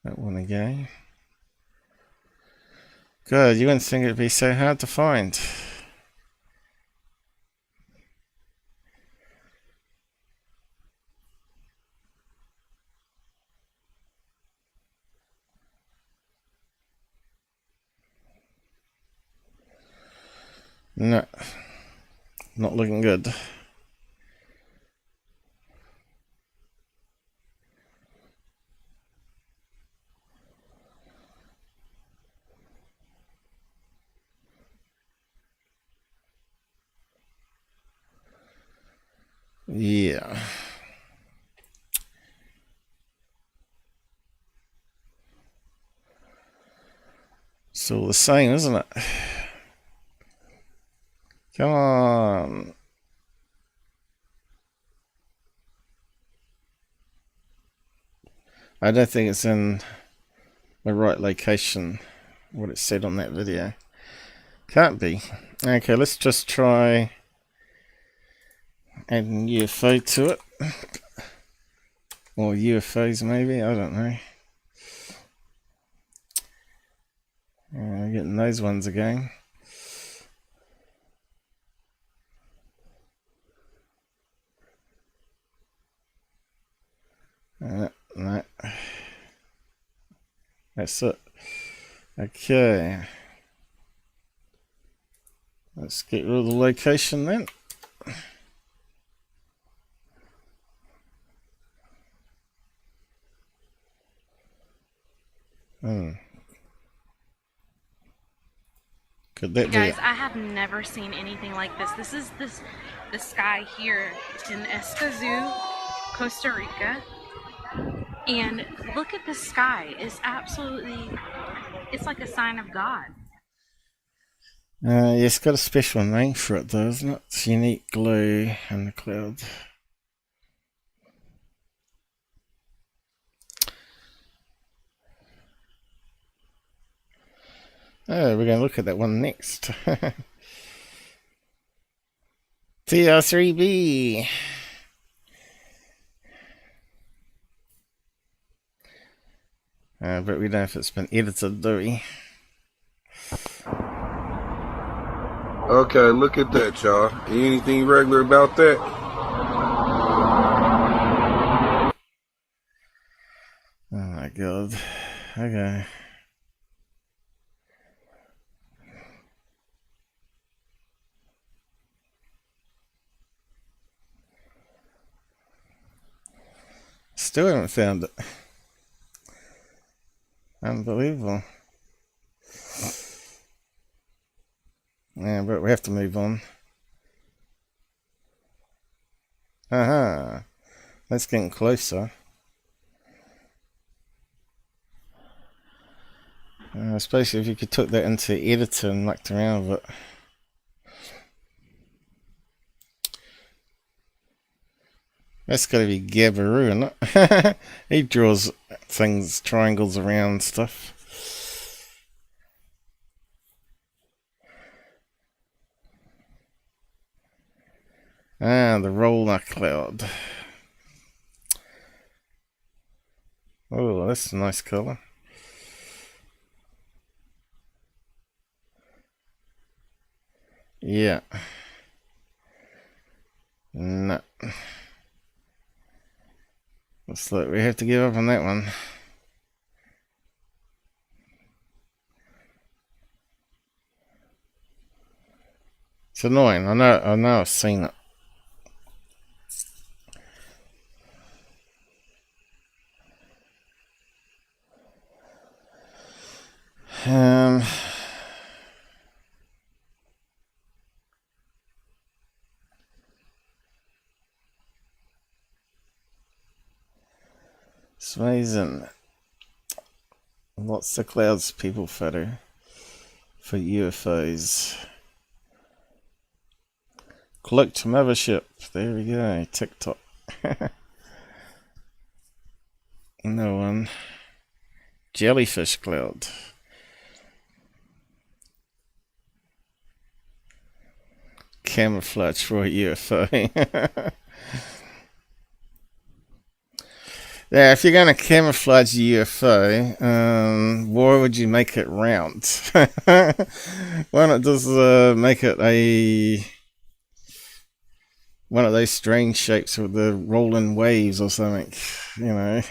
That one again. God, you wouldn't think it'd be so hard to find. No, not looking good. Yeah. It's all the same, isn't it? Come on. I don't think it's in the right location, what it said on that video. Can't be. Okay, let's just try adding UFO to it. Or UFOs maybe, I don't know. Getting those ones again. No. That's it. Okay. Let's get rid of the location then. Could that be Guys, it? I have never seen anything like this. This is the sky here in Escazú, Costa Rica. And look at the sky. It's absolutely, it's like a sign of God. Yeah, it's got a special name for it though, isn't it? It's unique glow in the cloud. Oh, we're going to look at that one next. TR3B. But we don't know if it's been edited, do we? Okay, look at that, y'all. Anything regular about that? Oh my god. Okay. Still haven't found it. Unbelievable. Yeah, but we have to move on. Aha. That's getting closer. I suppose if you could took that into editor and mucked around with it. That's got to be Gabber, isn't it? He draws things, triangles around stuff. Ah, the roller cloud. Oh, that's a nice colour. Yeah. No. Looks like we have to give up on that one. It's annoying. I know I've seen it. It's amazing. Lots of clouds people photo for UFOs. Collect mothership. There we go. TikTok. No one. Jellyfish cloud. Camouflage for a UFO. Yeah, if you're going to camouflage a UFO, why would you make it round? Why not just make it one of those strange shapes with the rolling waves or something, you know?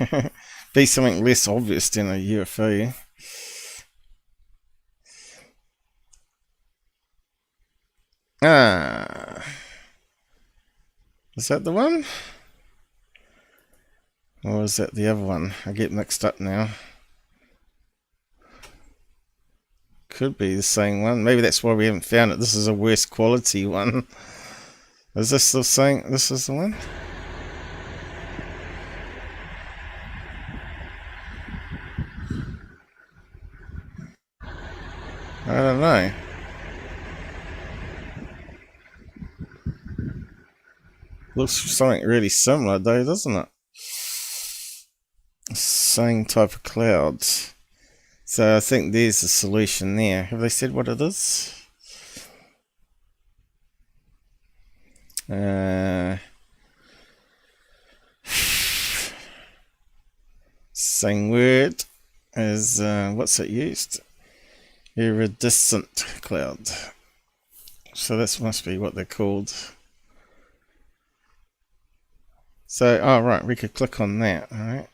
Be something less obvious than a UFO. Ah. Is that the one? Or is that the other one? I get mixed up now. Could be the same one. Maybe that's why we haven't found it. This is a worse quality one. Is this the same? This is the one? I don't know. Looks something really similar though, doesn't it? Same type of clouds. So I think there's the solution there. Have they said what it is? Same word as what's it used? Iridescent cloud. So this must be what they're called. So, oh right, we could click on that, alright.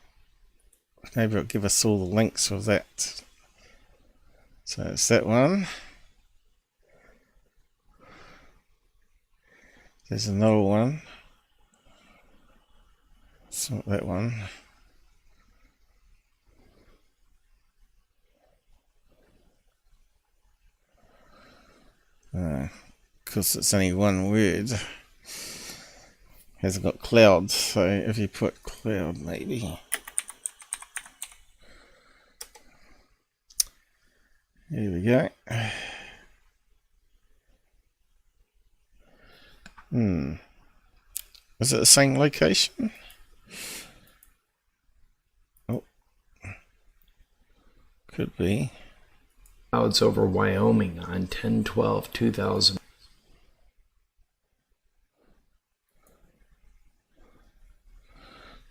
Maybe it'll give us all the links of that. So it's that one. There's another one. It's not that one. Because it's only one word. Hasn't got cloud, so if you put cloud, maybe. Here we go. Is it the same location? Oh. Could be. Clouds over Wyoming on 10/12/2000.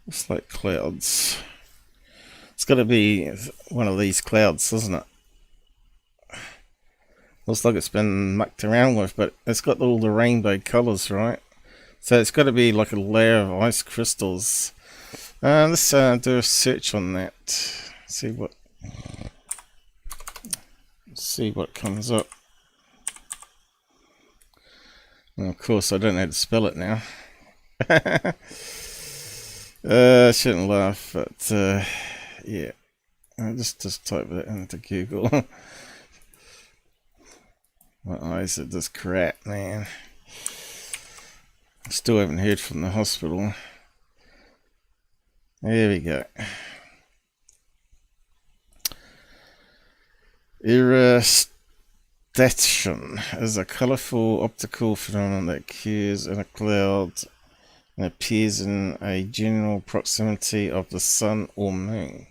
It's like clouds. It's got to be one of these clouds, doesn't it? Looks like it's been mucked around with, but it's got all the rainbow colours, right? So it's got to be like a layer of ice crystals. Let's do a search on that. See what comes up. And of course, I don't know how to spell it now. I shouldn't laugh, but yeah. I'll just type that into Google. My eyes are just crap, man. Still haven't heard from the hospital. There we go. Irradiation is a colourful optical phenomenon that occurs in a cloud and appears in a general proximity of the sun or moon.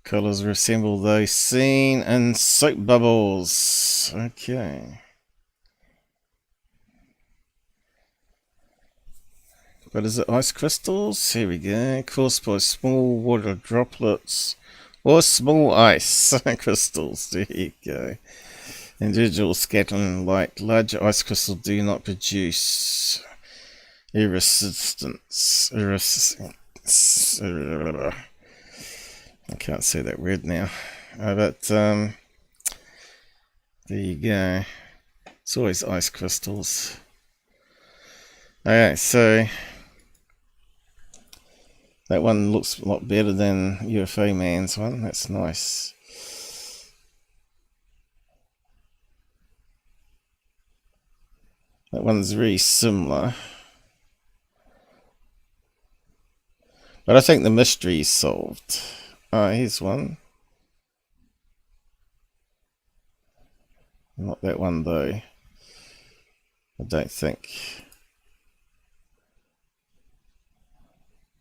Colours resemble those seen in soap bubbles. Okay. But is it ice crystals? Here we go. Caused by small water droplets or small ice crystals. There you go. Individual scattering light. Large ice crystals do not produce resistance. I can't say that word now. But there you go. It's always ice crystals. Okay, so that one looks a lot better than UFOman's one. That's nice. That one's very similar. But I think the mystery is solved. Oh, here's one. Not that one though. I don't think.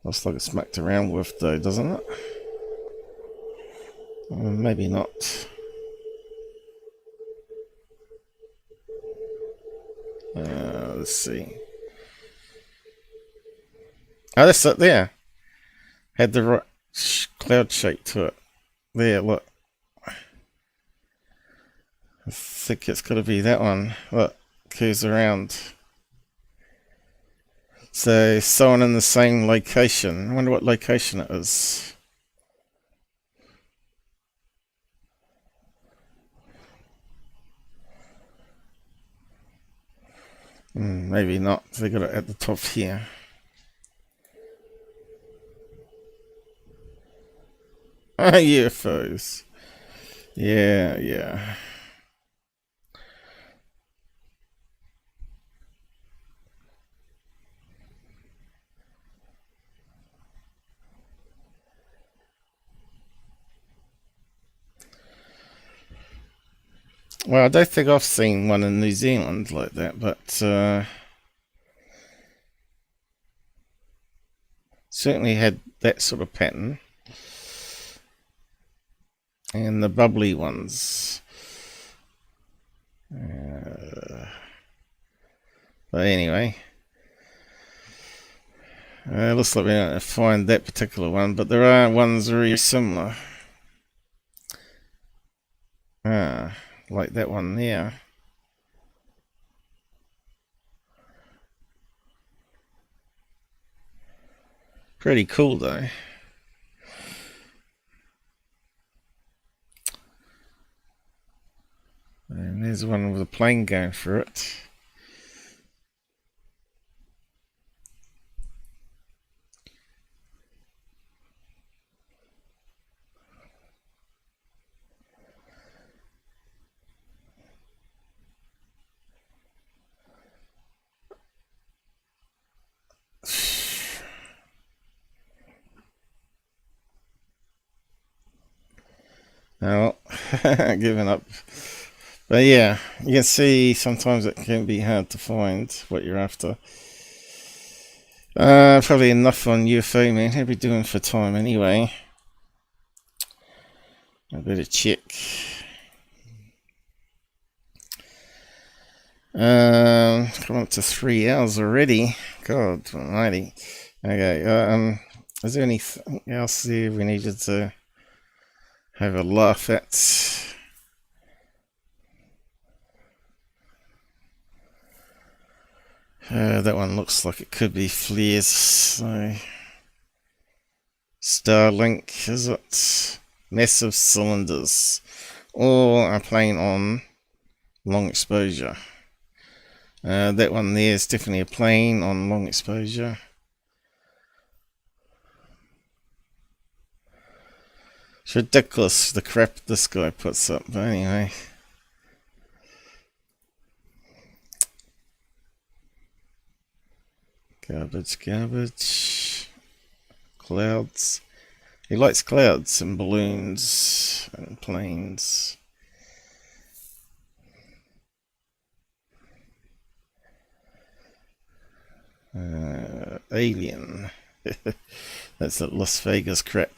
Looks like it's mucked around with though, doesn't it? Maybe not. Let's see. Oh, that's it there. Had the right cloud shape to it. There, look. I think it's got to be that one. Look, curves around. So, someone in the same location. I wonder what location it is. Maybe not. They got it at the top here. UFOs. Yeah. Well, I don't think I've seen one in New Zealand like that, but certainly had that sort of pattern. And the bubbly ones. But anyway. Looks like we don't find that particular one, but there are ones very similar. Like that one there. Pretty cool though. And there's one with a plane going through it. Well, giving up. But yeah, you can see sometimes it can be hard to find what you're after. Probably enough on UFOman. He'll be doing for time anyway. I better check. Come up to 3 hours already. God almighty. Okay, is there anything else there we needed to have a laugh at? That one looks like it could be flares. So Starlink, is it? Massive cylinders, or a plane on long exposure. That one there is definitely a plane on long exposure. It's ridiculous the crap this guy puts up, but anyway. Garbage. Clouds. He likes clouds and balloons and planes. Alien. That's that Las Vegas crap.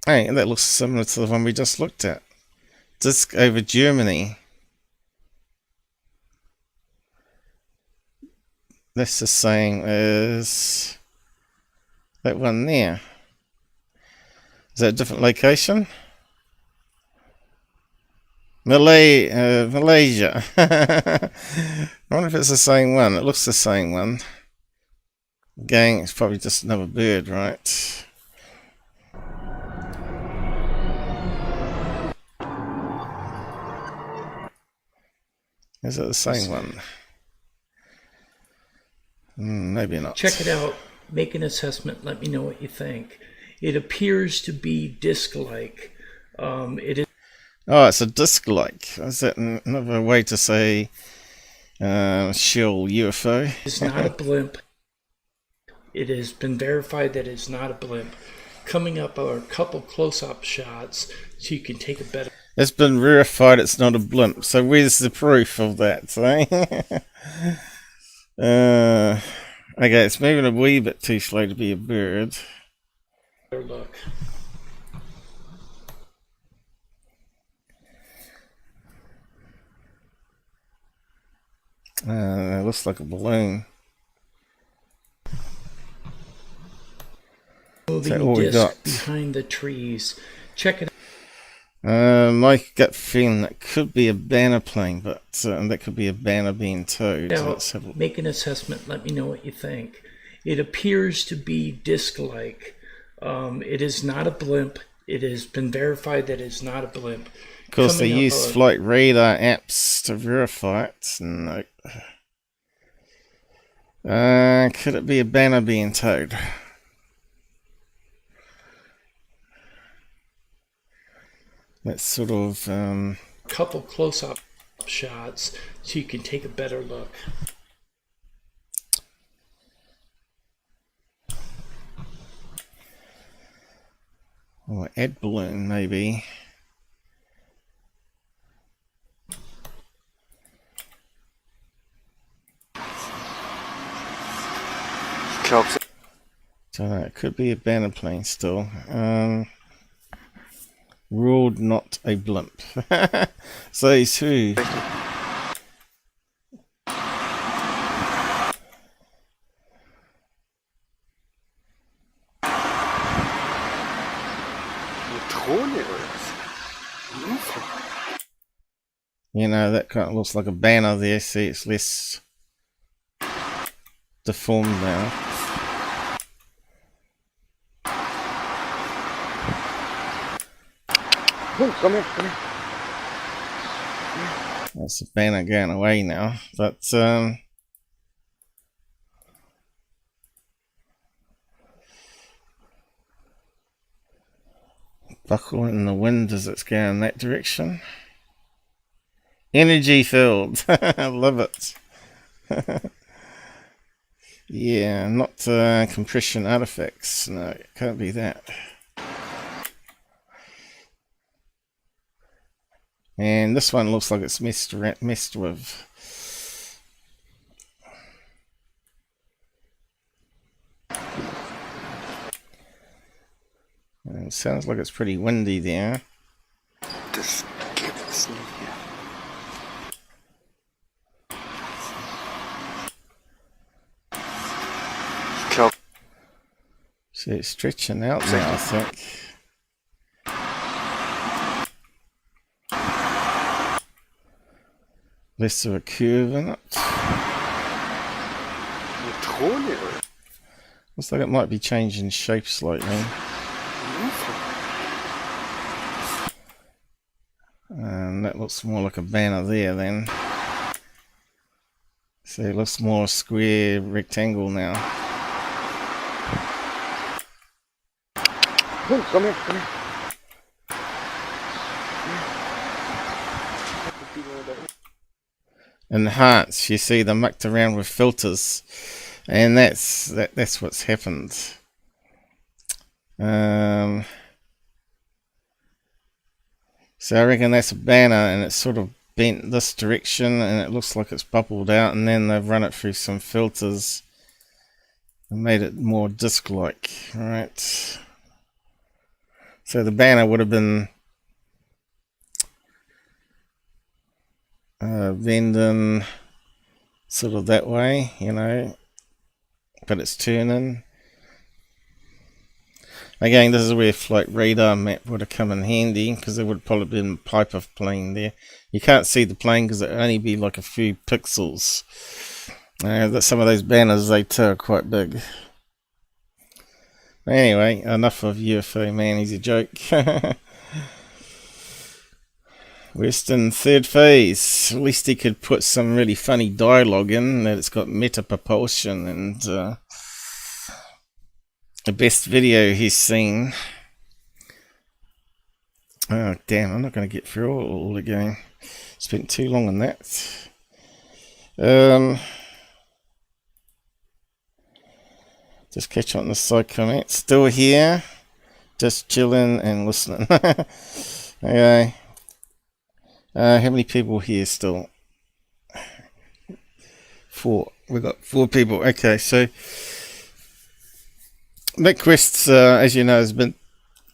Hey, that looks similar to the one we just looked at. Disc over Germany. That's the same as that one there. Is that a different location? Malaysia. I wonder if it's the same one. It looks the same one. Gang, it's probably just another bird, right? Is it the same one? Maybe not. Check it out. Make an assessment. Let me know what you think. It appears to be disc-like. It is. Oh, it's a disc-like. Is that another way to say shill UFO? It's not a blimp. It has been verified that it's not a blimp. Coming up are a couple close-up shots so you can take a better... It's been verified it's not a blimp. So where's the proof of that? Okay, it's moving a wee bit too slow to be a bird. Look. It looks like a balloon. Moving disc behind the trees. Check it out. My gut feeling that could be a banner plane, but that could be a banner being towed. So make an assessment. Let me know what you think. It appears to be disc-like. It is not a blimp. It has been verified that it's not a blimp. Of course, they use flight radar apps to verify it. No. Could it be a banner being towed? That's sort of couple close-up shots so you can take a better look. Or ad balloon, maybe. So it could be a banner plane still. Ruled not a blimp. Says who? You know, that kind of looks like a banner there. See, it's less deformed now. Oh, come here, come here. That's the banner going away now, but buckle in the wind as it's going that direction. Energy filled. I love it. Yeah, not compression artifacts. No, it can't be that. And this one looks like it's messed with. And it sounds like it's pretty windy there. Just get this in here. See, it's stretching out now, I think. Less of a curve in it. Looks like it might be changing shape slightly. And that looks more like a banner there then. So it looks more square rectangle now. Oh, come here, come here. Enhance, you see, they mucked around with filters, and that's what's happened. So I reckon that's a banner, and it's sort of bent this direction, and it looks like it's bubbled out, and then they've run it through some filters and made it more disc-like, right? So the banner would have been bending sort of that way, you know, but it's turning. Again, this is where flight radar map would have come in handy, because there would probably been a pipe of plane there. You can't see the plane because it would only be like a few pixels. Some of those banners, they too are quite big. Anyway, enough of UFOman, he's a joke. Western third phase. At least he could put some really funny dialogue in, that it's got meta propulsion, and the best video he's seen. Oh damn, I'm not going to get through all again. Spent too long on that. Just catch on the side comment. Still here, just chilling and listening. Okay. How many people here still? 4. We've got 4 people. Okay, so Mick Quest, as you know, has been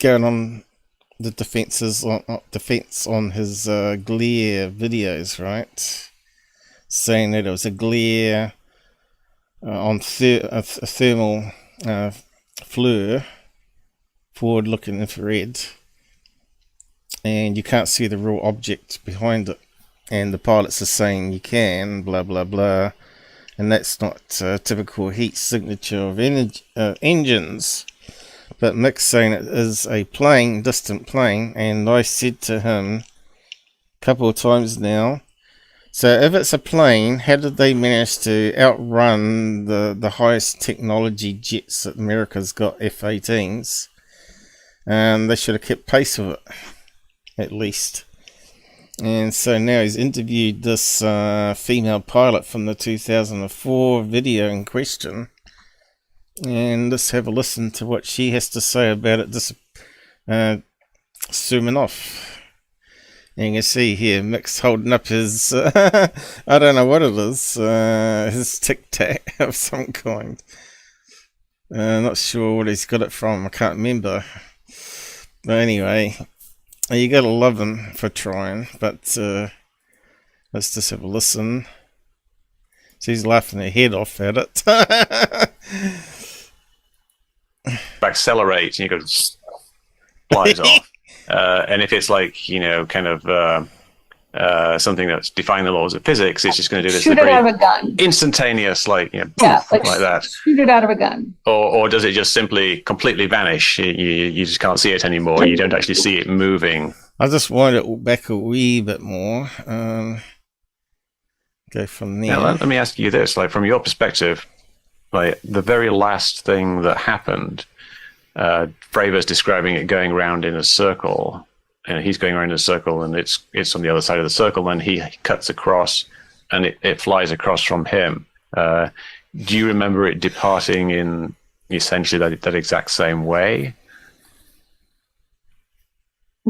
going on the defense on his glare videos, right? Saying that it was a glare on a thermal FLIR, forward-looking infrared, and you can't see the real object behind it, and the pilots are saying you can, blah blah blah, and that's not typical heat signature of engines. But Mick's saying it is a plane, distant plane, and I said to him a couple of times now, so if it's a plane, how did they manage to outrun the highest technology jets that America's got, F-18s? They should have kept pace with it, at least. And so now he's interviewed this female pilot from the 2004 video in question. And let's have a listen to what she has to say about it, just zooming off. And you can see here, Mick's holding up his, I don't know what it is, his Tic Tac of some kind. Not sure what he's got it from, I can't remember. But anyway, you gotta love him for trying, but let's just have a listen. She's laughing her head off at it. Accelerates and you go flies off. And if it's like, you know, kind of something that's defying the laws of physics, it's just going to do this Shoot it out of a gun. instantaneous, like like that. Shoot it out of a gun. Or does it just simply completely vanish? You just can't see it anymore. You don't actually see it moving. I just wind it back a wee bit more. Go from there. Now, let me ask you this: like from your perspective, like the very last thing that happened, Fravor's describing it going around in a circle. And he's going around in a circle, and it's on the other side of the circle, and he cuts across, and it flies across from him. Do you remember it departing in essentially that exact same way?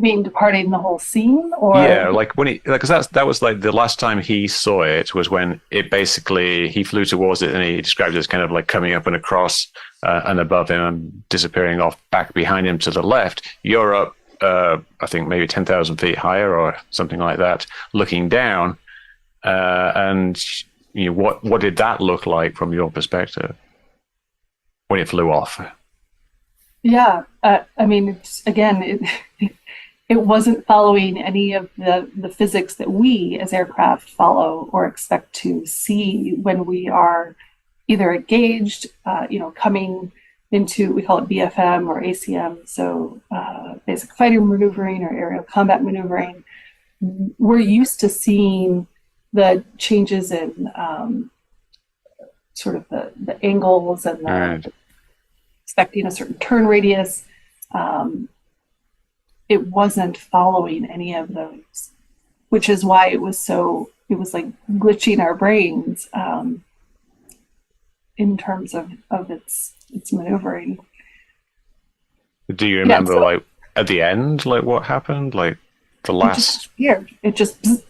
Being departing the whole scene, or yeah, like when because that was like the last time he saw it was when it basically he flew towards it, and he described it as kind of like coming up and across and above him and disappearing off back behind him to the left. You're up. I think maybe 10,000 feet higher or something like that, looking down. And you know, what did that look like from your perspective when it flew off? Yeah, I mean, it wasn't following any of the physics that we as aircraft follow or expect to see when we are either engaged, coming into, we call it BFM or ACM, so basic fighting maneuvering or aerial combat maneuvering. We're used to seeing the changes in sort of the angles and expecting a certain turn radius. It wasn't following any of those, which is why it was like glitching our brains in terms of its maneuvering. Do you remember like at the end, like what happened? Like the last it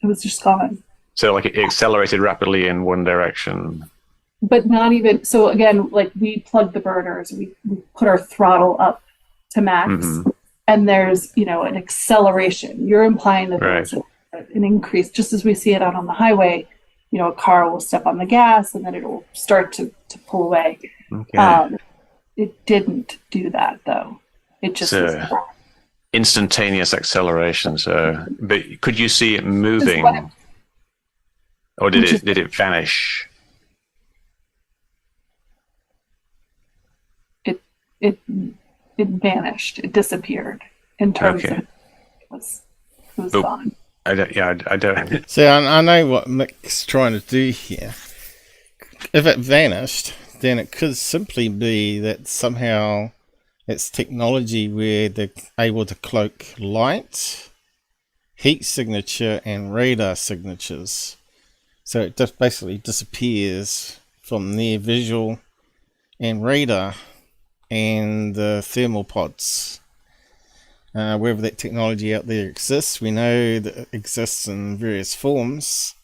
was just gone. So like it accelerated rapidly in one direction. But not even so again, like we plugged the burners, we put our throttle up to max, and there's an acceleration. You're implying that there's an increase, just as we see it out on the highway. A car will step on the gas and then it'll start to pull away. Okay. It didn't do that though. It just was instantaneous acceleration. So, but could you see it moving, or did it vanish? It vanished. It disappeared in terms of it was gone. I don't. See, I know what Mick's trying to do here. If it vanished, then it could simply be that somehow it's technology where they're able to cloak light, heat signature, and radar signatures. So it just basically disappears from their visual and radar and the thermal pods. Wherever that technology out there exists, we know that it exists in various forms.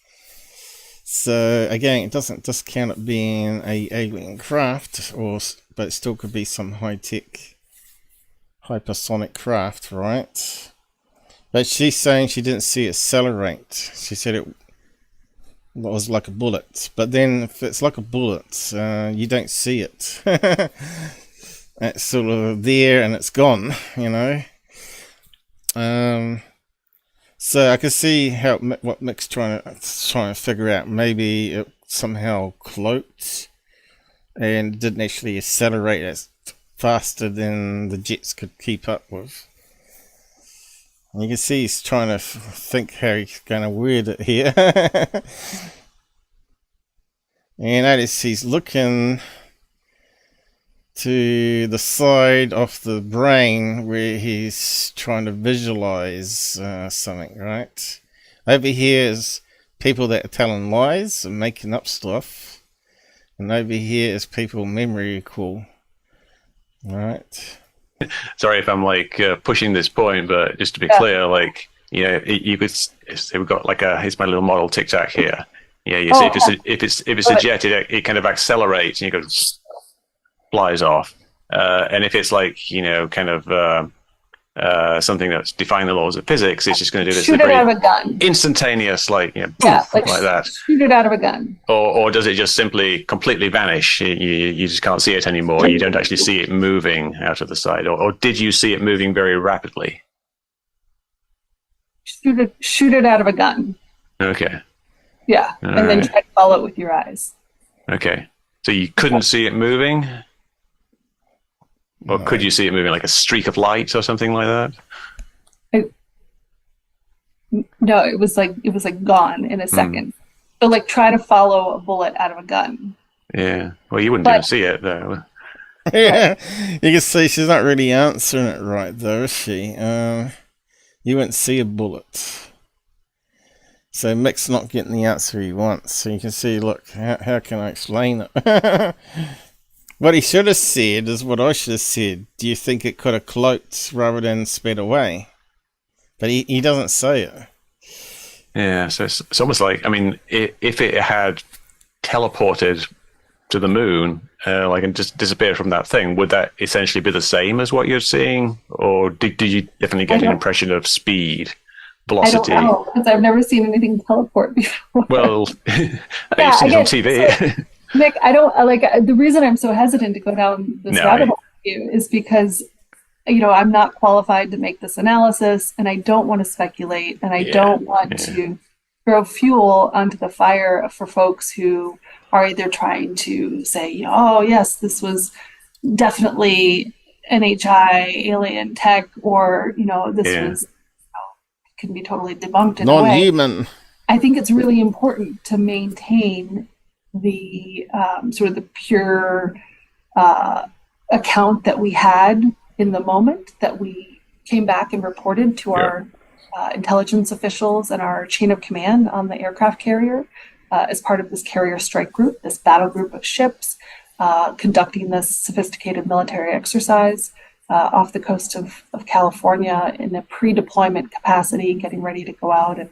So again, it doesn't discount it being a alien craft, but it still could be some high-tech, hypersonic craft, right? But she's saying she didn't see it accelerate. She said it was like a bullet. But then, if it's like a bullet, you don't see it. It's sort of there and it's gone, So I can see what Mick's trying to figure out. Maybe it somehow cloaked and didn't actually accelerate as faster than the jets could keep up with. And you can see he's trying to think how he's going to word it here. And notice he's looking to the side of the brain where he's trying to visualize something, right? Over here is people that are telling lies and making up stuff, and over here is people memory recall, right? Sorry if I'm like pushing this point, but just to be clear, like you could say we've got like here's my little model Tic Tac here. Yeah, you see if it's a jet, it kind of accelerates and you go. Flies off, and if it's like kind of something that's defying the laws of physics, it's just going to do this shoot it out of a gun, instantaneous, like like that. Shoot it out of a gun. Or does it just simply completely vanish? You just can't see it anymore. You don't actually see it moving out of the side. Or did you see it moving very rapidly? shoot it out of a gun. Okay. Yeah, All and then right. try to follow it with your eyes. Okay. So you couldn't see it moving? Or could you see it moving like a streak of light or something like that? No, it was like gone in a second. So like try to follow a bullet out of a gun. Yeah. Well, you wouldn't even see it though. Yeah, you can see she's not really answering it right, though, is she? You wouldn't see a bullet. So Mick's not getting the answer he wants. So you can see, look, how can I explain it? What he should have said is what I should have said. Do you think it could have cloaked rather than sped away? But he doesn't say it. Yeah, so it's almost like, I mean, if it had teleported to the moon, and just disappeared from that thing, would that essentially be the same as what you're seeing? Or did you definitely get an impression of speed, velocity? I don't know, because I've never seen anything teleport before. Well, you've seen it on TV. So, Mick, I don't the reason I'm so hesitant to go down this rabbit hole with you is because, I'm not qualified to make this analysis, and I don't want to speculate, and I don't want to throw fuel onto the fire for folks who are either trying to say, oh yes, this was definitely NHI alien tech, or this was can be totally debunked in a way. Non-human. I think it's really important to maintain the sort of the pure account that we had in the moment, that we came back and reported to our intelligence officials and our chain of command on the aircraft carrier as part of this carrier strike group, this battle group of ships conducting this sophisticated military exercise off the coast of California in a pre-deployment capacity, getting ready to go out and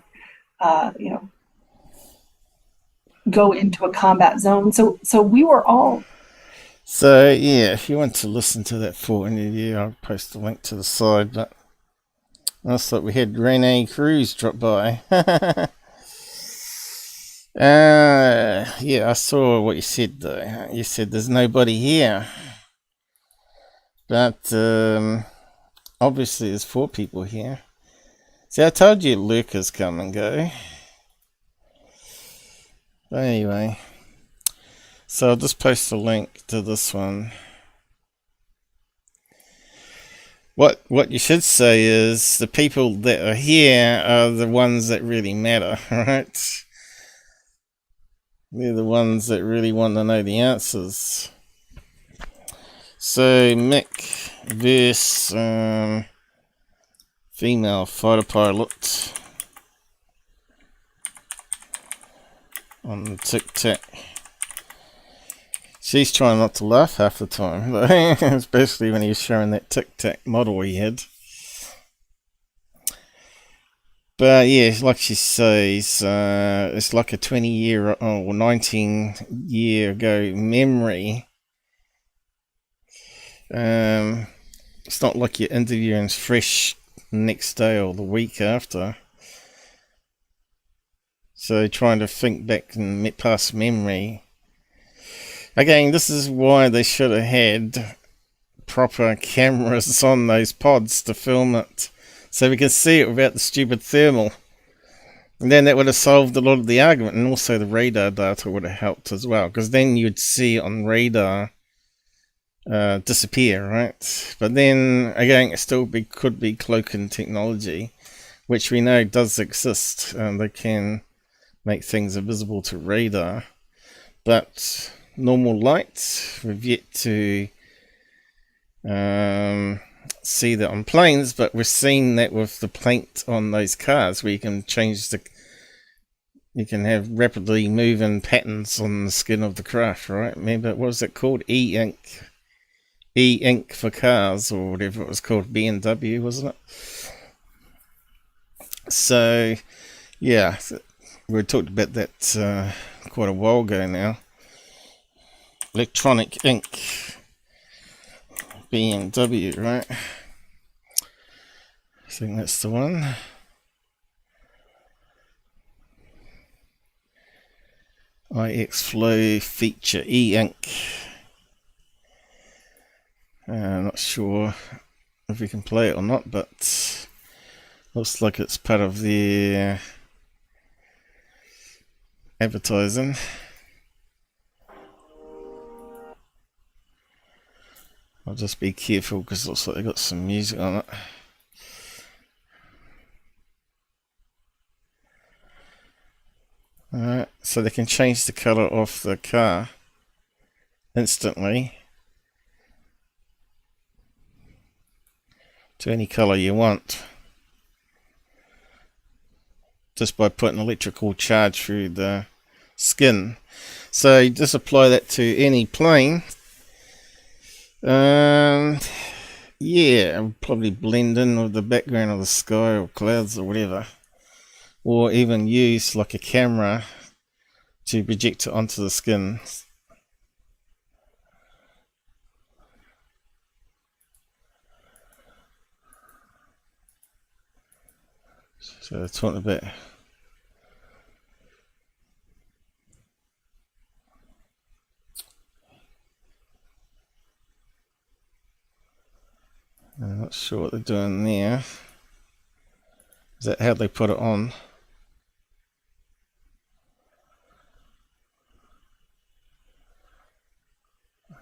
go into a combat zone. So we were all. So yeah, if you want to listen to that full interview, I'll post a link to the side. But I thought we had Rene Cruz drop by. Yeah, I saw what you said though. You said there's nobody here, but obviously there's 4 people here. See, I told you lurkers come and go. But anyway, so I'll just post a link to this one. What you should say is the people that are here are the ones that really matter, right? They're the ones that really want to know the answers. So Mick versus female fighter pilot on the Tic Tac. She's trying not to laugh half the time, especially when he was showing that Tic Tac model he had. But yeah, like she says, it's like a 20-year or 19-year ago memory. It's not like you're interviewing fresh next day or the week after. So trying to think back and past memory. Again, this is why they should have had proper cameras on those pods to film it, so we can see it without the stupid thermal. And then that would have solved a lot of the argument, and also the radar data would have helped as well, because then you'd see it on radar disappear, right? But then again, it still could be cloaking technology, which we know does exist. They can make things invisible to radar, but normal light, we've yet to see that on planes, but we're seeing that with the paint on those cars, where you can change you can have rapidly moving patterns on the skin of the craft, right? Remember, what was it called? E-ink for cars, or whatever it was called, BMW, wasn't it? So yeah, we talked about that quite a while ago now. Electronic ink, BMW, right? I think that's the one. IX Flow feature e-ink. Not sure if we can play it or not, but Looks like it's part of the advertising. I'll just be careful because it looks like they got some music on it. Alright, so they can change the colour of the car instantly to any colour you want just by putting electrical charge through the skin. So you just apply that to any plane, and yeah, it'll probably blend in with the background of the sky or clouds or whatever, or even use like a camera to project it onto the skin. So talking about I'm not sure what they're doing there. Is that how they put it on?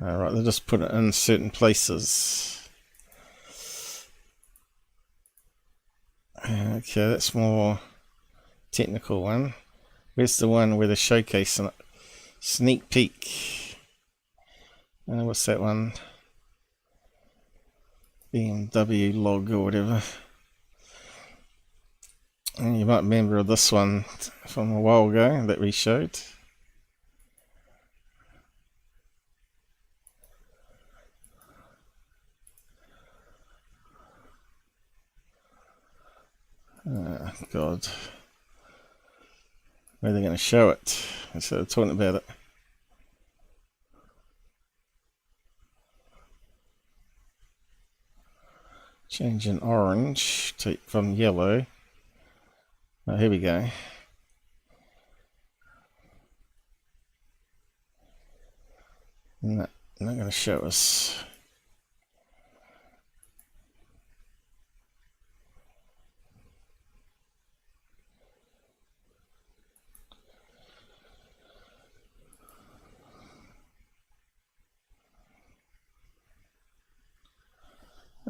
Alright, they just put it in certain places. Okay, that's more technical one. Where's the one where they're showcasing it? Sneak peek. What's that one? BMW log or whatever. And you might remember this one from a while ago that we showed. Oh, God. Where are they going to show it? Instead of talking about it. Change in orange from yellow. Oh, here we go. No, not going to show us.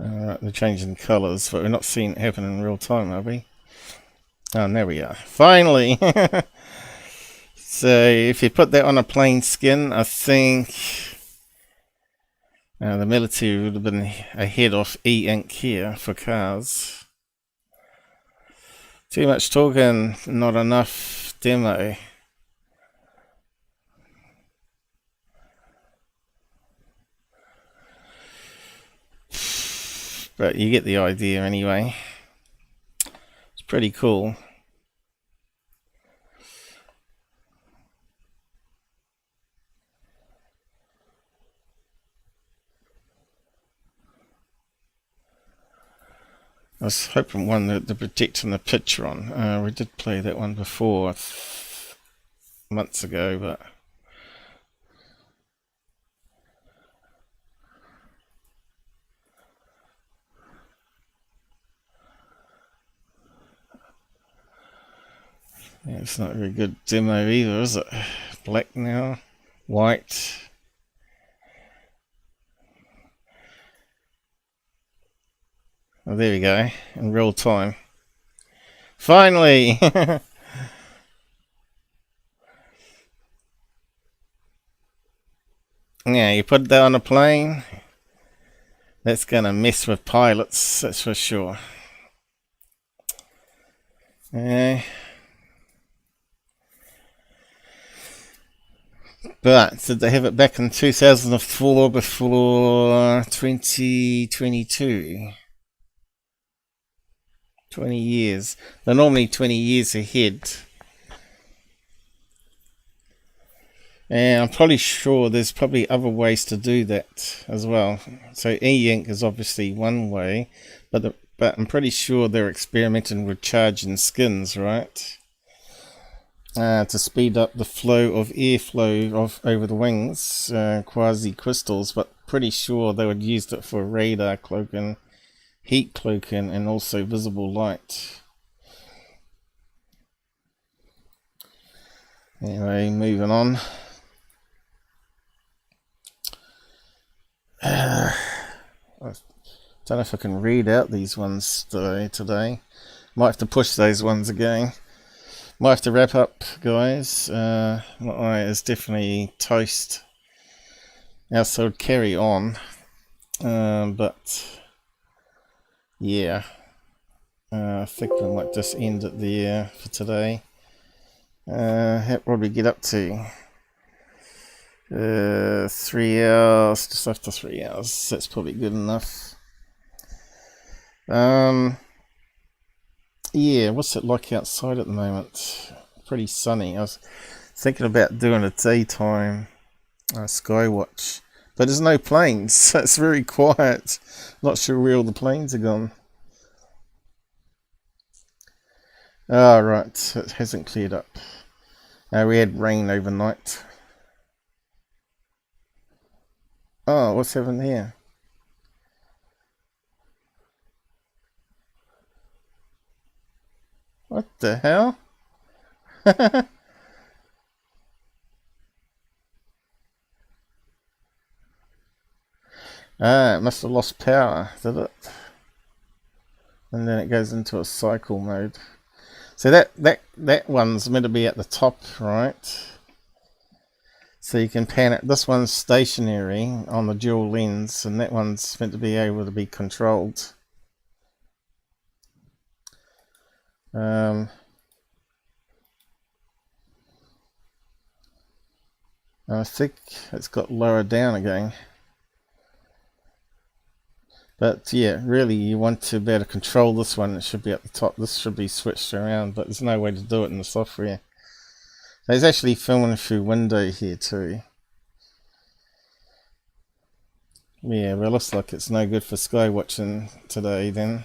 Alright, they're changing colours, but we're not seeing it happen in real time, are we? Oh, there we are. Finally! So, if you put that on a plain skin, I think the military would have been ahead of e-ink here for cars. Too much talking, not enough demo. But you get the idea anyway. It's pretty cool. I was hoping one that the projecting the picture on. We did play that one before months ago, but yeah, it's not a very good demo either, is it? Black now, white. Oh, there we go, in real time. Finally! Yeah, you put that on a plane, that's gonna mess with pilots, that's for sure. But did they have it back in 2004 before 2022? 20 years. They're normally 20 years ahead. And I'm probably sure there's probably other ways to do that as well. So e-ink is obviously one way, but I'm pretty sure they're experimenting with charging skins, right? To speed up the flow of airflow over the wings, quasi crystals, but pretty sure they would use it for radar cloaking, heat cloak and also visible light. Anyway, moving on. I don't know if I can read out these ones today. Might have to push those ones again. Might have to wrap up, guys. My eye is definitely toast. Now, so I'd carry on. But yeah, I think I might just end it there for today. What would we get up to? 3 hours, just after 3 hours. That's probably good enough. Yeah, what's it like outside at the moment? Pretty sunny. I was thinking about doing a daytime sky watch, but there's no planes, so it's very quiet. Not sure where all the planes are gone. Oh, right, it hasn't cleared up. We had rain overnight. Oh, what's happened here? What the hell? It must have lost power, did it? And then it goes into a cycle mode. So that one's meant to be at the top, right? So you can pan it. This one's stationary on the dual lens, and that one's meant to be able to be controlled. I think it's got lower down again. But yeah, really you want to be able to control this one. It should be at the top. This should be switched around, but there's no way to do it in the software. There's actually filming through window here too. Yeah, well, it looks like it's no good for sky watching today then.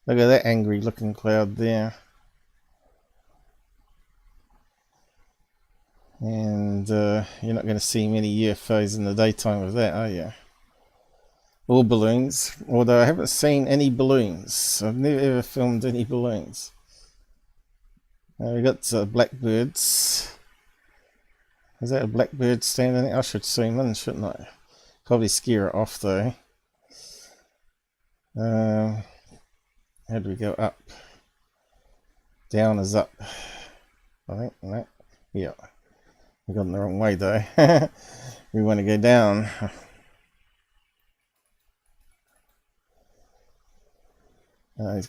Look at that angry looking cloud there. And you're not going to see many UFOs in the daytime with that, are you? Or balloons, although I haven't seen any balloons. I've never ever filmed any balloons. We got blackbirds. Is that a blackbird standing there? I should zoom in, shouldn't I? Probably scare it off though. How do we go up? Down is up. I think, no? Yeah. We've gone the wrong way though. We want to go down. He's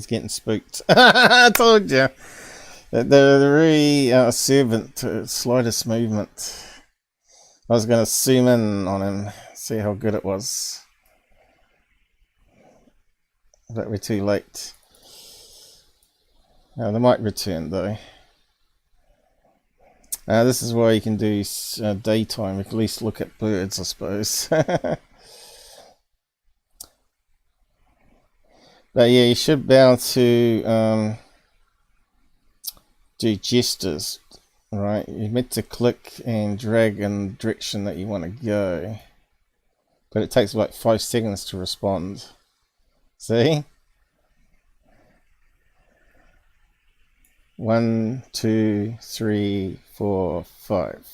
getting spooked. I told you. They're very observant to slightest movement. I was going to zoom in on him, see how good it was. But we're too late. They might return though. This is why you can do daytime, at least look at birds, I suppose. But yeah, you should be able to do gestures, right? You're meant to click and drag in the direction that you want to go. But it takes like 5 seconds to respond. See? 1, 2, 3, 4, 5.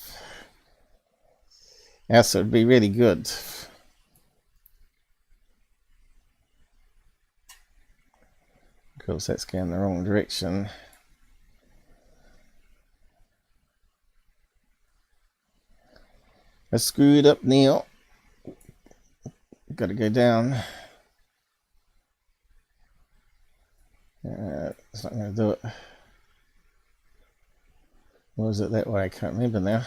Now, so it'd be really good. Of course, that's going the wrong direction. I screwed up now. Got to go down. It's not going to do it. Or is it that way? I can't remember now.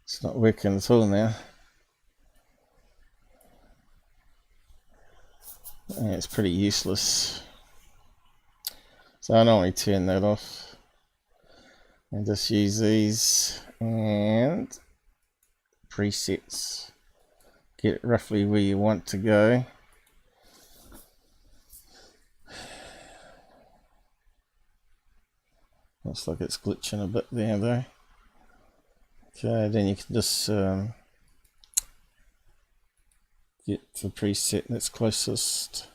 It's not working at all now. Yeah, it's pretty useless. So I normally turn that off and just use these and presets. Get it roughly where you want to go. Looks like it's glitching a bit there though. Okay, then you can just get the preset that's closest.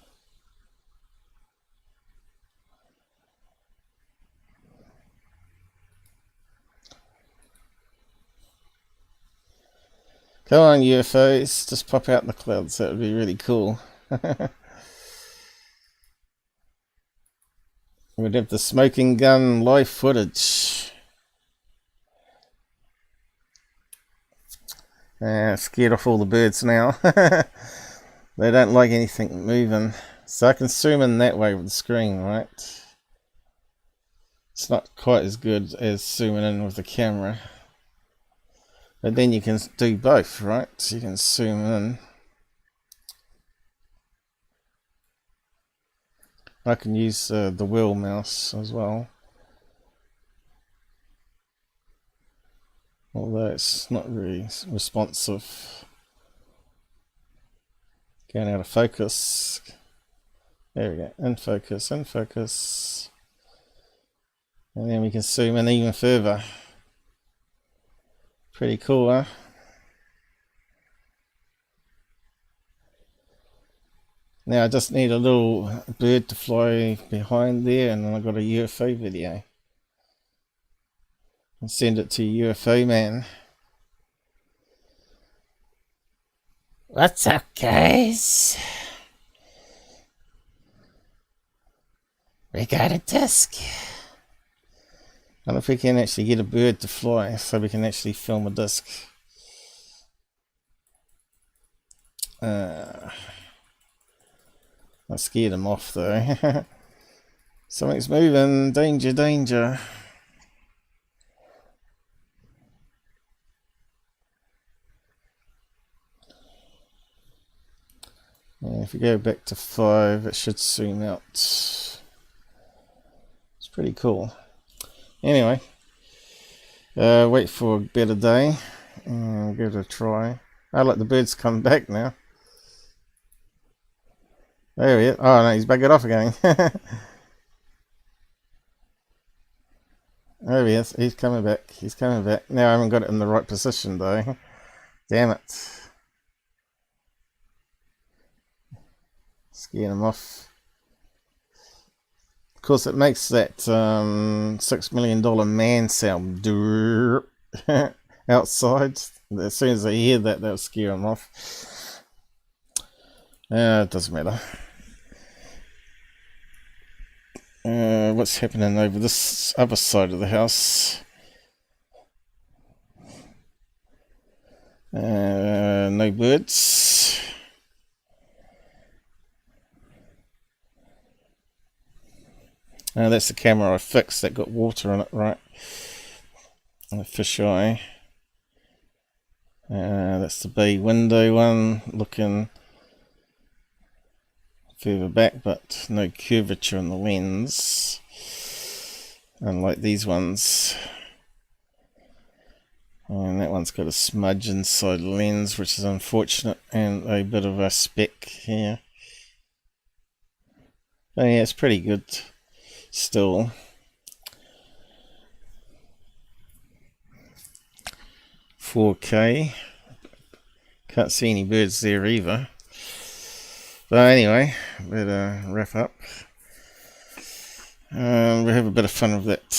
Come on, UFOs, just pop out in the clouds. That would be really cool. We'd have the smoking gun live footage. Scared off all the birds now. They don't like anything moving. So I can zoom in that way with the screen, right? It's not quite as good as zooming in with the camera. But then you can do both, right? So you can zoom in. I can use the wheel mouse as well. Although it's not really responsive. Going out of focus. There we go. In focus, in focus. And then we can zoom in even further. Pretty cool, huh? Now I just need a little bird to fly behind there, and then I've got a UFO video. And send it to UFOman. What's up, guys? We got a disc. I don't know if we can actually get a bird to fly, so we can actually film a disc. I scared him off though. Something's moving. Danger, danger. And if you go back to 5, it should zoom out. It's pretty cool. Anyway, wait for a better day and give it a try. I let the birds come back now. There he is. Oh no, he's buggered off again. There he is. He's coming back. He's coming back. Now I haven't got it in the right position though. Damn it. Scaring him off. Of course, it makes that $6 million man sound outside. As soon as they hear that, they'll scare them off. It doesn't matter. What's happening over this other side of the house? No birds. That's the camera I fixed that got water in it, right? And a fisheye. That's the bay window one, looking further back, but no curvature in the lens, unlike these ones. And that one's got a smudge inside the lens, which is unfortunate, and a bit of a speck here. But yeah, it's pretty good still. $4K. Can't see any birds there either. But anyway, better wrap up. We'll have a bit of fun with that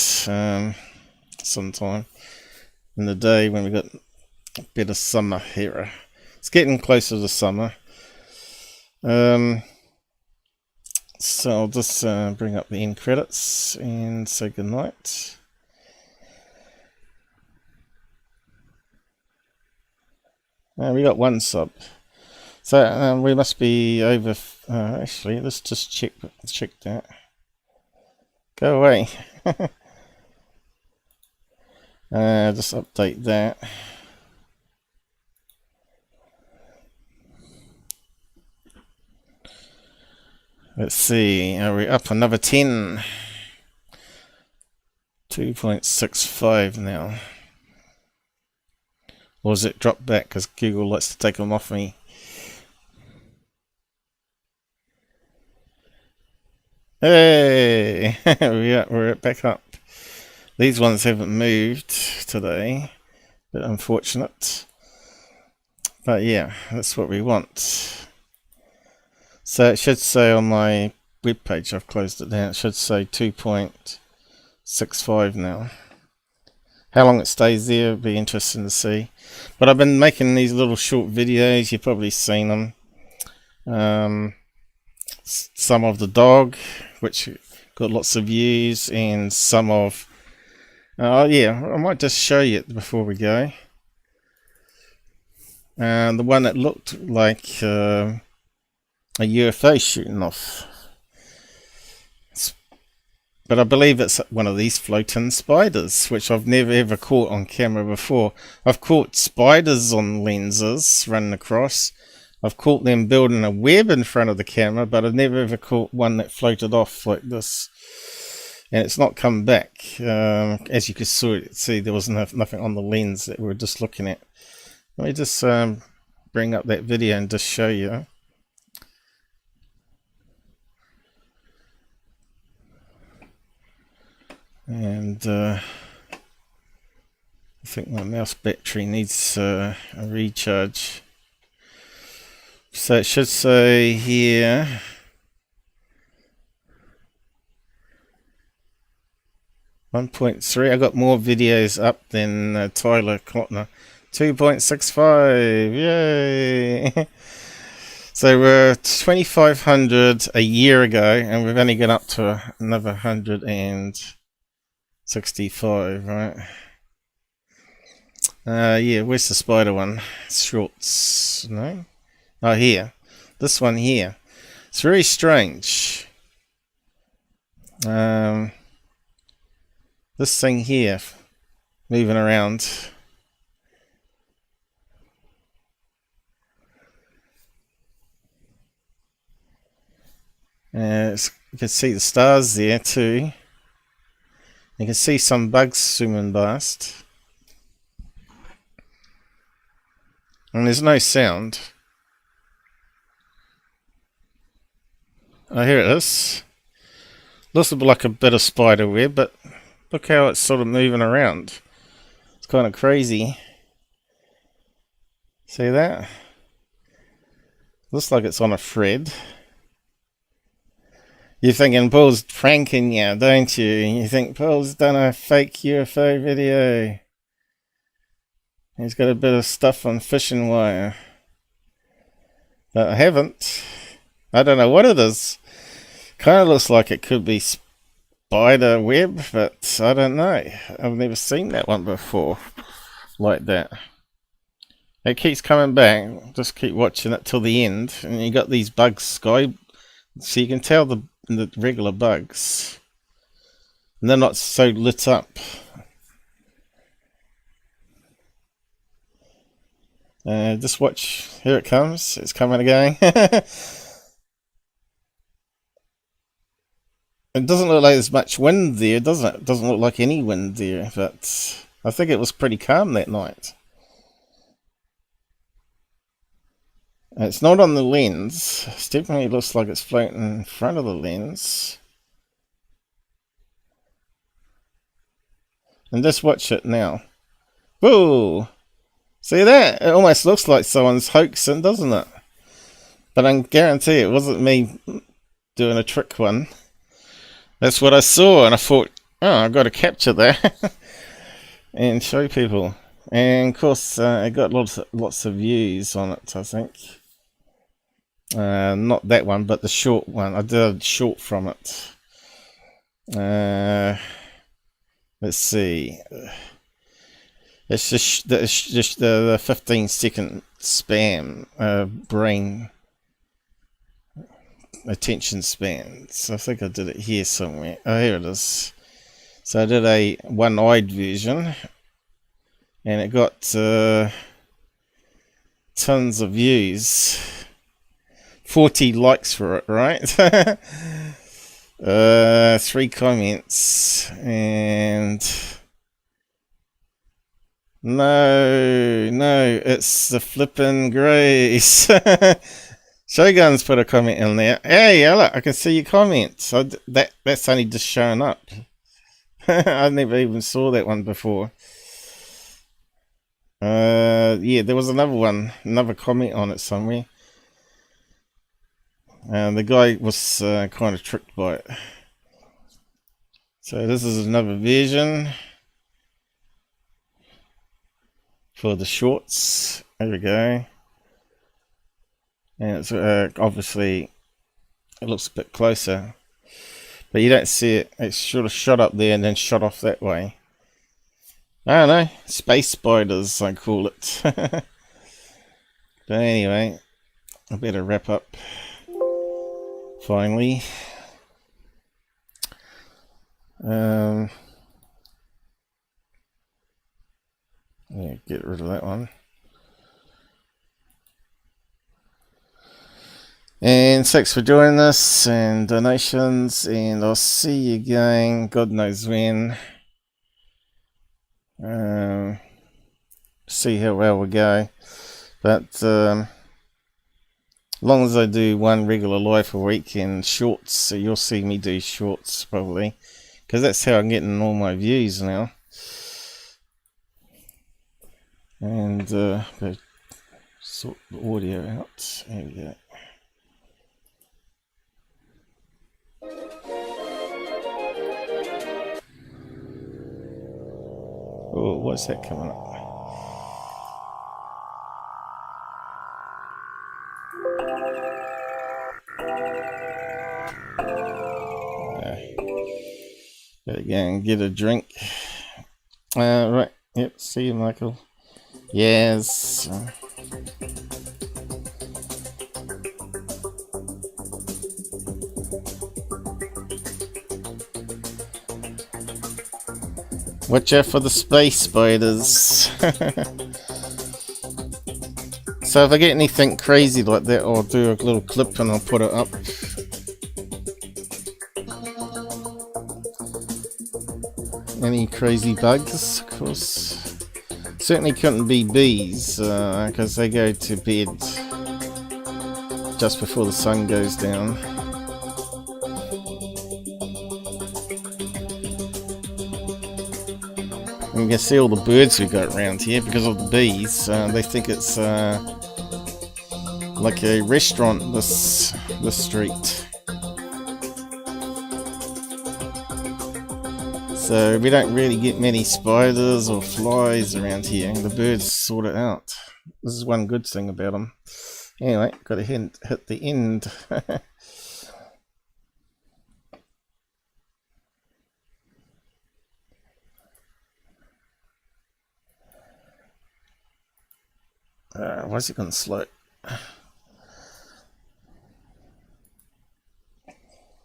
sometime in the day when we got a bit of summer here. It's getting closer to summer. So I'll just bring up the end credits and say goodnight. We got 1 sub. So we must be over. Actually, let's just check that. Go away. Just update that. Let's see. Are we up another 10? 2.65 now. Or has it dropped back because Google likes to take them off me? Hey! We're back up. These ones haven't moved today. Bit unfortunate. But yeah, that's what we want. So it should say on my webpage, I've closed it down, it should say 2.65 now. How long it stays there will be interesting to see. But I've been making these little short videos, you've probably seen them. Some of the dog, which got lots of views, and some of... yeah, I might just show you it before we go. The one that looked like a UFO shooting off. But I believe it's one of these floating spiders, which I've never ever caught on camera before. I've caught spiders on lenses running across. I've caught them building a web in front of the camera, but I've never ever caught one that floated off like this. And it's not come back. As you could see, there was nothing on the lens that we were just looking at. Let me just bring up that video and just show you. And I think my mouse battery needs a recharge. So it should say here 1.3. I got more videos up than Tyler Clotner. 2.65, yay! So we're 2,500 a year ago, and we've only got up to another 165, right? Yeah, where's the spider one? Shorts, no? Oh, here. This one here. It's very strange. This thing here, moving around. You can see the stars there too. You can see some bugs swimming past. And there's no sound. Oh, here it is. Looks like a bit of spider web, but look how it's sort of moving around. It's kind of crazy. See that? Looks like it's on a thread. You're thinking Paul's pranking you, don't you? You think Paul's done a fake UFO video. He's got a bit of stuff on fishing wire. But I haven't. I don't know what it is. Kind of looks like it could be spider web, but I don't know. I've never seen that one before. Like that. It keeps coming back. Just keep watching it till the end. And you got these bugs sky. So you can tell the regular bugs. And they're not so lit up. Just watch. Here it comes. It's coming again. It doesn't look like there's much wind there, does it? It doesn't look like any wind there, but I think it was pretty calm that night. It's not on the lens. It definitely looks like it's floating in front of the lens. And just watch it now. Whoa! See that? It almost looks like someone's hoaxing, doesn't it? But I can guarantee it wasn't me doing a trick one. That's what I saw, and I thought, oh, I've got to capture that and show people. And of course, it got lots of views on it, I think. Not that one, but the short one. I did a short from it. Let's see. It's just the 15-second spam brain attention spans. I think I did it here somewhere. Oh, here it is. So I did a one-eyed version, and it got tons of views. 40 likes for it, right? 3 comments, and no, it's the flippin' Grace. Shogun's put a comment in there. Hey, look, I can see your comments. That's only just showing up. I never even saw that one before. Yeah, there was another one, another comment on it somewhere. The guy was kind of tricked by it. So this is another version for the shorts. There we go. And it's obviously, it looks a bit closer, but you don't see it. It's sort of shot up there and then shot off that way. I don't know, space spiders I call it. But anyway, I better wrap up finally. Yeah, get rid of that one. And thanks for joining us and donations, and I'll see you again, God knows when. See how well we go, but as long as I do one regular live a week in shorts, so you'll see me do shorts probably, because that's how I'm getting all my views now. And better sort the audio out. There we go. Oh, what's that coming up? Gotta go and get a drink. Right. Yep. See you, Michael. Yes. Watch out for the space spiders. So if I get anything crazy like that, I'll do a little clip and I'll put it up. Any crazy bugs, of course. Certainly couldn't be bees, because they go to bed just before the sun goes down. And you can see all the birds we've got around here because of the bees. They think it's like a restaurant, this street. So we don't really get many spiders or flies around here. The birds sort it out. This is one good thing about them. Anyway, got to hit the end. Why is it going slow?